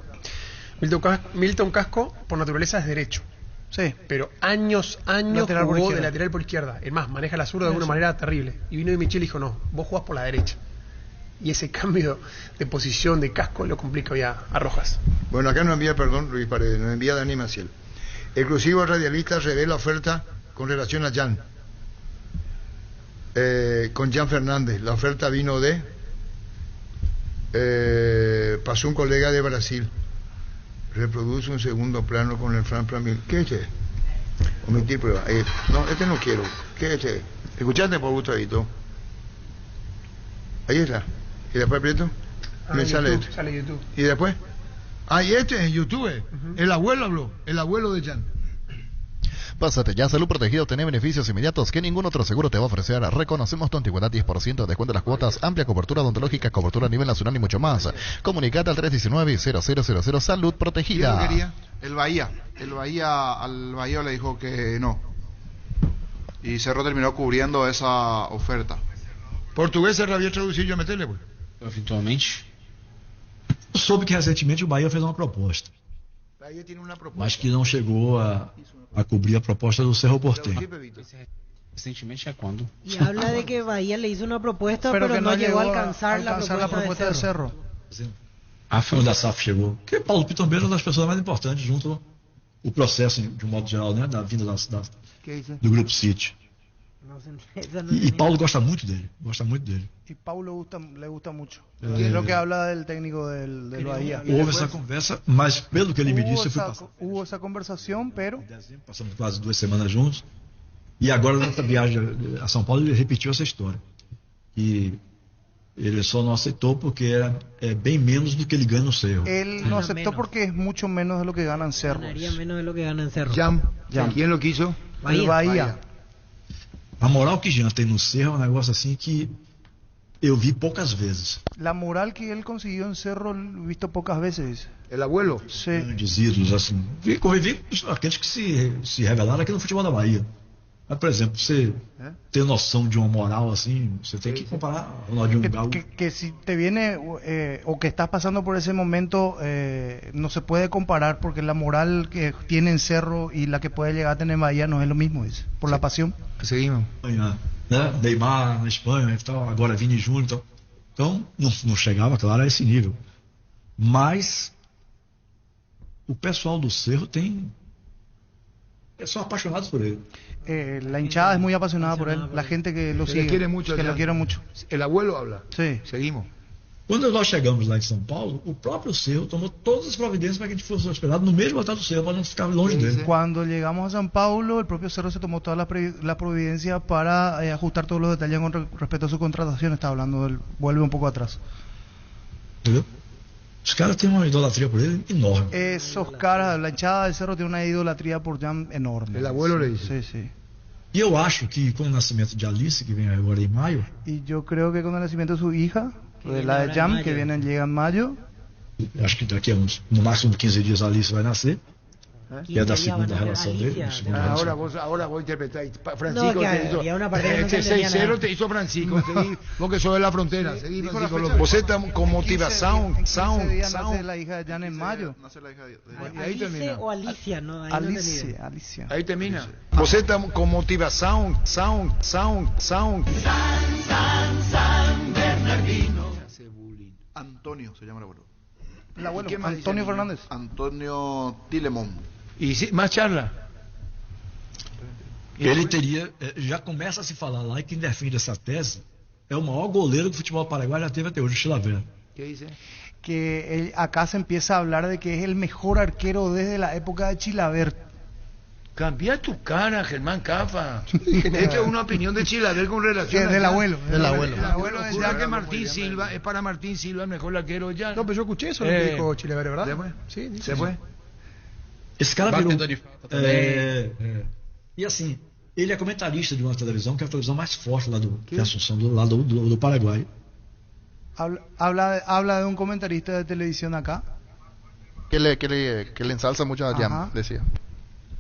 Milton Casco por naturaleza es derecho. Sí. Pero años lateral jugó de lateral por izquierda. Es más, maneja la zurda de una manera terrible. Y vino de Michel y dijo, no, vos jugás por la derecha. Y ese cambio de posición de Casco lo complica hoy a Rojas. Bueno, acá nos envía, Luis Paredes, nos envía Dani Maciel. Exclusivo radialista revela oferta con relación a Jan. Con Jan Fernández. La oferta vino pasó un colega de Brasil. Reproduce un segundo plano con el Fran Pramil. ¿Qué es este? Omitir prueba. No, este no quiero. ¿Qué es este? ¿Escuchaste por Gustavito? Ahí está. ¿Y después aprieto? Me sale YouTube, este. sale YouTube. ¿Y después? Y este en YouTube. El abuelo habló. El abuelo de Jan. Pásate ya, Salud Protegido, tiene beneficios inmediatos que ningún otro seguro te va a ofrecer. Reconocemos tu antigüedad, 10% de descuento en las cuotas, amplia cobertura odontológica, cobertura a nivel nacional y mucho más. Comunicate al 319-0000 Salud Protegida. ¿Quién lo quería? El Bahía al Bahía le dijo que no. Y Cerro terminó cubriendo esa oferta. Português era havia traduzido a meterle, pues. Eventualmente. Eu soube que recentemente o Bahia fez uma proposta. Bahia tiene una propuesta. Mas que não chegou a cobrir a proposta do Cerro Porteño. Recentemente é quando? Y habla de que Bahía le hizo una propuesta, pero que no llegó a alcanzar la propuesta de Cerro. A foi onde a SAF chegou. Porque Paulo Pitombeiro é uma das pessoas mais importantes junto ao processo, de um modo geral, né, da vinda do Grupo City. Y Paulo gosta muito dele. Y Paulo le gusta mucho. Es lo que habla del técnico del Bahía. Houve essa conversa, mas pelo que ele me disse, eu fui passar. Hubo esa conversación, pero... Passamos quase 2 semanas juntos. E agora, nessa viagem a São Paulo, ele repetiu essa história. E ele só não aceitou porque é bem menos do que ele ganha no Cerro. Él no aceptó porque es mucho menos de lo que gana en Cerro. Ganaría menos de lo que gana en Cerro. Jan. ¿Quién lo quiso? El Bahía. A moral que Jean tem no Cerro é um negócio assim que eu vi poucas vezes. La moral que él consiguió en Cerro, lo he visto pocas veces. El abuelo? Sí. Grandes ídolos, assim. Convivi com aqueles que se revelaram aqui no futebol da Bahia. Mas, por exemplo, você ter noção de uma moral assim, você tem que comparar Ronaldinho Gaúcho. Que si te viene o que estás pasando por ese momento, no se puede comparar porque la moral que tiene en Cerro y la que puede llegar a tener en Bahía no es lo mismo, dice, por la pasión. Seguimos. Né? Neymar na Espanha e tal, agora Vini Júnior e tal. Então, não chegava, claro, a esse nível. Mas o pessoal do Cerro são apaixonados por ele. La hinchada es muy apasionada por él, la gente que lo sigue, quiere mucho, que lo quiere mucho. El abuelo habla. Sí. Seguimos. Quando nós chegamos lá em São Paulo, o próprio Cerro tomou todas as providências para que a gente fosse hospedado no mesmo hotel do Cerro, para não ficar longe dele. Cuando llegamos a San Paulo, el propio Cerro se tomó toda la providencia para ajustar todos los detalles con respecto a su contratación. Está hablando del... Vuelve un poco atrás. Entendeu? Os caras têm uma idolatria por ele enorme. Esos caras, la hinchada del Cerro tiene una idolatría por Jan enorme. El abuelo le dice. Sí, sí. E eu acho que com o nascimento de Alice, que vem agora em maio... Y yo creo que con el nacimiento de su hija, de la de Jan, que llega en mayo... Acho que daqui a no máximo 15 dias a Alice vai nascer. que é da segunda relação dele. Ahora vos interpretáis. Francisco No, que te hizo. había una parte que no se Este entendía 6-0 nada. te hizo Francisco. Seguí, vos que sos de la frontera. Seguí, Francisco. Você está con motivación. Nace la hija de Jan en mayo. Nace la hija de... Ahí Alice termina. o Alicia, ¿no? Ahí no entendí. Alicia. Ahí termina. Você está con motivación. Sound. San Bernardino. Antonio se llama el abuelo. El abuelo, ¿Qué más Antonio dice el niño? Fernández. Antonio Tilemon. Y sí, más charla. Ele teria, já começa a se falar lá, e quem defende essa tese é o maior goleiro que o futebol paraguai já teve até hoje, o Chilavert. ¿Qué dice? Que acá se empieza a hablar de que es el mejor arquero desde la época de Chilavert. Cambia tu cara, Germán Cafa. Esta es una opinión de Chilavert con relación Del abuelo. El abuelo decía que Martín Silva es para Martín Silva el mejor arquero ya. No, pero yo escuché eso lo que dijo Chilavert, ¿verdad? ¿Se fue? Sí, dice. ¿Se fue? Esse cara virou... Batedor de falta também. E assim, ele é comentarista de uma televisão, que é a televisão mais forte lá de Assunção, do Paraguai. Habla de un comentarista de televisión acá. Que le ensalza mucho a Jam, Ajá. decía.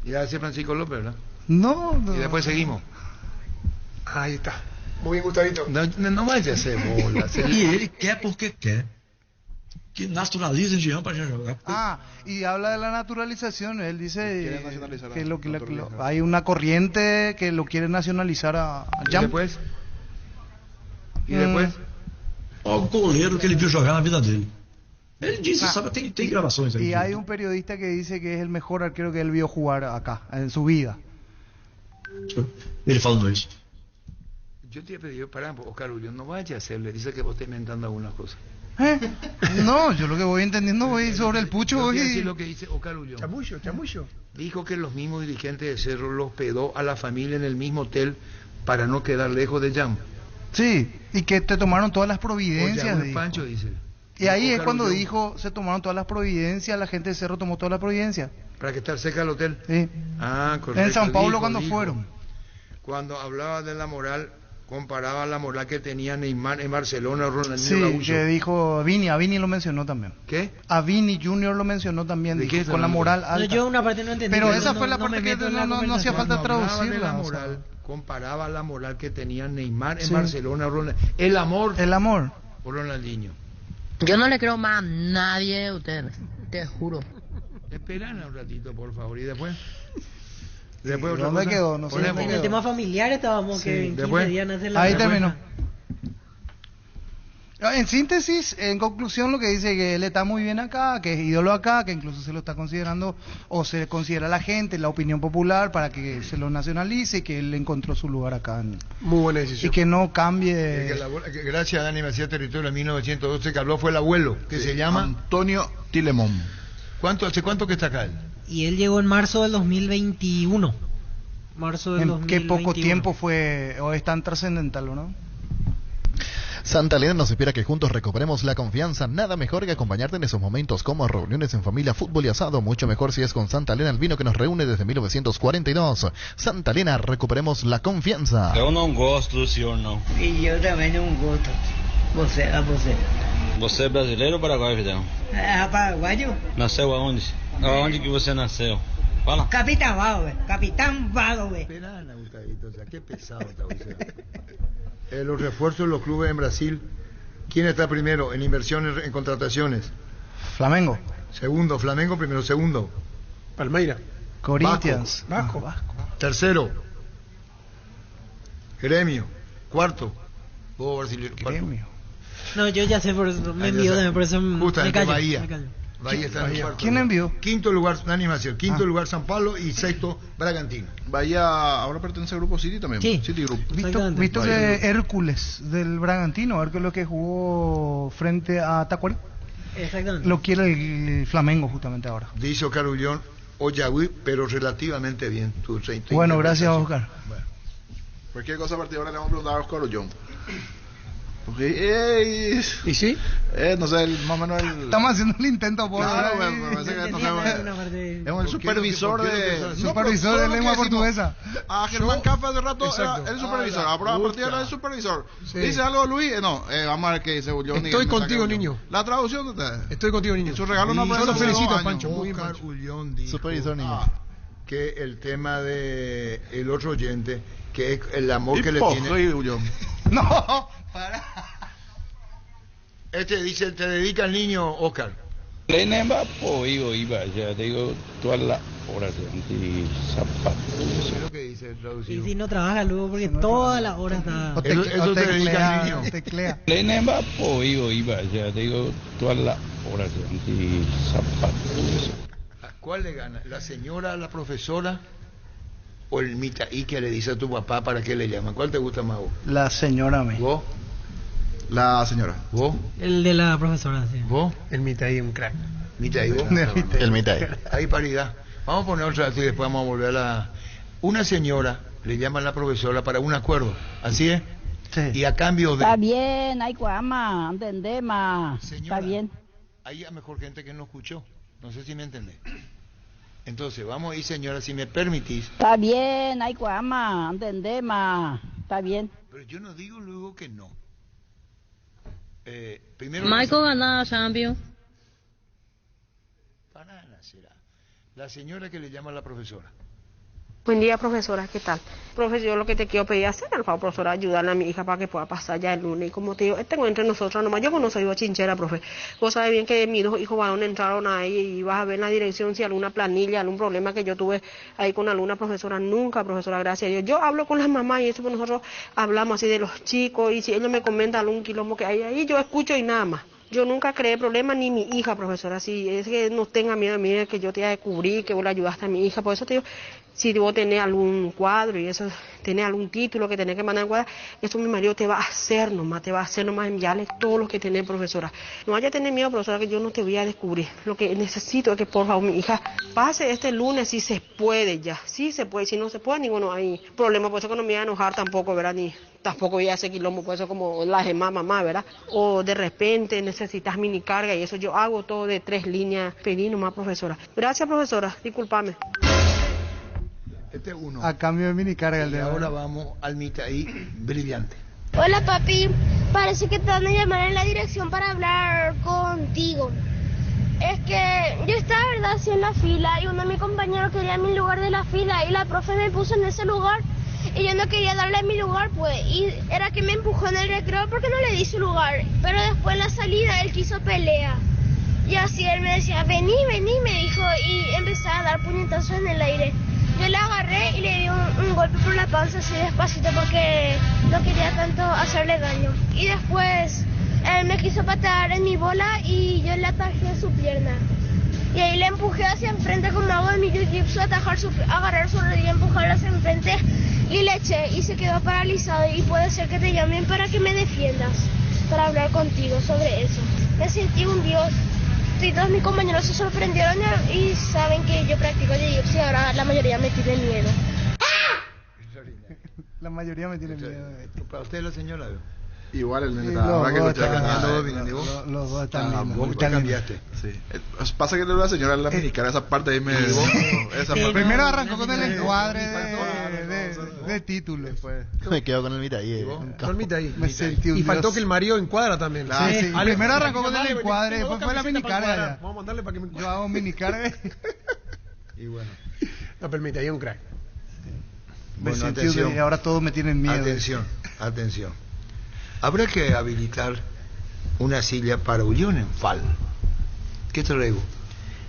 Y hace Francisco López, ¿verdad? No. Y después seguimos. Ahí está. Muy bien, Gustavito. No vaya a hacer bolas. E ele quer porque quer que nacionalizem Jean para jogar. Y habla de la naturalización. Él dice Quiere nacionalizar que a hay una corriente que lo quiere nacionalizar a Jam. ¿Y después? O goleiro que ele viu jogar na vida dele. Ele disse, sabe, tem gravações aí. Y hay un periodista que dice que es el mejor arquero que él vio jugar acá, en su vida. Ele falando isso. Yo te he pedido, pará, Oscar Julio, no vaya a hacerle. Dice que vos estás inventando algunas cosas. No, yo lo que voy entendiendo voy sobre el pucho. Yo Voy... te voy a decir lo que dice Oscar Julio. Chamullo. Dijo que los mismos dirigentes de Cerro los hospedó a la familia en el mismo hotel para no quedar lejos de Jam. Sí, y que te tomaron todas las providencias. Oye, Pancho dice. Y ahí es Oscar cuando Julio. dijo, se tomaron todas las providencias, la gente de Cerro tomó todas las providencias. Para que estar cerca del hotel. Sí. Ah, correcto. En San Paulo Dijo, cuando dijo. fueron. Cuando hablaba de la moral, comparaba la moral que tenía Neymar en Barcelona, Ronaldinho Sí, Gaúcho. que dijo a Vini lo mencionó también. ¿Qué? A Vini Junior lo mencionó también, ¿De dijo, qué está con la hablando? moral No, alta. yo una parte no entendí. Pero pero esa no- fue la no parte me que meto en la no hacía conversación. falta Cuando hablaba de traducirla. la o sea. moral, comparaba la moral que tenía Neymar en Sí. Barcelona, el amor por Ronaldinho. Yo no le creo más a nadie de ustedes, te juro. Esperan un ratito, por favor, y después. Después otra ¿Dónde cosa. quedó? No sé Ponemos. dónde En quedó. el tema familiar estábamos, Sí, que en 15 después. días nace la Ahí respuesta. terminó. En síntesis, en conclusión, lo que dice que él está muy bien acá, que es ídolo acá, que incluso se lo está considerando, o se considera la gente, la opinión popular, para que se lo nacionalice, y que él encontró su lugar acá. Muy buena Y decisión. que no Que cambie. que gracias a Dani Macías Territorio en 1912 que habló fue el abuelo, que se llama Antonio Tilemon. ¿Hace cuánto que está acá él? Y él llegó en marzo del 2021. Marzo del En 2021. qué poco tiempo fue, o es tan trascendental, ¿o no? Santa Elena nos espera que juntos recuperemos la confianza. Nada mejor que acompañarte en esos momentos como reuniones en familia, fútbol y asado. Mucho mejor si es con Santa Elena, el vino que nos reúne desde 1942. Santa Elena, recuperemos la confianza. Eu não gosto do senhor, não. E eu também não gosto. Você. Você é brasileiro ou paraguaio, Vidal? É paraguaio? Nasceu aonde? Aonde que você nasceu? Fala. Capitán Vago, Capitán Vago, Esperana, Gustavito, o sea, qué pesado está usted. Los refuerzos de los clubes en Brasil, ¿quién está primero en inversiones, en contrataciones? Flamengo. Segundo, Flamengo primero, segundo. Palmeira. Corinthians. Vasco. Tercero, Gremio. Cuarto, vos brasileño. Gremio. No, yo ya sé, por eso me envió también, por eso me Justamente callo. Bahía. me callo. Bahía está en el cuarto. ¿Quién envió? Quinto lugar, Dani Maciel. Quinto lugar, San Pablo. Y sexto, Bragantino. Bahía ahora pertenece al grupo City también. Sí. City Group. Visto Bahía que Group. Hércules del Bragantino, Hércules que jugó frente a Tacuarí, Exactamente. lo quiere el Flamengo justamente ahora. Dice Oscar Ullón, Oyahui, pero relativamente bien. Bueno, gracias, Oscar. Cualquier cosa a partir de ahora le vamos a preguntar a Oscar Ollón. ¿Y sí? No sé, más o menos Estamos haciendo un intento por claro, bueno, parece que no sé, es el supervisor de... Supervisor de lengua portuguesa. Germán Café hace rato Exacto. era el supervisor. A partir de ahora es el supervisor. Sí. ¿Dice algo Luis? No, vamos a ver qué dice Johnny. Estoy contigo, niño. ¿La traducción de ustedes? Estoy contigo, niño. Su regalo no Yo lo felicito, Pancho. Muy bien, Oscar Pancho. Ullón dijo Supervisor, niño. que el tema de el otro oyente, que es el amor que le Tipo, tiene. soy Ullón. No, para. Este dice, te dedica al niño, Oscar. Lenema, iba, ya digo, todas las horas de zapatos. Eso es lo que dice el Y traducido. si no trabaja luego, porque toda la hora está... Eso te dedica al niño. Teclea. Lenema, iba, ya digo, todas las horas de zapatos. ¿Cuál le gana? ¿La señora, la profesora o el mitaí que le dice a tu papá para qué le llaman? ¿Cuál te gusta más vos? La señora me. ¿Vos? La señora. ¿Vos? El de la profesora, sí. ¿Vos? El Mitaí, un crack. ¿Mitaí vos? El mitad. Hay paridad. Vamos a poner otra y después vamos a volver a la... Una señora le llama a la profesora para un acuerdo, ¿así es? Sí. Y a cambio de... Está bien, hay cuama, entendé, ma. Señora, Está bien. hay a mejor gente que no escuchó. No sé si me entendés. Entonces, vamos a ir, señora, si me permitís. Está bien, hay cuama, entendé, ma. Está bien. Pero yo no digo luego que no. Primero... Michael ganaba Champions. Banana será. La señora que le llama a la profesora. Buen día, profesora, ¿qué tal? Profe, yo lo que te quiero pedir hacer, al favor, profesora, ayudarle a mi hija para que pueda pasar ya el lunes. Y como te digo, tengo entre nosotros nomás, yo no soy bochinchera, profe. Vos sabés bien que mis dos hijos varones entraron ahí y vas a ver en la dirección si alguna planilla, algún problema que yo tuve ahí con alguna profesora. Nunca, profesora, gracias a Dios. Yo hablo con las mamás y eso, pues nosotros hablamos así de los chicos y si ellos me comentan algún quilombo que hay ahí, yo escucho y nada más. Yo nunca creé problema, ni mi hija, profesora. Si es que no tenga miedo de mí, que yo te descubrí, que vos le ayudaste a mi hija. Por eso te digo, si vos tenés algún cuadro y eso, tenés algún título que tenés que mandar en cuadro, eso mi marido te va a hacer nomás, enviarle todo lo que tenés, profesora. No vaya a tener miedo, profesora, que yo no te voy a descubrir. Lo que necesito es que, por favor, mi hija pase este lunes, si se puede ya. Si se puede, si no se puede, ninguno hay problema. Por eso que no me voy a enojar tampoco, ¿verdad? Ni tampoco voy a hacer quilombo, por eso como las demás mamá, ¿verdad? O de repente necesitas mini carga y eso yo hago todo de 3 líneas. Pedí nomás, profesora. Gracias, profesora. Discúlpame. Este es uno. A cambio de minicarga el Y de ahora vamos al mitaí brillante. Hola papi, parece que te van a llamar en la dirección para hablar contigo. Es que yo estaba, verdad, así en la fila y uno de mis compañeros quería mi lugar de la fila y la profe me puso en ese lugar y yo no quería darle mi lugar, pues, y era que me empujó en el recreo porque no le di su lugar, pero después en la salida él quiso pelea y así él me decía, vení, me dijo, y empecé a dar puñetazos en el aire. Yo le agarré y le di un golpe por la panza así despacito porque no quería tanto hacerle daño. Y después él me quiso patear en mi bola y yo le atajé su pierna. Y ahí le empujé hacia enfrente como hago en mi jiu-jitsu, agarrar su rodilla, empujarla hacia enfrente y le eché y se quedó paralizado. Y puede ser que te llamen para que me defiendas, para hablar contigo sobre eso. Me sentí un dios. Y todos mis compañeros se sorprendieron y saben que yo practico jiu-jitsu y ahora la mayoría me tiene miedo. La mayoría me tiene miedo. Para usted la señora, ¿no? Igual el nene Sí, está. los Ahora que dos lo checan, están- ya todo bien, ¿y vos? Los dos están lindos. Vos Están te lindos. cambiaste. Sí. Pasa que la señora en la minicara, esa parte ahí me. Esa parte. Primero arrancó con el encuadre de título. Me quedo con el mitad ahí. No el Mitaí. Me sentí un Y faltó dios. que el marido encuadra también. Sí, sí. Ale, Primero arrancó con el dale, encuadre, tengo después fue la camiseta para minicarga encuadrar. ya. Vamos a mandarle para que me Yo hago minicarga. Y bueno. No, pero el Mitaí es un crack. Me Bueno, sentí atención. y ahora todos me tienen miedo. Atención. Habrá que habilitar una silla para Ullón en Fal. ¿Qué traigo?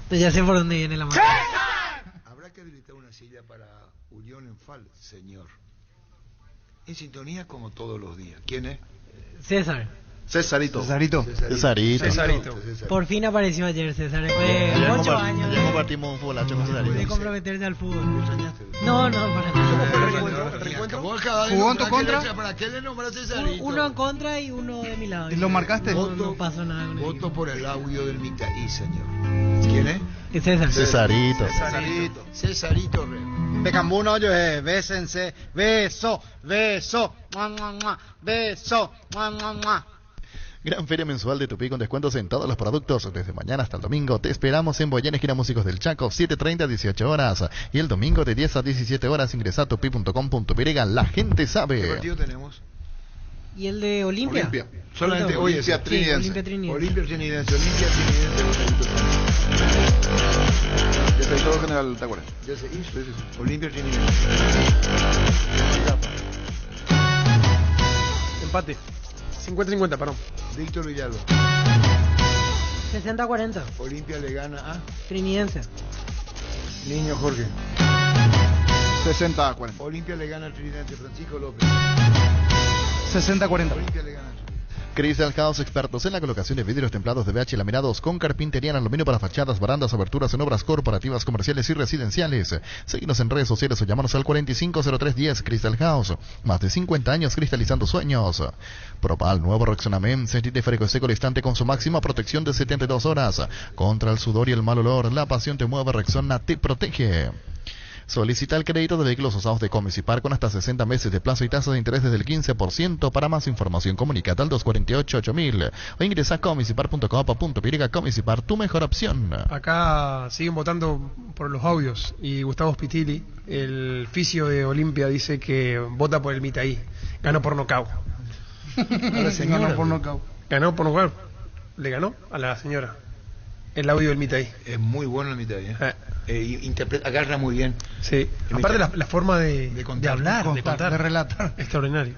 Pues ya sé por dónde viene la mano. Habrá que habilitar una silla para Ullón en Fal, señor. En sintonía como todos los días. ¿Quién es? César. Cesarito. Cesarito. Por fin apareció ayer César, después de 8 años Ya compartimos un folacho con Cesarito. de comprometerse al fútbol. No, para nada. ¿Jugó en tu contra? ¿Para qué le nombraste Cesarito? Uno en contra y uno de mi lado. ¿Y lo marcaste? No pasó nada con Voto por el audio del Mitaí, señor. ¿Quién es? Es César. Cesarito Re. Pecambuno yo bésense, beso, mua, mua, mua, beso, mua, mua, mua. Gran feria mensual de Tupi con descuentos en todos los productos. Desde mañana hasta el domingo te esperamos en Boyán, esquina Músicos del Chaco, 7:30 a 18 horas. Y el domingo de 10 a 17 horas ingresa a tupi.com.py. La gente sabe. ¿Qué partido tenemos? ¿Y el de Olimpia? Solamente hoy es Olimpia Trinidense. Olimpia Trinidense. Ya se hizo general, ¿te acuerdas? Ya se hizo. Sí. Olimpia Trinidense. Empate. 50-50, perdón. Víctor Villalba. 60-40. Olimpia le gana a Trinidense. Niño Jorge. 60-40. Olimpia le gana al Trinidense. Francisco López. 60-40. Olimpia le gana al Crystal House, expertos en la colocación de vidrios templados de BH laminados con carpintería en aluminio para fachadas, barandas, aberturas en obras corporativas, comerciales y residenciales. Síguenos en redes sociales o llámanos al 450310 Crystal House. Más de 50 años cristalizando sueños. Propal nuevo Rexonamem, sentirte fresco y seco al instante con su máxima protección de 72 horas. Contra el sudor y el mal olor, la pasión te mueve, Rexona te protege. Solicita el crédito de vehículos usados de Comisipar con hasta 60 meses de plazo y tasa de interés desde el 15%. Para más información, comunicate al 248-8000 o ingresa a comisipar.com.py. Comisipar, tu mejor opción. Acá siguen votando por los audios y Gustavo Spitili, el fisio de Olimpia, dice que vota por el Mitaí. Ganó por nocaut. A la señora. Ganó por nocaut. Le ganó a la señora. El audio del Mitaí. Es muy bueno el Mitaí. Agarra muy bien. Sí. Aparte la forma de hablar, de contar, de relatar. Extraordinario.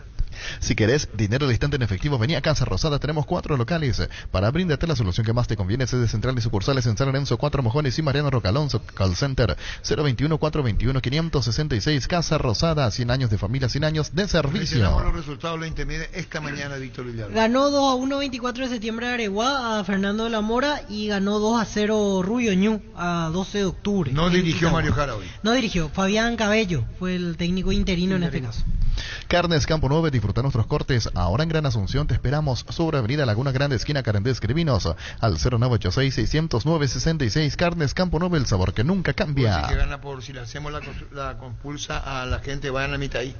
Si querés dinero al instante en efectivo, vení a Casa Rosada. Tenemos 4 locales para brindarte la solución que más te conviene. Sede central y sucursales en San Lorenzo, 4 Mojones y Mariano Rocalonso. Call Center 021-421-566. Casa Rosada, 100 años de familia, 100 años de servicio. Tenemos los resultados de la intermedia esta mañana, Víctor Villalba. Ganó 2-1 24 de septiembre Areguá a Fernando de la Mora y ganó 2-0 Rubio Ñu a 12 de octubre. No dirigió Mario Jara hoy. No dirigió, Fabián Cabello fue el técnico interino en este caso. Carnes Campo 9, disfruta nuestros cortes. Ahora en Gran Asunción te esperamos sobre Avenida Laguna Grande, esquina Carandé. Escribinos al 0986-609-66. Carnes Campo 9, el sabor que nunca cambia. Pues sí que gana por si le hacemos la compulsa a la gente, vayan a mitad ahí.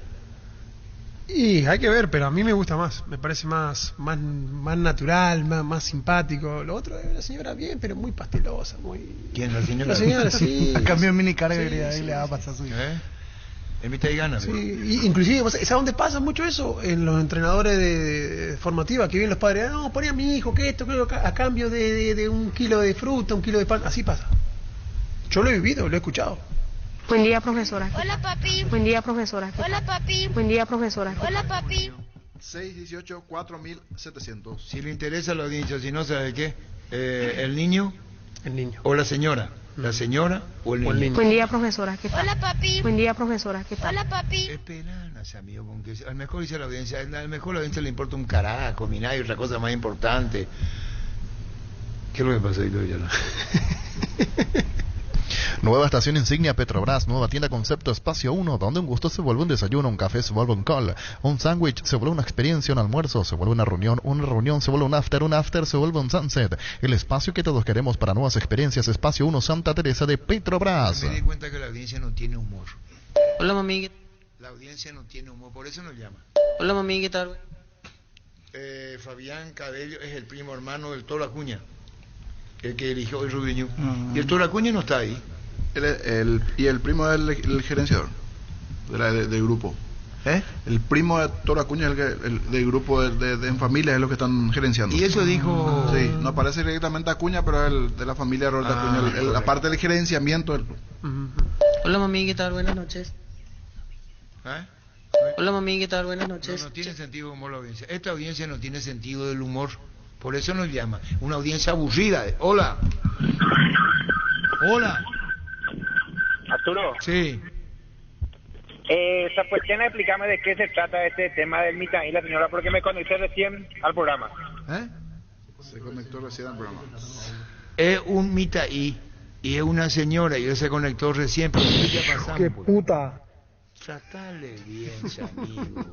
Y hay que ver, pero a mí me gusta más. Me parece más natural, más simpático. Lo otro es la señora bien, pero muy pastelosa, muy... ¿Quién? La señora. La señora, sí. A cambio de minicarga y le va a pasar su... En mitad y gana. Sí, y inclusive, ¿sabes dónde pasa mucho eso? En los entrenadores de formativa, que vienen los padres, no, ponía a mi hijo que esto, que a cambio de 1 kilo de fruta, 1 kilo de pan, así pasa. Yo lo he vivido, lo he escuchado. Buen día, profesora. Hola, papi. Buen día, profesora. Hola, papi. Buen día, profesora. Hola, papi. 618-4700. Si le interesa a la audiencia, si no sabe qué, el niño o la señora. La señora o el niño. Buen día, profesora. ¿Qué tal? Hola, papi. Buen día, profesora. ¿Qué tal? Hola, papi. Esperanas, amigo, con que a lo mejor dice la audiencia, a lo mejor la audiencia le importa un carajo, ni nada, y otra cosa más importante. ¿Qué es lo que pasa ahí, Villalba? Nueva estación insignia Petrobras, nueva tienda concepto Espacio 1, donde un gusto se vuelve un desayuno, un café se vuelve un call, un sándwich se vuelve una experiencia, un almuerzo se vuelve una reunión se vuelve un after se vuelve un sunset. El espacio que todos queremos para nuevas experiencias, Espacio 1 Santa Teresa de Petrobras. Me di cuenta que la audiencia no tiene humor. Hola, mami. La audiencia no tiene humor, por eso nos llama. Hola, mami, ¿qué tal? Fabián Cabello es el primo hermano del Toro Acuña, el que eligió el Rubio Ñu. Y el Toro Acuña no está ahí. Y el primo del gerenciador del grupo. El primo de Toro Acuña es del grupo de En Familia, es lo que están gerenciando. Y eso dijo... Sí, no aparece directamente Acuña, pero es el de la familia Roberto Acuña, la parte del gerenciamiento. Hola, mami, ¿qué tal? Buenas noches. Hola, mami, ¿qué tal? Buenas noches. No tiene sentido de humor la audiencia. Esta audiencia no tiene sentido del humor. Por eso nos llama. Una audiencia aburrida. Hola. Hola. Arturo. Sí. Esa cuestión, explícame de qué se trata este tema del Mitaí, la señora, porque me conecté recién al programa. Se conectó recién al programa. Es un mitaí y es una señora y él se conectó recién, pero ya pasamos. ¡Qué puta! Tratale bien, amigo.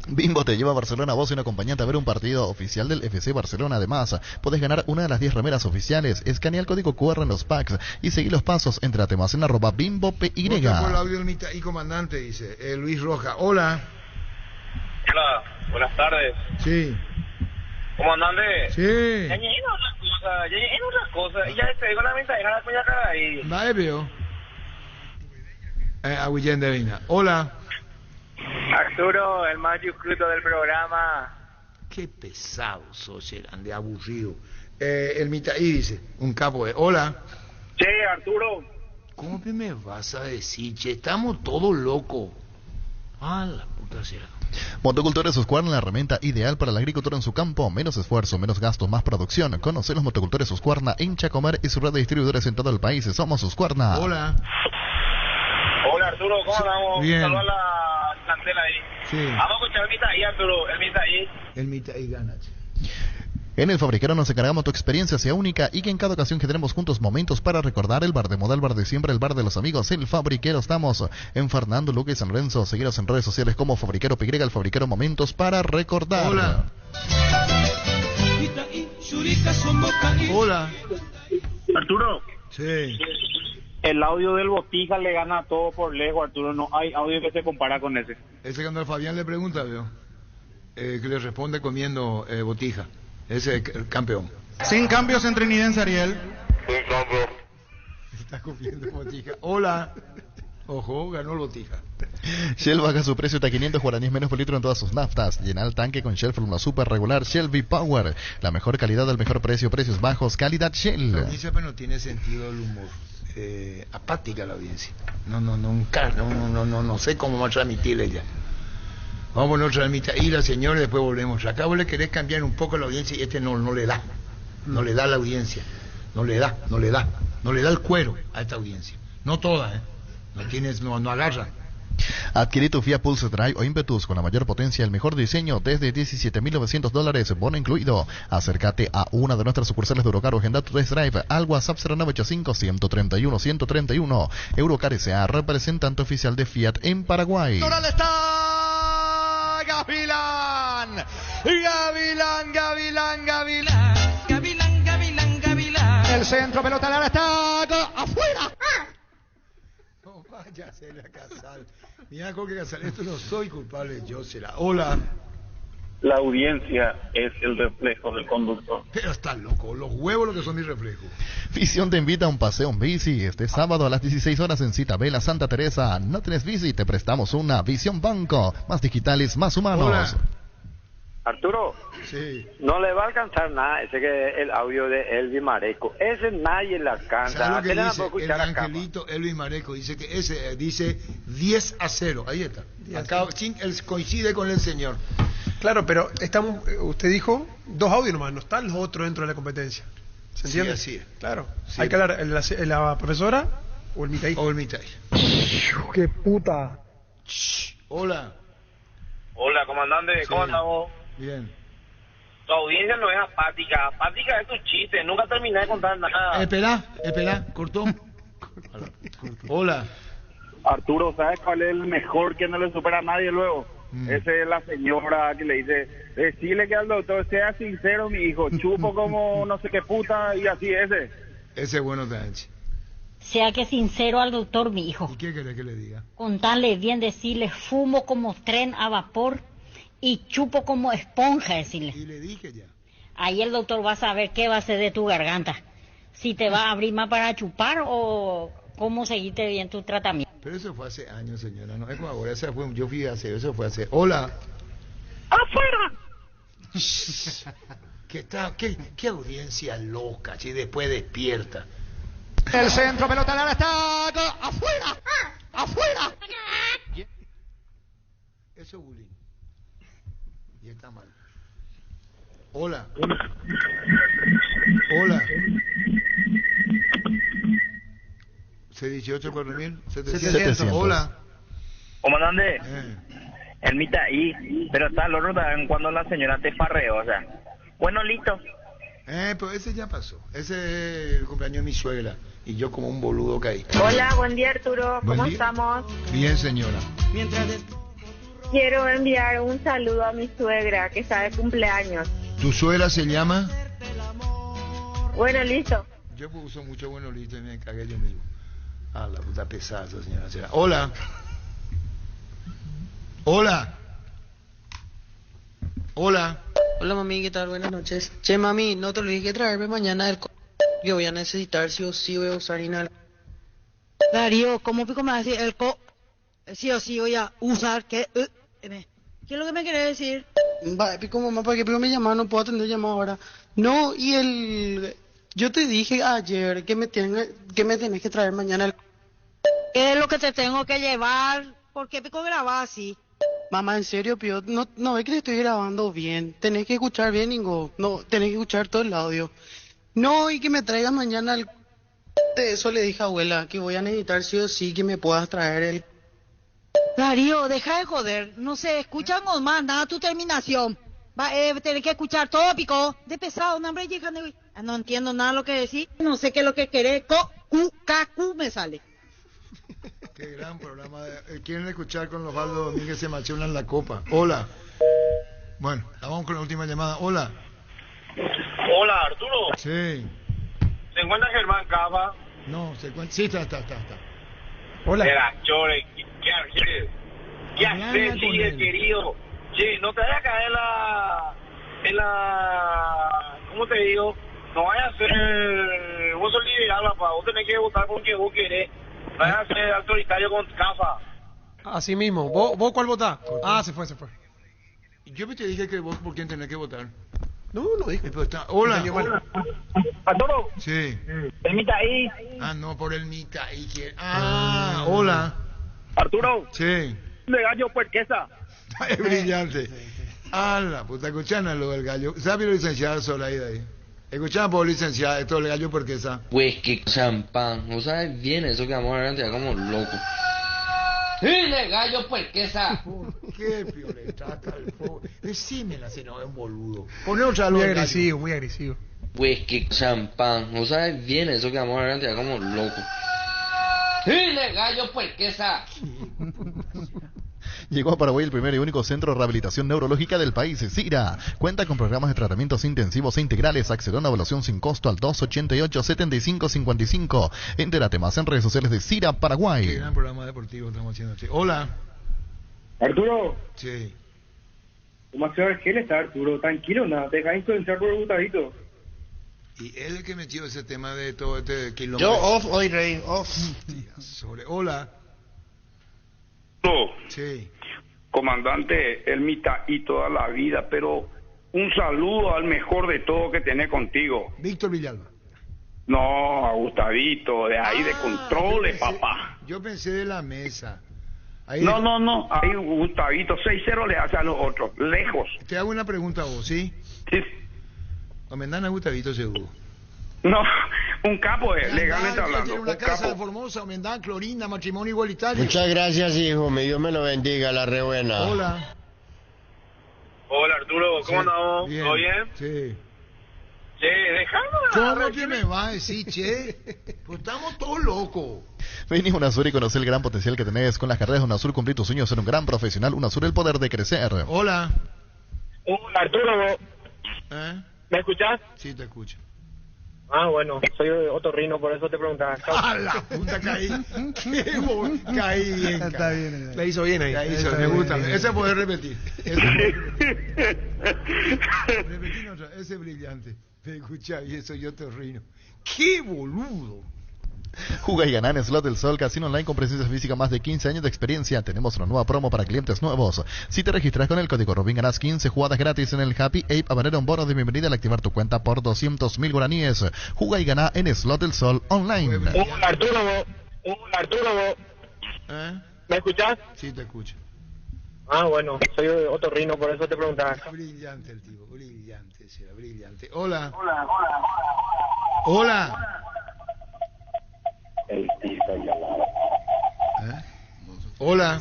Bimbo te lleva a Barcelona, vos y un acompañante a ver un partido oficial del FC Barcelona. Además, podés ganar una de las 10 remeras oficiales. Escanea el código QR en los packs y seguí los pasos. Entrate más en @BimboPY. Por el audio del mitaí, comandante, dice Luis Roja. Hola. Hola, buenas tardes. Sí. Comandante. Sí. Ya llegué en otras cosas. Y ya te digo la venta, deja la coña cara ahí. Va, veo. Aguillén de Vina. Hola. Arturo, el más discruto del programa. Qué pesado sos, de aburrido. El mitaí dice, un capo de... Hola. Che, Arturo. ¿Cómo que me vas a decir, che? Estamos todos locos. Ah, la puta sea. Motocultores Husqvarna, la herramienta ideal para el agricultor en su campo. Menos esfuerzo, menos gastos, más producción. Conoce los motocultores Husqvarna en Chacomer y su red de distribuidores en todo el país. Somos Husqvarna. Hola. Hola, Arturo, ¿cómo andamos? Bien. Saludos a la plantela ahí. Sí. Vamos a escuchar el mitaí, Arturo, el mitaí. El mitaí gana, che. En el Fabricero nos encargamos tu experiencia sea única y que en cada ocasión generemos juntos momentos para recordar el bar de moda, el bar de siempre, el bar de los amigos, el Fabricero. Estamos en Fernando Luque y San Lorenzo. Seguiros en redes sociales como Fabricero PY, el Fabricero, momentos para recordar. Hola. Hola. Arturo. Sí. El audio del Botija le gana a todo por lejos, Arturo. No hay audio que se compara con ese. Ese cuando el Fabián le pregunta, veo, que le responde comiendo Botija. Ese es el campeón. Sin cambios en Trinidense, Ariel. Sin cambios. Está comiendo Botija. Hola. Ojo, ganó el Botija. Shell baja su precio hasta 500 guaraníes menos por litro en todas sus naftas. Llena el tanque con Shell Fórmula Super regular Shell V-Power. La mejor calidad al mejor precio, precios bajos, calidad Shell. La audiencia pero no tiene sentido el humor. Apática la audiencia. No sé cómo va a transmitirle ya. Vamos a transmitir y la señora después volvemos. Acá vos le querés cambiar un poco la audiencia y este no le da. No le da a la audiencia. No le da el cuero a esta audiencia. No toda, no agarra. Adquirí tu Fiat Pulse Drive o Impetus con la mayor potencia y el mejor diseño desde $17,900, bono incluido. Acércate a una de nuestras sucursales de Eurocar o agenda tu test drive al WhatsApp 0985-131-131. Eurocar S.A., representante oficial de Fiat en Paraguay. ¡Toral está! ¡Gavilán! ¡Gavilán! El centro, pelota al área, está afuera. No vaya a hacerle a Casal. Mira, Coque Casal, esto no soy culpable, yo será. Hola. La audiencia es el reflejo del conductor. Pero estás loco, los huevos lo que son mis reflejos. Fisión te invita a un paseo en bici este sábado a las 16 horas en Citabela, Santa Teresa. No tenés bici, te prestamos una. Visión Banco, más digitales, más humanos. Hola. Arturo, sí. No le va a alcanzar nada ese que el audio de Elvi Mareco. Ese nadie le alcanza. ¿Sabes lo que Apenas dice puedo escuchar el acá. angelito Elvi Mareco? Dice que ese dice 10-0. Ahí está. Acá él coincide con el señor. Claro, pero estamos, usted dijo 2 audios nomás, no están los otros dentro de la competencia. ¿Se entiende? Sí, así es. Claro. Sí. Hay que hablar la profesora o el mitaí. O el mitaí. ¡Qué puta! Hola. Hola, comandante, ¿cómo Sí. andamos? Bien. Tu audiencia no es apática. Apática es tu chiste. Nunca terminé de contar nada. Espera, cortó. Hola. Arturo, ¿sabes cuál es el mejor que no le supera a nadie luego? Esa es la señora que le dice, decirle que al doctor sea sincero, mi hijo, chupo como no sé qué puta y así ese. Ese es bueno también. Sea que sincero al doctor, mi hijo. ¿Y qué querés que le diga? Contarle bien, decirle, fumo como tren a vapor y chupo como esponja, decirle. Y le dije ya. Ahí el doctor va a saber qué va a hacer de tu garganta. Si te va a abrir más para chupar o cómo seguirte bien tu tratamiento. Pero eso fue hace años, señora, no es como ahora, yo fui hace, eso fue hace... Hola. ¡Afuera! ¿Qué audiencia loca, si después despierta. El centro, pelota al área, está afuera. ¡Afuera! Eso es bullying. Y está mal. Hola. Hola. C18 4.700. 700. Hola. Comandante, El mitad y, pero está el otro también cuando la señora te farreó, o sea. Bueno, listo. Pero ese ya pasó. Ese es el cumpleaños de mi suegra. Y yo como un boludo caí. Hola, buen día Arturo, Buen ¿cómo día. estamos? Bien, señora. Quiero enviar un saludo a mi suegra que está de cumpleaños. ¿Tu suegra se llama? Bueno, listo. Yo uso mucho bueno listo y me cagué yo mismo. Ah, la puta pesada esa señora. Hola. Hola. Hola. Hola mami, ¿qué tal? Buenas noches. Che mami, no te olvides que traerme mañana el que voy a necesitar sí o sí voy a usar inal. Darío, ¿cómo pico me va a decir el sí o sí voy a usar qué? ¿Qué es lo que me quiere decir? Va, pico mamá, ¿para qué pico me llama? No puedo atender llamada ahora. No, y el... Yo te dije ayer que me tenés que traer mañana el... ¿Qué es lo que te tengo que llevar? ¿Por qué pico grabar así? Mamá, en serio, Pío, no ves que te estoy grabando bien. Tenés que escuchar bien, Ingo. No, tenés que escuchar todo el audio. No, y que me traigas mañana el... De eso le dije a abuela, que voy a necesitar sí o sí que me puedas traer el... Darío, deja de joder. No sé, escucha nomás, nada tu terminación. Va, tenés que escuchar todo, pico. De pesado, un hambre llega. No entiendo nada de lo que decís. No sé qué es lo que querés. Cu me sale. Qué gran programa. Quieren escuchar con Osvaldo Domínguez se machunan la copa. Hola. Bueno, vamos con la última llamada. Hola. Hola, Arturo. Sí. ¿Se encuentra Germán Cava? No, se encuentra. Sí, está. Hola. Era, Chore, ¿qué haces? ¿Qué haces, sigue, querido? Che, no te vayas a caer en la... ¿Cómo te digo? No vayas a ser... Vos sos liberal, papá. Vos tenés que votar por quien vos querés. No vayas a ser autoritario con Cafa. Así mismo. ¿Vos cuál votás? Ah, se fue. Yo te dije que vos por quién tenés que votar. No dije. Hola. ¿Arturo? Sí. El Mitaí. No, por el Mitaí. Hola. Arturo. Sí. De gallo puerquesa. Es brillante. La puta, escuchan lo del gallo. ¿Sabe lo licenciado Zoraida ahí? Escuchan por licenciado esto del gallo puerquesa. Pues que champán, ¿no sabes bien eso que vamos a ver antes como loco? ¡Dile gallo puerquesa! ¿Qué pioleta, calfo? Decímela si no es un boludo. Poné otra luz. Muy agresivo. Pues que champán, ¿no sabes bien eso que vamos a ver antes como loco? ¡Dile gallo puerquesa! Llegó a Paraguay el primer y único centro de rehabilitación neurológica del país, CIRA. Cuenta con programas de tratamientos intensivos e integrales. Accede a una evaluación sin costo al 288-7555. Entérate más en redes sociales de CIRA Paraguay. Qué gran programa deportivo estamos haciendo. Hola. Arturo. Sí. ¿Cómo se va? ¿Qué le está, Arturo? Tranquilo, nada. Te dejas influenciar por el Gustavito. Y él es el que metió ese tema de todo este kilómetro. Yo off hoy, Rey, off. Hola. Sí. Comandante Elmita y toda la vida, pero un saludo al mejor de todo que tenés contigo. Víctor Villalba. No, a Gustavito, de ahí de controles, papá. Yo pensé de la mesa. Ahí No, ahí Gustavito 6-0 le hace a los otros, lejos. Te hago una pregunta a vos, ¿sí? Sí. Comendan a Gustavito seguro. No, un capo legalmente hablando. Tiene una casa de Formosa, Omendán, Clorinda, matrimonio igualitario. Muchas gracias, hijo. Dios me lo bendiga, la re buena. Hola. Hola, Arturo, ¿cómo andamos? Bien. ¿Todo bien? Sí. Che, dejando. ¿Cómo que me va a decir, che? Pues estamos todos locos. Vení a UNASUR y conocer el gran potencial que tenés. Con las carreras de UNASUR cumplir tus sueños, ser un gran profesional. UNASUR, el poder de crecer. Hola. Hola, Arturo. ¿Me escuchás? Sí, te escucho. Bueno, soy otorrino, por eso te preguntaba. ¡A la puta caí! Caí bien. Está bien. La hizo bien ahí. La hizo, me gusta. Ese puede repetir. Repetir otra. Ese es brillante. Me escucha y eso yo otorrino. ¡Qué boludo! Juga y gana en Slot del Sol, casino online con presencia física, más de 15 años de experiencia. Tenemos una nueva promo para clientes nuevos. Si te registras con el código Robin, ganas 15 jugadas gratis en el Happy Ape a manera un bono de bienvenida al activar tu cuenta por 200.000 guaraníes. Juga y gana en Slot del Sol online. Hola, Arturo. ¿Me escuchás? Sí, te escucho. Bueno, soy otorrino, por eso te preguntaba. Brillante el tipo, brillante, será brillante. Hola. Hola. Hola.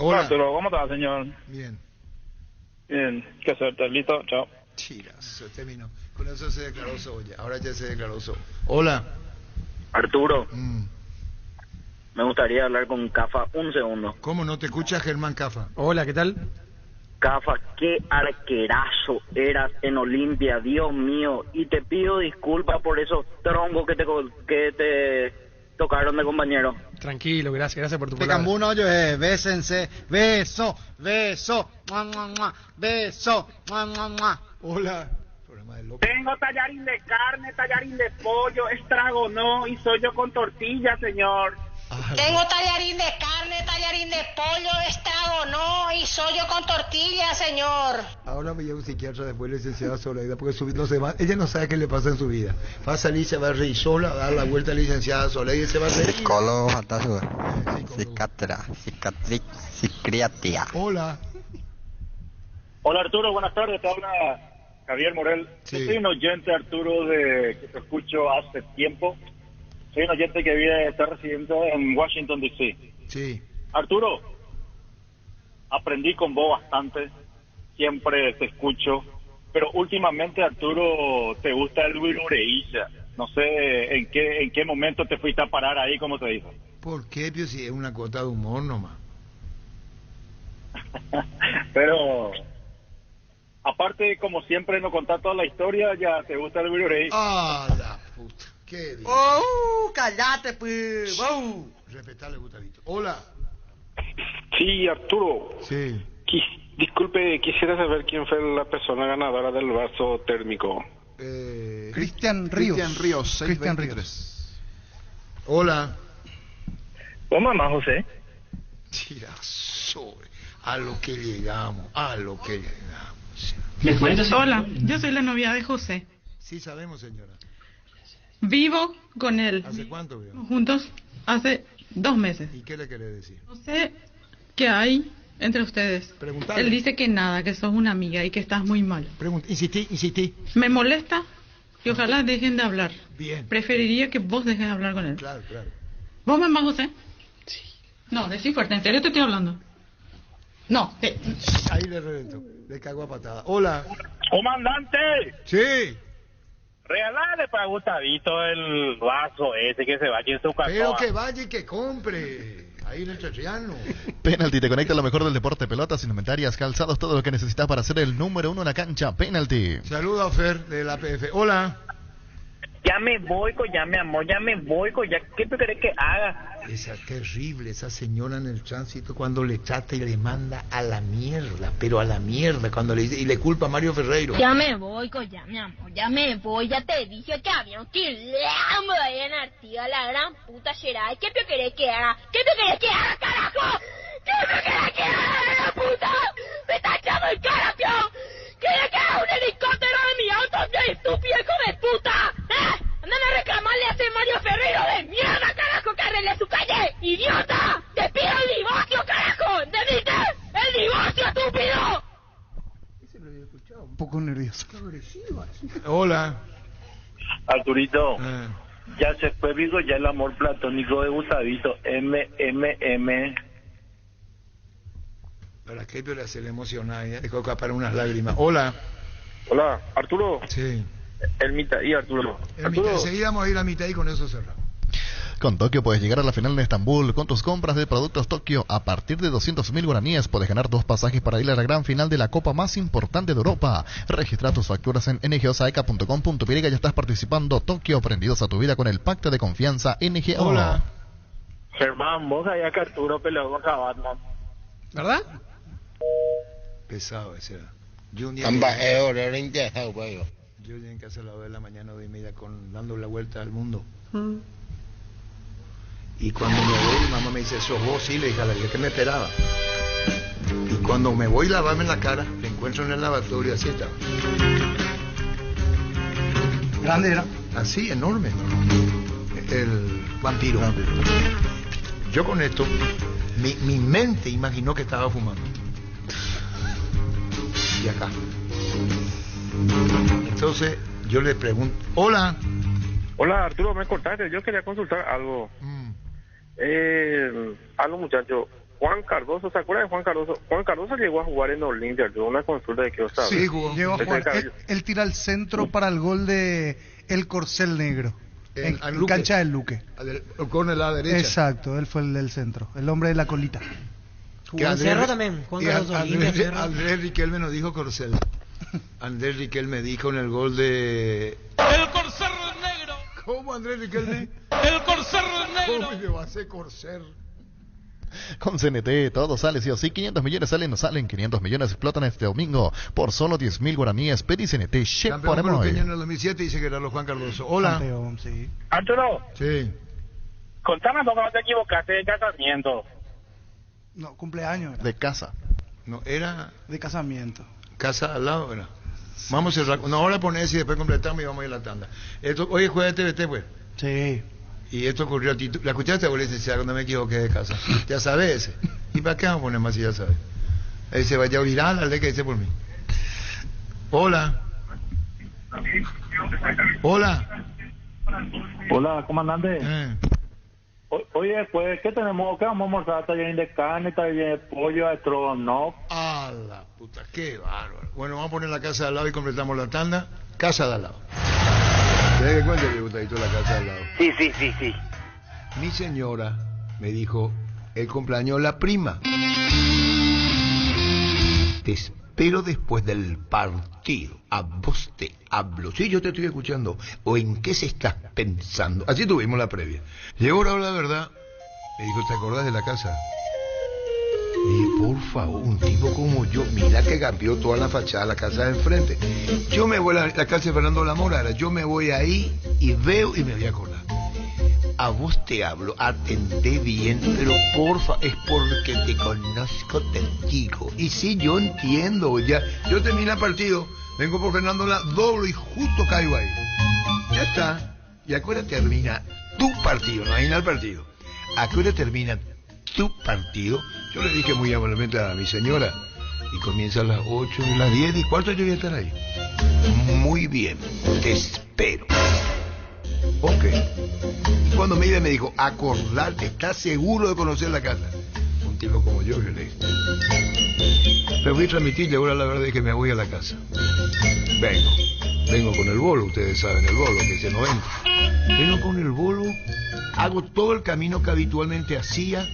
Hola. Arturo, ¿cómo está, señor? Bien. Bien, qué suerte, listo, chao. Chiras, terminó. Con eso se declaró Soya. Ahora ya se declaró Soya. Hola. Arturo, me gustaría hablar con Cafa un segundo. ¿Cómo no te escucha Germán Cafa? Hola, ¿qué tal? Cafa, qué arquerazo eras en Olimpia, Dios mío. Y te pido disculpas por esos troncos que te tocaron de compañero. Tranquilo, gracias por tu Te palabra. cambuno yo, bésense, beso, beso, mua, mua, mua, beso, mua, mua, mua. Hola. Tengo tallarín de carne, tallarín de pollo, estragonó y sollo con tortilla, señor. Tengo tallarín de carne, tallarín de pollo, estragonó y sollo con tortilla, señor. Ahora me lleva un psiquiatra después licenciada Soledad porque no se va, ella no sabe qué le pasa en su vida. Va a salir, se va a reír sola, a dar la vuelta a licenciada Soledad y se va a reír. Psicólogo, psiquiatra, psiquiatría. Hola. Hola Arturo, buenas tardes, te habla Javier Morel. Sí. Yo soy un oyente, Arturo, que te escucho hace tiempo. Soy un oyente que está residente en Washington, D.C. Sí. Arturo, aprendí con vos bastante, siempre te escucho, pero últimamente, Arturo, te gusta el virureilla. No sé en qué momento te fuiste a parar ahí, como te dijo. ¿Por qué, Pio? Si es una cuota de humor nomás. Pero, aparte, como siempre, no contás toda la historia, ya te gusta el virureilla. ¡Ah, la puta! ¿Qué dices? ¡Oh, cállate, pues! ¡Oh! Respetarle, Gustavito. Hola. Sí, Arturo. Sí. Disculpe, quisiera saber quién fue la persona ganadora del vaso térmico. Cristian Ríos. Cristian Ríos, Cristian 623. Hola. ¿Cómo mamá, José? Tira sobre. A lo que llegamos, a lo que llegamos. Hola, yo soy la novia de José. Sí, sabemos, señora. Vivo con él. ¿Hace cuánto vivo? Juntos hace 2 meses. ¿Y qué le querés decir? No sé qué hay entre ustedes. Preguntale. Él dice que nada, que sos una amiga y que estás muy mal. Insistí. Me molesta y ojalá dejen de hablar. Bien. Preferiría que vos dejes de hablar con él. Claro. ¿Vos me amás, José? Sí. No, decí fuerte, en serio te estoy hablando. No, Ahí le reventó, le cagó a patada. Hola. ¡Comandante! Sí. Regalale para Gustavito el vaso ese que se vaya en su casa. Pero que vaya y que compre. Ahí en el Chachiano. Penalty te conecta a lo mejor del deporte, pelotas, indumentarias, calzados, todo lo que necesitas para ser el número 1 en la cancha. Penalty. Saluda a Fer de la PF. Hola. Ya me voy, ya mi amor, ya me voy, ya. ¿Qué te querés que haga? Esa terrible, esa señora en el tránsito cuando le trata y le manda a la mierda, pero a la mierda, cuando le dice, y le culpa a Mario Ferreiro. Ya me voy, ya mi amor, ya me voy, ya te dije que había un quilombo ahí en Artigas, la gran puta Sheray. ¿Qué te querés que haga? ¿Qué te querés que haga, carajo? ¿Qué te querés que haga, la puta? ¡Me está echando en cara, pio! ¿Querés que haga un helicóptero de mi auto, pio, estúpido hijo de puta? ¿Eh? ¡Andame a reclamarle a ese Mario Ferreiro de mierda, carajo, que arregle su calle! ¡Idiota! ¡Te pido el divorcio, carajo! ¿Entendiste? ¡El divorcio, estúpido! Un poco nervioso. Hola. Arturito, ya se fue, digo, ya el amor platónico de Gustavito. MMM. Para que pero se le emociona, dejó escapar unas lágrimas. Hola. Hola, Arturo. Sí. El mitad y Arturo. Enseguida vamos a ir a mitad y con eso cerramos. Con Tokio puedes llegar a la final en Estambul. Con tus compras de productos Tokio, a partir de 200.000 guaraníes, puedes ganar 2 pasajes para ir a la gran final de la Copa más importante de Europa. Registra tus facturas en ngosaeca.com.py y ya estás participando. Tokio, prendidos a tu vida con el pacto de confianza NGO. Hola. Germán, vos allá que Arturo peleó contra Batman. ¿Verdad? Pesado ese. Yo un día yo llegué en casa a las 2 de la mañana, 2:30, dando la vuelta al mundo. Y cuando me voy, mi mamá me dice, ¿sos vos? Sí, le dije a la vieja que me esperaba. Y cuando me voy a lavarme la cara, me encuentro en el lavatorio, así estaba. Grande era. Así, enorme. El vampiro. Yo con esto, mi mente imaginó que estaba fumando. Y acá. Entonces, yo le pregunto, hola. Hola, Arturo, me cortaste. Yo quería consultar algo. Algo, muchacho. Juan Cardoso, ¿se acuerdan de Juan Cardoso? Juan Cardoso llegó a jugar en Olimpia, yo una consulta de que os Sí, llegó a jugar. Él tira el centro para el gol de El Corcel Negro. En cancha del Luque. Con la derecha. Exacto, él fue el del centro, el hombre de la colita. Cerro también, Juan Cardoso. Andrés Riquelme nos dijo Corcel. Andrés Riquelme dijo en el gol de... ¡El Corcel Negro! ¿Cómo Andrés Riquelme? ¡El Corcel Negro! ¿Cómo le va a hacer Corcel? Con CNT todo sale sí o sí, 500 millones salen, 500 millones explotan este domingo por solo 10.000 guaraníes. Pedi CNT, Campeón peruqueño en el 2007 dice que era los Juan Cardoso. Hola. Campeón, sí. Arturo. Sí. Contame porque no te equivocaste de casamiento. No, cumpleaños era. De casa. No, era... De casamiento. Casa al lado, ¿verdad? Vamos a cerrar. Una hora ponés y después completamos y vamos a ir a la tanda. Esto, hoy es jueves de TVT, pues. Sí. Y esto ocurrió a ti. ¿La escuchaste, licenciada, cuando me equivoqué de casa? Ya sabes ese. ¿Y para qué vamos a poner más si ya sabes? Ahí se vaya a oír la ley que dice por mí. Hola. Hola. Hola, comandante. Oye, pues, ¿qué tenemos? ¿Qué vamos a almorzar? Tallarín de carne, tallarín de pollo, estrogonoff. ¡Ah, la puta! ¡Qué bárbaro! Bueno, vamos a poner la casa de al lado y completamos la tanda. Casa de al lado. ¿Te das cuenta que gustadito la casa de al lado? Sí. Mi señora me dijo el cumpleaños de la prima. Te espero después del partido. A vos te hablo. Sí, yo te estoy escuchando. ¿O en qué se estás pensando? Así tuvimos la previa. Llegó la hora de la verdad. Me dijo, ¿te acordás de la casa? Y dije, por favor, un tipo como yo, mira que cambió toda la fachada de la casa de enfrente. Yo me voy a la casa de Fernando La Mora, yo me voy ahí y veo y me voy a acordar. A vos te hablo, atendé bien, pero porfa, es porque te conozco, te digo. Y sí, yo entiendo, ya. Yo terminé el partido, vengo por Fernando La, doblo y justo caigo ahí. Ya está. ¿Y a qué hora termina tu partido? No hay nada el partido. ¿A qué hora termina tu partido? Yo le dije muy amablemente a mi señora, y comienza a las 8 y las 10 y cuarto yo voy a estar ahí. Muy bien, te espero. Ok. Y cuando me iba me dijo, acordate, ¿estás seguro de conocer la casa? Un tipo como yo le dije. Me fui a transmitir y ahora la verdad es que me voy a la casa. Vengo con el bolo, ustedes saben el bolo, que es el 90. Vengo con el bolo, hago todo el camino que habitualmente hacía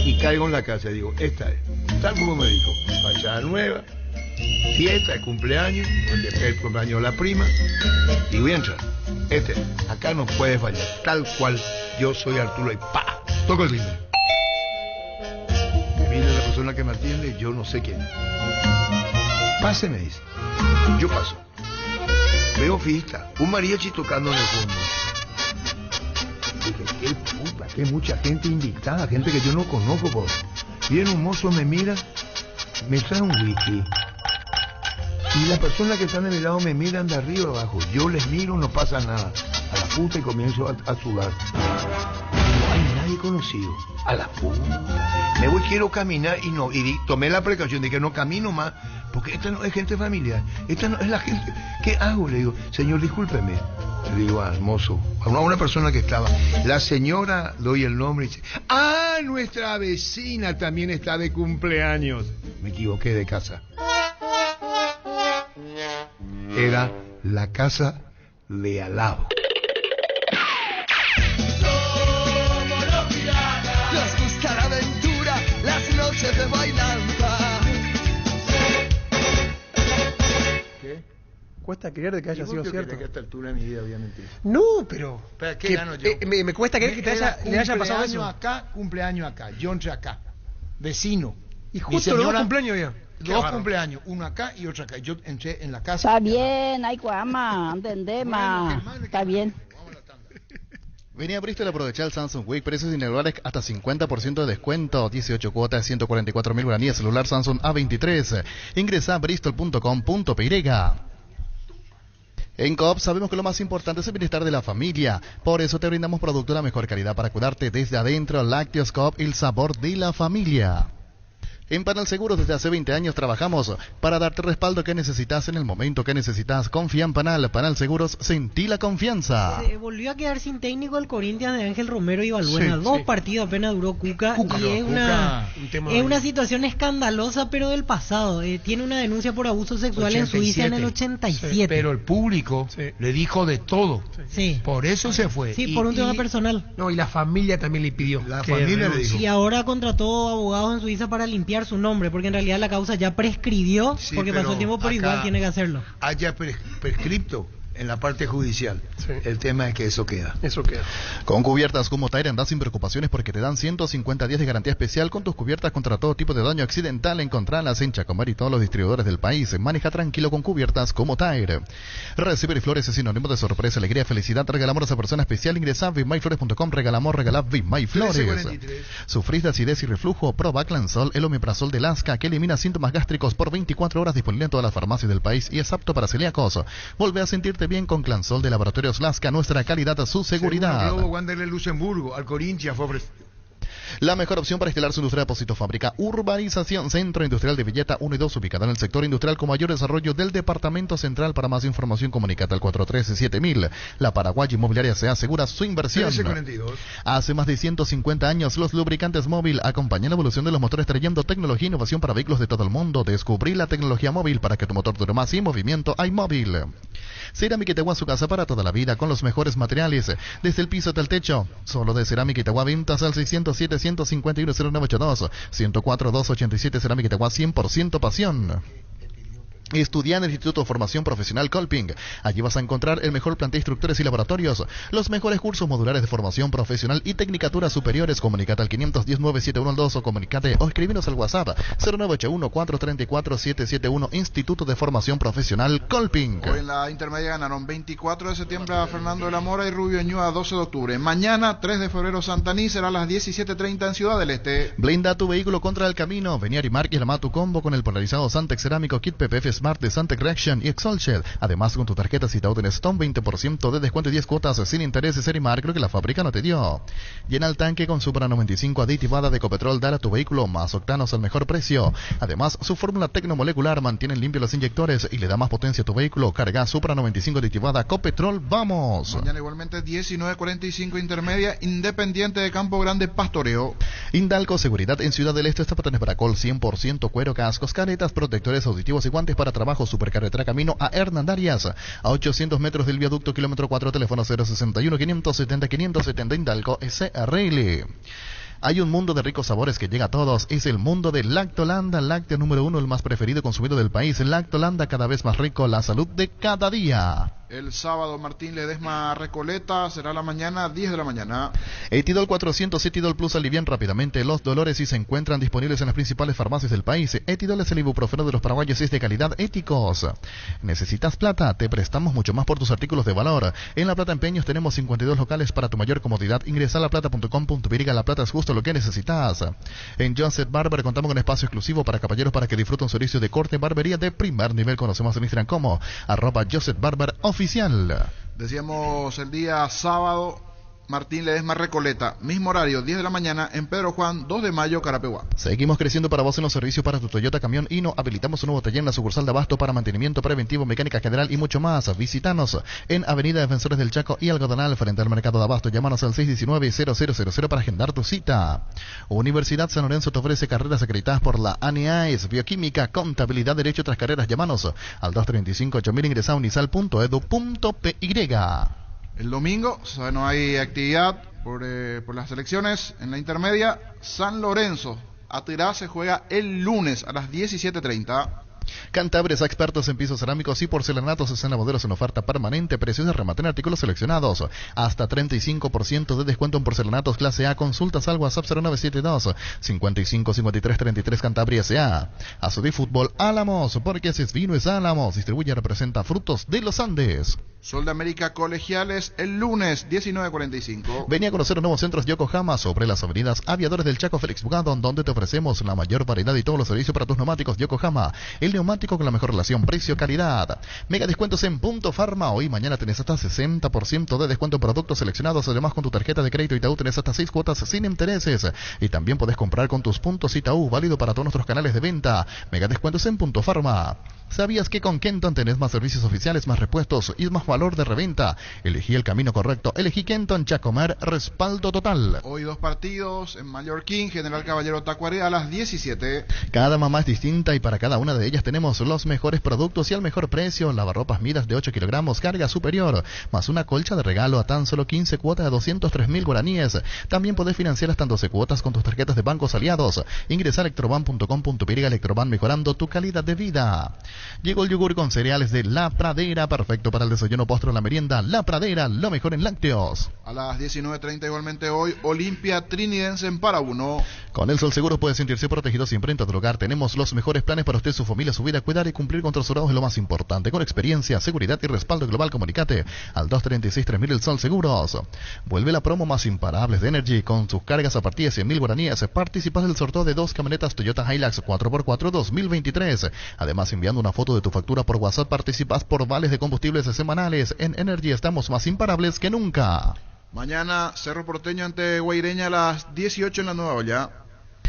y caigo en la casa y digo, esta es, tal como me dijo, fachada nueva, fiesta de cumpleaños, el cumpleaños de la prima, y voy a entrar. Acá no puede fallar, tal cual yo soy Arturo y ¡pa! Toco el timbre. Mira la persona que me atiende, yo no sé quién. Pase, me dice. Yo paso. Veo fiesta, un mariachi tocando en el fondo. Dije, qué puta, que mucha gente invitada, gente que yo no conozco. Por... Viene un mozo, me mira, me trae un whisky. Y las personas que están de mi lado me miran de arriba abajo. Yo les miro, no pasa nada. A la puta y comienzo a sudar. No hay nadie conocido. A la puta. Me voy, quiero caminar y no. Y tomé la precaución de que no camino más. Porque esta no es gente familiar. Esta no es la gente. ¿Qué hago? Le digo, señor, discúlpeme. Le digo al mozo, a una persona que estaba. La señora, doy el nombre y dice, ¡ah, nuestra vecina también está de cumpleaños! Me equivoqué de casa. Era la casa de al lado. Nos gusta la aventura, las noches de bailanza. ¿Qué? Cuesta creer de que haya sido cierto. Que a esta altura de mi vida había mentido. No, pero... ¿Para qué gano yo? Me cuesta creer que le haya pasado eso. Cumpleaños acá, yo entré acá, vecino. Y justo los dos cumpleaños había. Dos cumpleaños, uno acá y otro acá. Yo entré en la casa. Está bien, hay cuama, entendé, ma. Está bien. Venía a Bristol a aprovechar el Samsung Week, precios individuales hasta 50% de descuento, 18 cuotas de 144.000 guaraníes, celular Samsung A23. Ingresa a bristol.com.py. En Coop sabemos que lo más importante es el bienestar de la familia, por eso te brindamos productos de la mejor calidad para cuidarte desde adentro. Lácteos Coop, el sabor de la familia. En Panal Seguros desde hace 20 años trabajamos para darte el respaldo que necesitas en el momento que necesitas. Confía en Panal. Panal Seguros, sentí la confianza. Volvió a quedar sin técnico el Corinthians de Ángel Romero y Balbuena. Sí, 2 partidos apenas duró Cuca. Y es una situación escandalosa, pero del pasado. Tiene una denuncia por abuso sexual 87. En Suiza en el 87. Sí, pero el público le dijo de todo. Sí. Por eso se fue. Sí, por un tema personal. No, y la familia también le pidió. La familia le dijo. Y ahora contrató abogados en Suiza para limpiar su nombre, porque en realidad la causa ya prescribió, porque pasó el tiempo, pero igual tiene que hacerlo. Haya prescripto en la parte judicial. Sí. El tema es que eso queda. Con cubiertas como Tire andas sin preocupaciones porque te dan 150 días de garantía especial con tus cubiertas contra todo tipo de daño accidental. Encontralas en Chacomar y todos los distribuidores del país. Maneja tranquilo con cubiertas como Tire. Recibir flores es sinónimo de sorpresa, alegría, felicidad. Regalamos a esa persona especial. Ingresa a vivmayflores.com. Regala Vivmayflores. ¿Sufrís de acidez y reflujo? Proba Clansol, el omeprazol de Lasca, que elimina síntomas gástricos por 24 horas, disponible en todas las farmacias del país y es apto para celíacos. Vuelve a sentirte bien con Clansol de Laboratorios Lasca, nuestra calidad, su seguridad. Globo Wanderers Luxemburgo, al Corinthians fue la mejor opción para instalar su industria de depósito fábrica. Urbanización Centro Industrial de Villeta 1 y 2, ubicada en el sector industrial con mayor desarrollo del Departamento Central. Para más información, comunicate al 413-7000. La Paraguay Inmobiliaria se asegura su inversión. 1342. Hace más de 150 años, los lubricantes móvil acompañan la evolución de los motores, trayendo tecnología e innovación para vehículos de todo el mundo. Descubrí la tecnología móvil para que tu motor dure más y en movimiento hay móvil. Cerámica Itagua, su casa para toda la vida, con los mejores materiales, desde el piso hasta el techo. Solo de Cerámica Itagua, ventas al 607-151-0982, 104-287, Cerámica Itagua, 100% pasión. Estudia en el Instituto de Formación Profesional Colping. Allí vas a encontrar el mejor plantel de instructores y laboratorios, los mejores cursos modulares de formación profesional y tecnicaturas superiores. Comunicate al 510-971-2 o comunicate o escribinos al WhatsApp 0981-434-771. Instituto de Formación Profesional Colping. Hoy en la intermedia ganaron 24 de septiembre a Fernando de la Mora y Rubio Ñúa 12 de octubre. Mañana 3 de febrero Santaní será a las 17:30 en Ciudad del Este. Blinda tu vehículo contra el camino. Vení a Arimar y armá tu combo con el polarizado Santex Cerámico Kit PPF Smart de Santec Reaction y Exolshed. Además, con tu tarjeta citado en Stone, 20% de descuento y 10 cuotas sin intereses. Arimar, creo que la fábrica no te dio. Llena el tanque con Supra 95 aditivada de Ecopetrol. Dale a tu vehículo más octanos al mejor precio. Además, su fórmula tecnomolecular mantiene limpios los inyectores y le da más potencia a tu vehículo. Carga Supra 95 aditivada Copetrol. ¡Vamos! Mañana igualmente 19:45 intermedia, Independiente de Campo Grande Pastoreo. Indalco Seguridad en Ciudad del Este. Zapatos Bracol 100% cuero, cascos, caretas, protectores auditivos y guantes para trabajo. Supercarretera camino a Hernandarias, a 800 metros del viaducto, kilómetro 4, teléfono 061-570-570, Indalco SRL. Hay un mundo de ricos sabores que llega a todos. Es el mundo de Lactolanda, lácteo número 1, el más preferido y consumido del país. Lactolanda, cada vez más rico, la salud de cada día. El sábado Martín Ledesma Recoleta será la mañana, 10 de la mañana. Etidol 400, Etidol Plus alivian rápidamente los dolores y se encuentran disponibles en las principales farmacias del país. Etidol es el ibuprofeno de los paraguayos y es de calidad éticos. ¿Necesitas plata? Te prestamos mucho más por tus artículos de valor. En La Plata Empeños tenemos 52 locales para tu mayor comodidad. Ingresa a laplata.com.py. La Plata es justo lo que necesitas. En Joseph Barber contamos con espacio exclusivo para caballeros para que disfruten un servicio de corte y barbería de primer nivel. Conocemos en Instagram como @JosephBarber oficial. Decíamos el día sábado, Martín Ledesma Recoleta, mismo horario, 10 de la mañana, en Pedro Juan, 2 de mayo, Carapeguá. Seguimos creciendo para vos en los servicios para tu Toyota Camión Hino. Habilitamos un nuevo taller en la sucursal de Abasto para mantenimiento preventivo, mecánica general y mucho más. Visítanos en Avenida Defensores del Chaco y Algodonal, frente al mercado de Abasto. Llámanos al 619-0000 para agendar tu cita. Universidad San Lorenzo te ofrece carreras acreditadas por la ANEAES, bioquímica, contabilidad, derecho, otras carreras. Llámanos al 235-8000, ingresa a unisal.edu.py. El domingo, no hay actividad por las elecciones en la intermedia. San Lorenzo, Atirá se juega el lunes a las 17:30. Cantabria, expertos en pisos cerámicos y porcelanatos, escena boderos en oferta permanente, precios de remate en artículos seleccionados, hasta 35% de descuento en porcelanatos clase A. Consultas al WhatsApp 0972 55 53 33. Cantabria S.A. Azudí Fútbol Álamos, porque si es vino es Álamos. Distribuye y representa Frutos de los Andes. Sol de América Colegiales el lunes 19:45. Venía a conocer los nuevos centros Yokohama sobre las avenidas Aviadores del Chaco, Félix Bugado, donde te ofrecemos la mayor variedad y todos los servicios para tus neumáticos Yokohama. El neumático con la mejor relación precio-calidad. Mega descuentos en Punto Farma. Hoy y mañana tenés hasta 60% de descuento en productos seleccionados. Además, con tu tarjeta de crédito Itaú tenés hasta 6 cuotas sin intereses. Y también podés comprar con tus puntos Itaú, válido para todos nuestros canales de venta. Mega descuentos en Punto Farma. ¿Sabías que con Kenton tenés más servicios oficiales, más repuestos y más valor de reventa? Elegí el camino correcto. Elegí Kenton Chacomer, respaldo total. Hoy 2 partidos en Mallorquín, General Caballero Tacuarí a las 17. Cada mamá es distinta y para cada una de ellas tenemos los mejores productos y al mejor precio. Lavarropas Midas de 8 kilogramos, carga superior, más una colcha de regalo a tan solo 15 cuotas de 203.000 guaraníes. También podés financiar hasta 12 cuotas con tus tarjetas de bancos aliados. Ingresa a electroban.com.py. Electroban, mejorando tu calidad de vida. Llegó el yogur con cereales de La Pradera, perfecto para el desayuno, postre o la merienda. La Pradera, lo mejor en lácteos. A las 19:30 igualmente hoy, Olimpia Trinidense en Para Uno. Con el Sol Seguro puede sentirse protegido siempre en todo lugar. Tenemos los mejores planes para usted, su familia, su vida. Cuidar y cumplir con traslados es lo más importante. Con experiencia, seguridad y respaldo global, comunicate al 236-3000 El Sol Seguros. Vuelve la promo más imparables de Energy con sus cargas a partir de 100.000 guaraníes. Participas del sorteo de 2 camionetas Toyota Hilux 4x4 2023. Además, enviando una foto de tu factura por WhatsApp, participas por vales de combustibles semanales. En Energy estamos más imparables que nunca. Mañana Cerro Porteño ante Guaireña a las 18 en la Nueva Olla.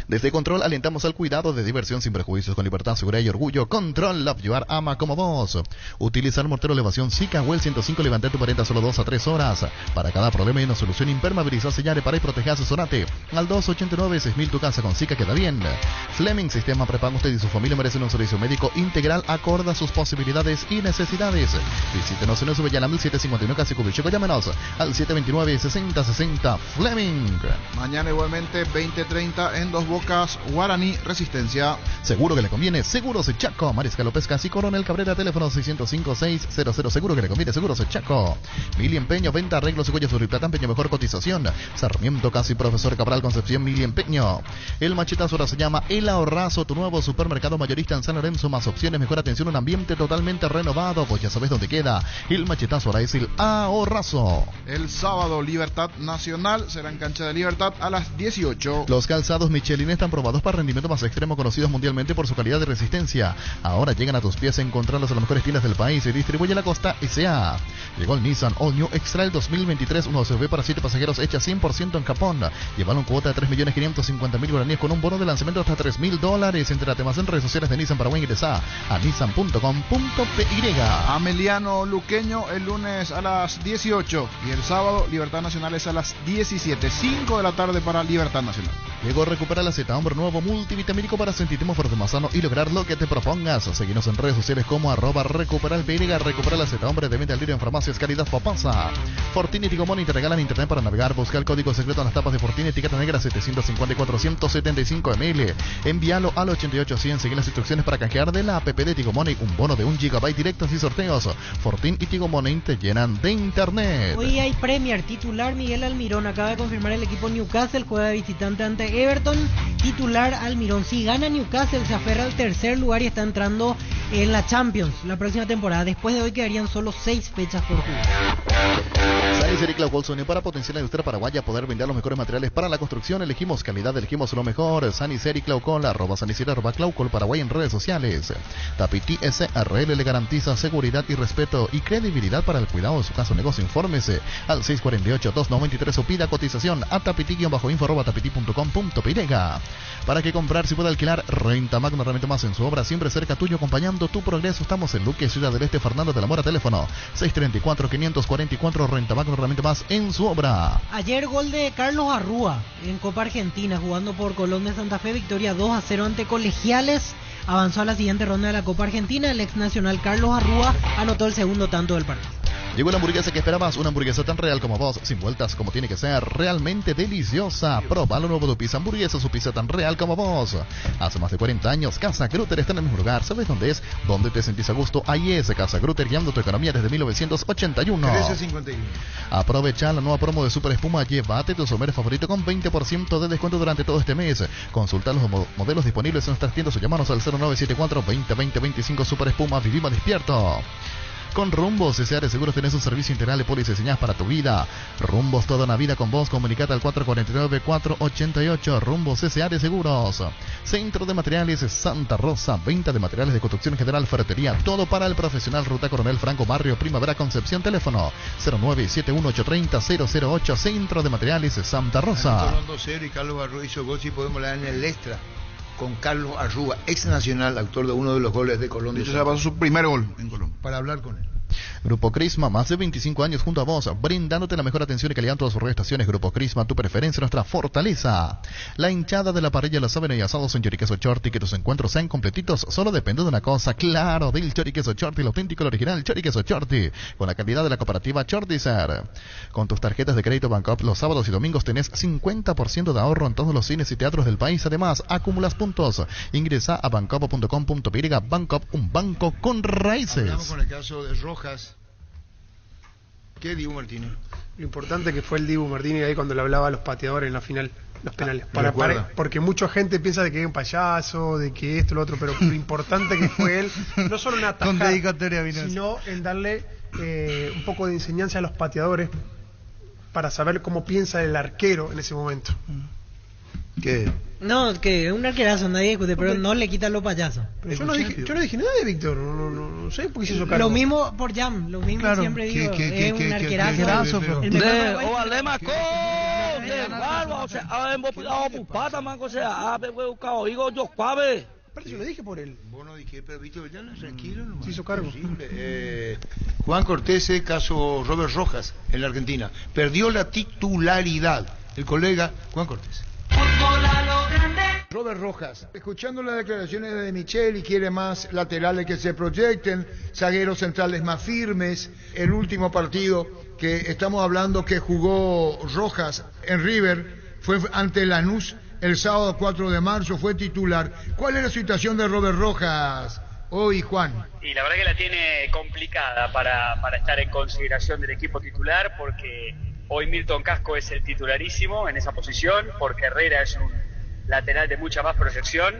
Desde Control alentamos al cuidado de diversión sin prejuicios, con libertad, seguridad y orgullo. Control, Love You Are, ama como vos. Utilizar mortero elevación Zika Well 105, levanta tu pared solo 2 a 3 horas. Para cada problema hay una solución. Impermeabilizar, sellar, para y proteger, asesorate al 289-6000. Tu casa con Zika queda bien. Fleming Sistema Prepago. Usted y su familia merecen un servicio médico integral acorde a sus posibilidades y necesidades. Visítenos en Subellana 1751 casi Cubicheco. Llámenos al 729-6060. Fleming. Mañana igualmente 20:30 en Dos Bocas, Guaraní Resistencia. Seguro que le conviene. Seguros Chaco, Mariscal Pescas y Coronel Cabrera, teléfono 605-600. Seguro que le conviene. Seguros Chaco. Mili Empeño, venta, arreglos y cuellos de plata, empeño, mejor cotización. Sarmiento Casi, Profesor Cabral, Concepción, Mili Empeño. El machetazo ahora se llama El Ahorrazo, tu nuevo supermercado mayorista en San Lorenzo. Más opciones, mejor atención, un ambiente totalmente renovado. Pues ya sabes dónde queda. El machetazo ahora es El Ahorrazo. El sábado, Libertad Nacional, será en cancha de Libertad a las 18. Los calzados Michelin están probados para rendimiento más extremo, conocidos mundialmente por su calidad de resistencia. Ahora llegan a tus pies. Encontrarlos en las mejores tiendas del país. Y distribuye La Costa S.A. Llegó el Nissan All New X-Trail 2023, un SUV para 7 pasajeros hecha 100% en Japón. Llevaron cuota de 3.550.000 guaraníes con un bono de lanzamiento hasta $3.000. Entérate más en redes sociales de Nissan Paraguay. Ingresa a nissan.com.py. Ameliano Luqueño el lunes a las 18 y el sábado Libertad Nacional es a las 17, 5 de la tarde para Libertad Nacional. Llegó Recupera la Z, hombre nuevo multivitamínico para sentirte más fuerte, más sano y lograr lo que te propongas. Seguinos en redes sociales como @recuperalpy. Recupera la Z, hombre de venta al líder en farmacias calidad Papasa. Fortini y Tigomoni te regalan internet para navegar. Busca el código secreto en las tapas de Fortini, etiqueta negra 754-175 ml. Envíalo al 8800. Sigue las instrucciones para canjear de la app de Tigomoni un bono de 1 GB directos y sorteos. Fortin y Tigomoni te llenan de internet. Hoy hay Premier titular. Miguel Almirón acaba de confirmar el equipo Newcastle, juega de visitante ante Everton. Titular Almirón. Si gana Newcastle se aferra al tercer lugar y está entrando en la Champions la próxima temporada. Después de hoy quedarían solo 6 fechas por jugar. San Sericlau Colson, para potenciar la industria paraguaya, poder vender los mejores materiales para la construcción. Elegimos calidad, elegimos lo mejor. San Sericlau Col, @Claucol Paraguay en redes sociales. Tapiti SRL le garantiza seguridad y respeto y credibilidad para el cuidado de su casa o negocio. Infórmese al 648-293 o pida cotización a tapiti-info@tapiti.com.py. Para que comprar, si puede alquilar, Renta Magno, herramienta más en su obra, siempre cerca tuyo, acompañando tu progreso. Estamos en Luque, Ciudad del Este, Fernando de la Mora, teléfono 634-544, Renta Magno, herramienta más en su obra. Ayer gol de Carlos Arrúa en Copa Argentina, jugando por Colón de Santa Fe, victoria 2-0 ante Colegiales. Avanzó a la siguiente ronda de la Copa Argentina. El ex nacional Carlos Arrúa anotó el segundo tanto del partido. Llegó la hamburguesa que esperabas, una hamburguesa tan real como vos, sin vueltas, como tiene que ser, realmente deliciosa. Proba lo nuevo de Pizza Hamburguesa, su pizza tan real como vos. Hace más de 40 años, Casa Grutter está en el mismo lugar. ¿Sabes dónde es? ¿Dónde te sentís a gusto? Ahí es Casa Grutter, guiando tu economía desde 1981. 1351. Aprovecha la nueva promo de Super Espuma. Llévate tu somer favorito con 20% de descuento durante todo este mes. Consulta los modelos disponibles en nuestras tiendas o llamanos al 0974-2020-25 Super Espuma. Vivimos despierto. Con Rumbos S.A.R. Seguros tenés un servicio integral de pólizas diseñadas para tu vida. Rumbos, toda una vida con vos. Comunicate al 449-488. Rumbos S.A.R. Seguros. Centro de Materiales Santa Rosa. Venta de materiales de construcción general, ferretería. Todo para el profesional. Ruta Coronel Franco, Barrio Primavera, Concepción. Teléfono 0971-830-008. Centro de Materiales Santa Rosa. 2-0 y Carlos Arrúa hizo gol, si podemos leer en el extra. Con Carlos Arrúa, ex nacional, autor de uno de los goles de Colombia. Eso ya pasó su primer gol en Colombia. Para hablar con él. Grupo Crisma, más de 25 años junto a vos, brindándote la mejor atención y calidad en todas sus estaciones. Grupo Crisma, tu preferencia, nuestra fortaleza. La hinchada de la parrilla, la saben y asados en Choriqueso Chorti. Que tus encuentros sean completitos, solo depende de una cosa, claro, del Choriqueso Chorti, el auténtico, el original Choriqueso Chorti, con la calidad de la cooperativa Chortizer. Con tus tarjetas de crédito Bancoop, los sábados y domingos tenés 50% de ahorro en todos los cines y teatros del país. Además, acumulas puntos. Ingresa a bancoop.com.py. Bancoop, un banco con raíces. Hablamos con el caso de Rojas. ¿Qué Dibu Martínez? Lo importante que fue el Dibu Martínez ahí cuando le hablaba a los pateadores en la final, los penales. Porque mucha gente piensa de que es un payaso, de que esto, lo otro, pero lo importante que fue él, no solo en atajar, con dedicatoria vino sino en darle un poco de enseñanza a los pateadores para saber cómo piensa el arquero en ese momento. ¿Qué? No, que es un arquerazo, nadie discute, pero no le quita los payasos. Pero yo no dije nada de Víctor, no sé por qué se hizo cargo. Lo mismo por Jam, lo mismo claro, siempre digo, es un arquerazo. O Alemacón, de barba, o sea, hemos pudado pupata, man, o sea, a ver, digo yo, suave. Aparte yo lo dije por él. Vos no dije, pero Víctor, ya no, tranquilo nomás. Se hizo cargo. Juan Cortés, caso Robert Rojas, en la Argentina. Perdió la titularidad el colega Juan Cortés. Robert Rojas, escuchando las declaraciones de Micheli, quiere más laterales que se proyecten, zagueros centrales más firmes. El último partido que estamos hablando que jugó Rojas en River fue ante Lanús el sábado 4 de marzo, fue titular. ¿Cuál es la situación de Robert Rojas hoy, Juan? Y la verdad que la tiene complicada para estar en consideración del equipo titular, porque hoy Milton Casco es el titularísimo en esa posición, porque Herrera es un lateral de mucha más proyección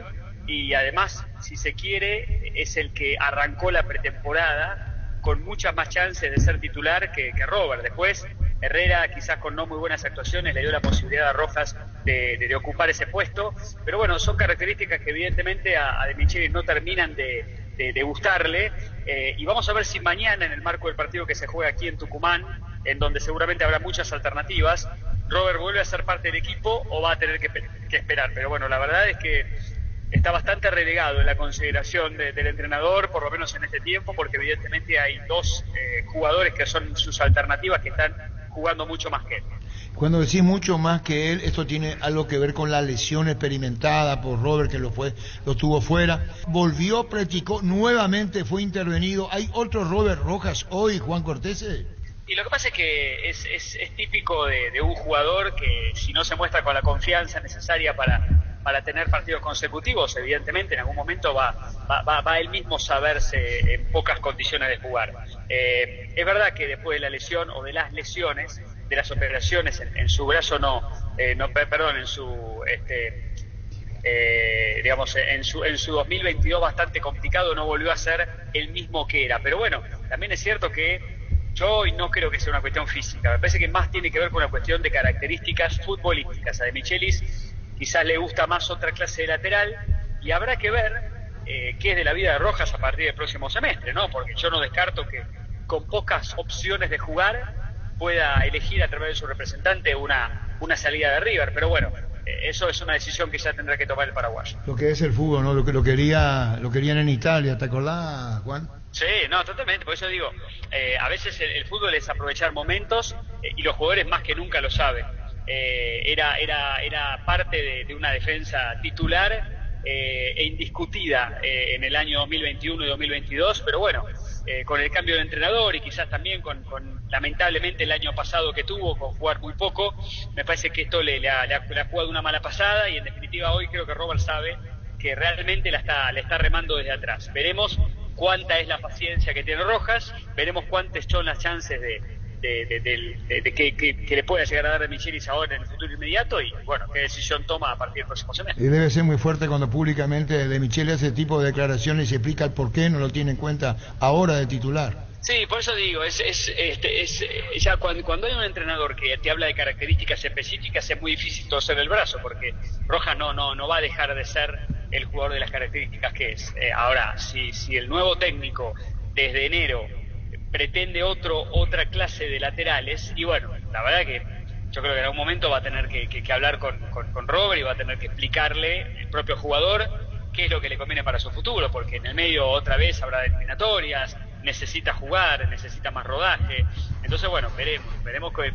y además, si se quiere, es el que arrancó la pretemporada con muchas más chances de ser titular que Robert. Después, Herrera, quizás con no muy buenas actuaciones, le dio la posibilidad a Rojas de ocupar ese puesto, pero bueno, son características que evidentemente a De Michelis no terminan de gustarle, y vamos a ver si mañana, en el marco del partido que se juega aquí en Tucumán, en donde seguramente habrá muchas alternativas, Robert vuelve a ser parte del equipo o va a tener que esperar. Pero bueno, la verdad es que está bastante relegado en la consideración del entrenador, por lo menos en este tiempo, porque evidentemente hay dos jugadores que son sus alternativas que están jugando mucho más que él. Cuando decís mucho más que él, esto tiene algo que ver con la lesión experimentada por Robert, que lo tuvo fuera. Volvió, practicó, nuevamente fue intervenido. ¿Hay otro Robert Rojas hoy, Juan Cortés? Y lo que pasa es que es típico de un jugador que, si no se muestra con la confianza necesaria para tener partidos consecutivos, evidentemente en algún momento va él mismo saberse en pocas condiciones de jugar. Es verdad que después de la lesión o de las lesiones, de las operaciones en su brazo en su 2022 bastante complicado, no volvió a ser el mismo que era. Pero bueno, también es cierto que yo hoy no creo que sea una cuestión física, me parece que más tiene que ver con una cuestión de características futbolísticas. A De Michelis quizás le gusta más otra clase de lateral, y habrá que ver qué es de la vida de Rojas a partir del próximo semestre, ¿no? Porque yo no descarto que con pocas opciones de jugar pueda elegir a través de su representante una salida de River, pero bueno, eso es una decisión que ya tendrá que tomar el paraguayo. Lo que es el fútbol, ¿no? Lo querían en Italia, ¿te acordás, Juan? Sí, no, totalmente, por eso digo, a veces el fútbol es aprovechar momentos, y los jugadores más que nunca lo saben. Era parte de una defensa titular e indiscutida en el año 2021 y 2022, pero bueno, con el cambio de entrenador y quizás también con lamentablemente el año pasado que tuvo, con jugar muy poco, me parece que esto le ha jugado una mala pasada, y en definitiva hoy creo que Robert sabe que realmente le está remando desde atrás. Veremos cuánta es la paciencia que tiene Rojas, veremos cuántas son las chances de que le pueda llegar a dar De Michelis ahora en el futuro inmediato, y bueno, qué decisión toma a partir del próximo semestre. Y debe ser muy fuerte cuando públicamente De Michelis hace ese tipo de declaraciones y explica el por qué no lo tiene en cuenta ahora de titular. Sí, por eso digo, ya cuando hay un entrenador que te habla de características específicas es muy difícil torcer el brazo, porque Rojas no va a dejar de ser el jugador de las características que es. Ahora, si el nuevo técnico desde enero pretende otra clase de laterales, y bueno, la verdad que yo creo que en algún momento va a tener que hablar con Robert y va a tener que explicarle el propio jugador qué es lo que le conviene para su futuro, porque en el medio otra vez habrá eliminatorias, necesita jugar, necesita más rodaje. Entonces, bueno, veremos cuál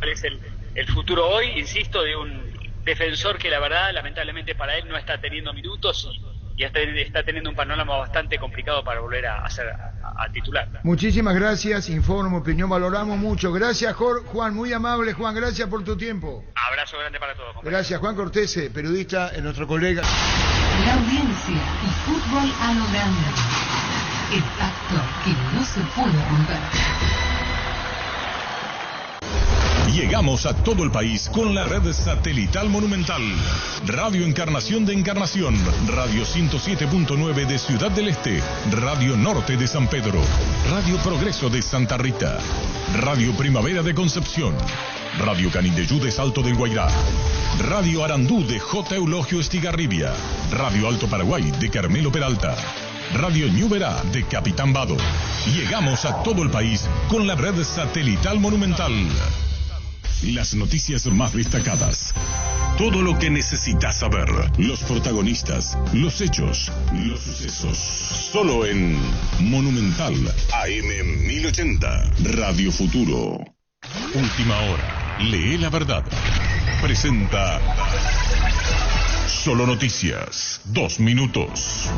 es el futuro hoy, insisto, de un defensor que la verdad, lamentablemente para él no está teniendo minutos y está teniendo un panorama bastante complicado para volver a titular. Muchísimas gracias, informo, opinión, valoramos mucho. Gracias, Juan, muy amable, Juan, gracias por tu tiempo. Abrazo grande para todos, compañeros. Gracias, Juan Cortese, periodista, nuestro colega. La audiencia y fútbol a lo grande. El pacto que no se puede romper. Llegamos a todo el país con la red satelital Monumental. Radio Encarnación de Encarnación, Radio 107.9 de Ciudad del Este, Radio Norte de San Pedro, Radio Progreso de Santa Rita, Radio Primavera de Concepción, Radio Canindeyú de Salto del Guairá, Radio Arandú de J. Eulogio Estigarribia, Radio Alto Paraguay de Carmelo Peralta, Radio Ñuberá de Capitán Vado. Llegamos a todo el país con la red satelital Monumental. Las noticias más destacadas. Todo lo que necesitas saber. Los protagonistas, los hechos, los sucesos. Solo en Monumental AM 1080. Radio Futuro. Última hora. Lee la verdad. Presenta Solo Noticias. 2 minutos.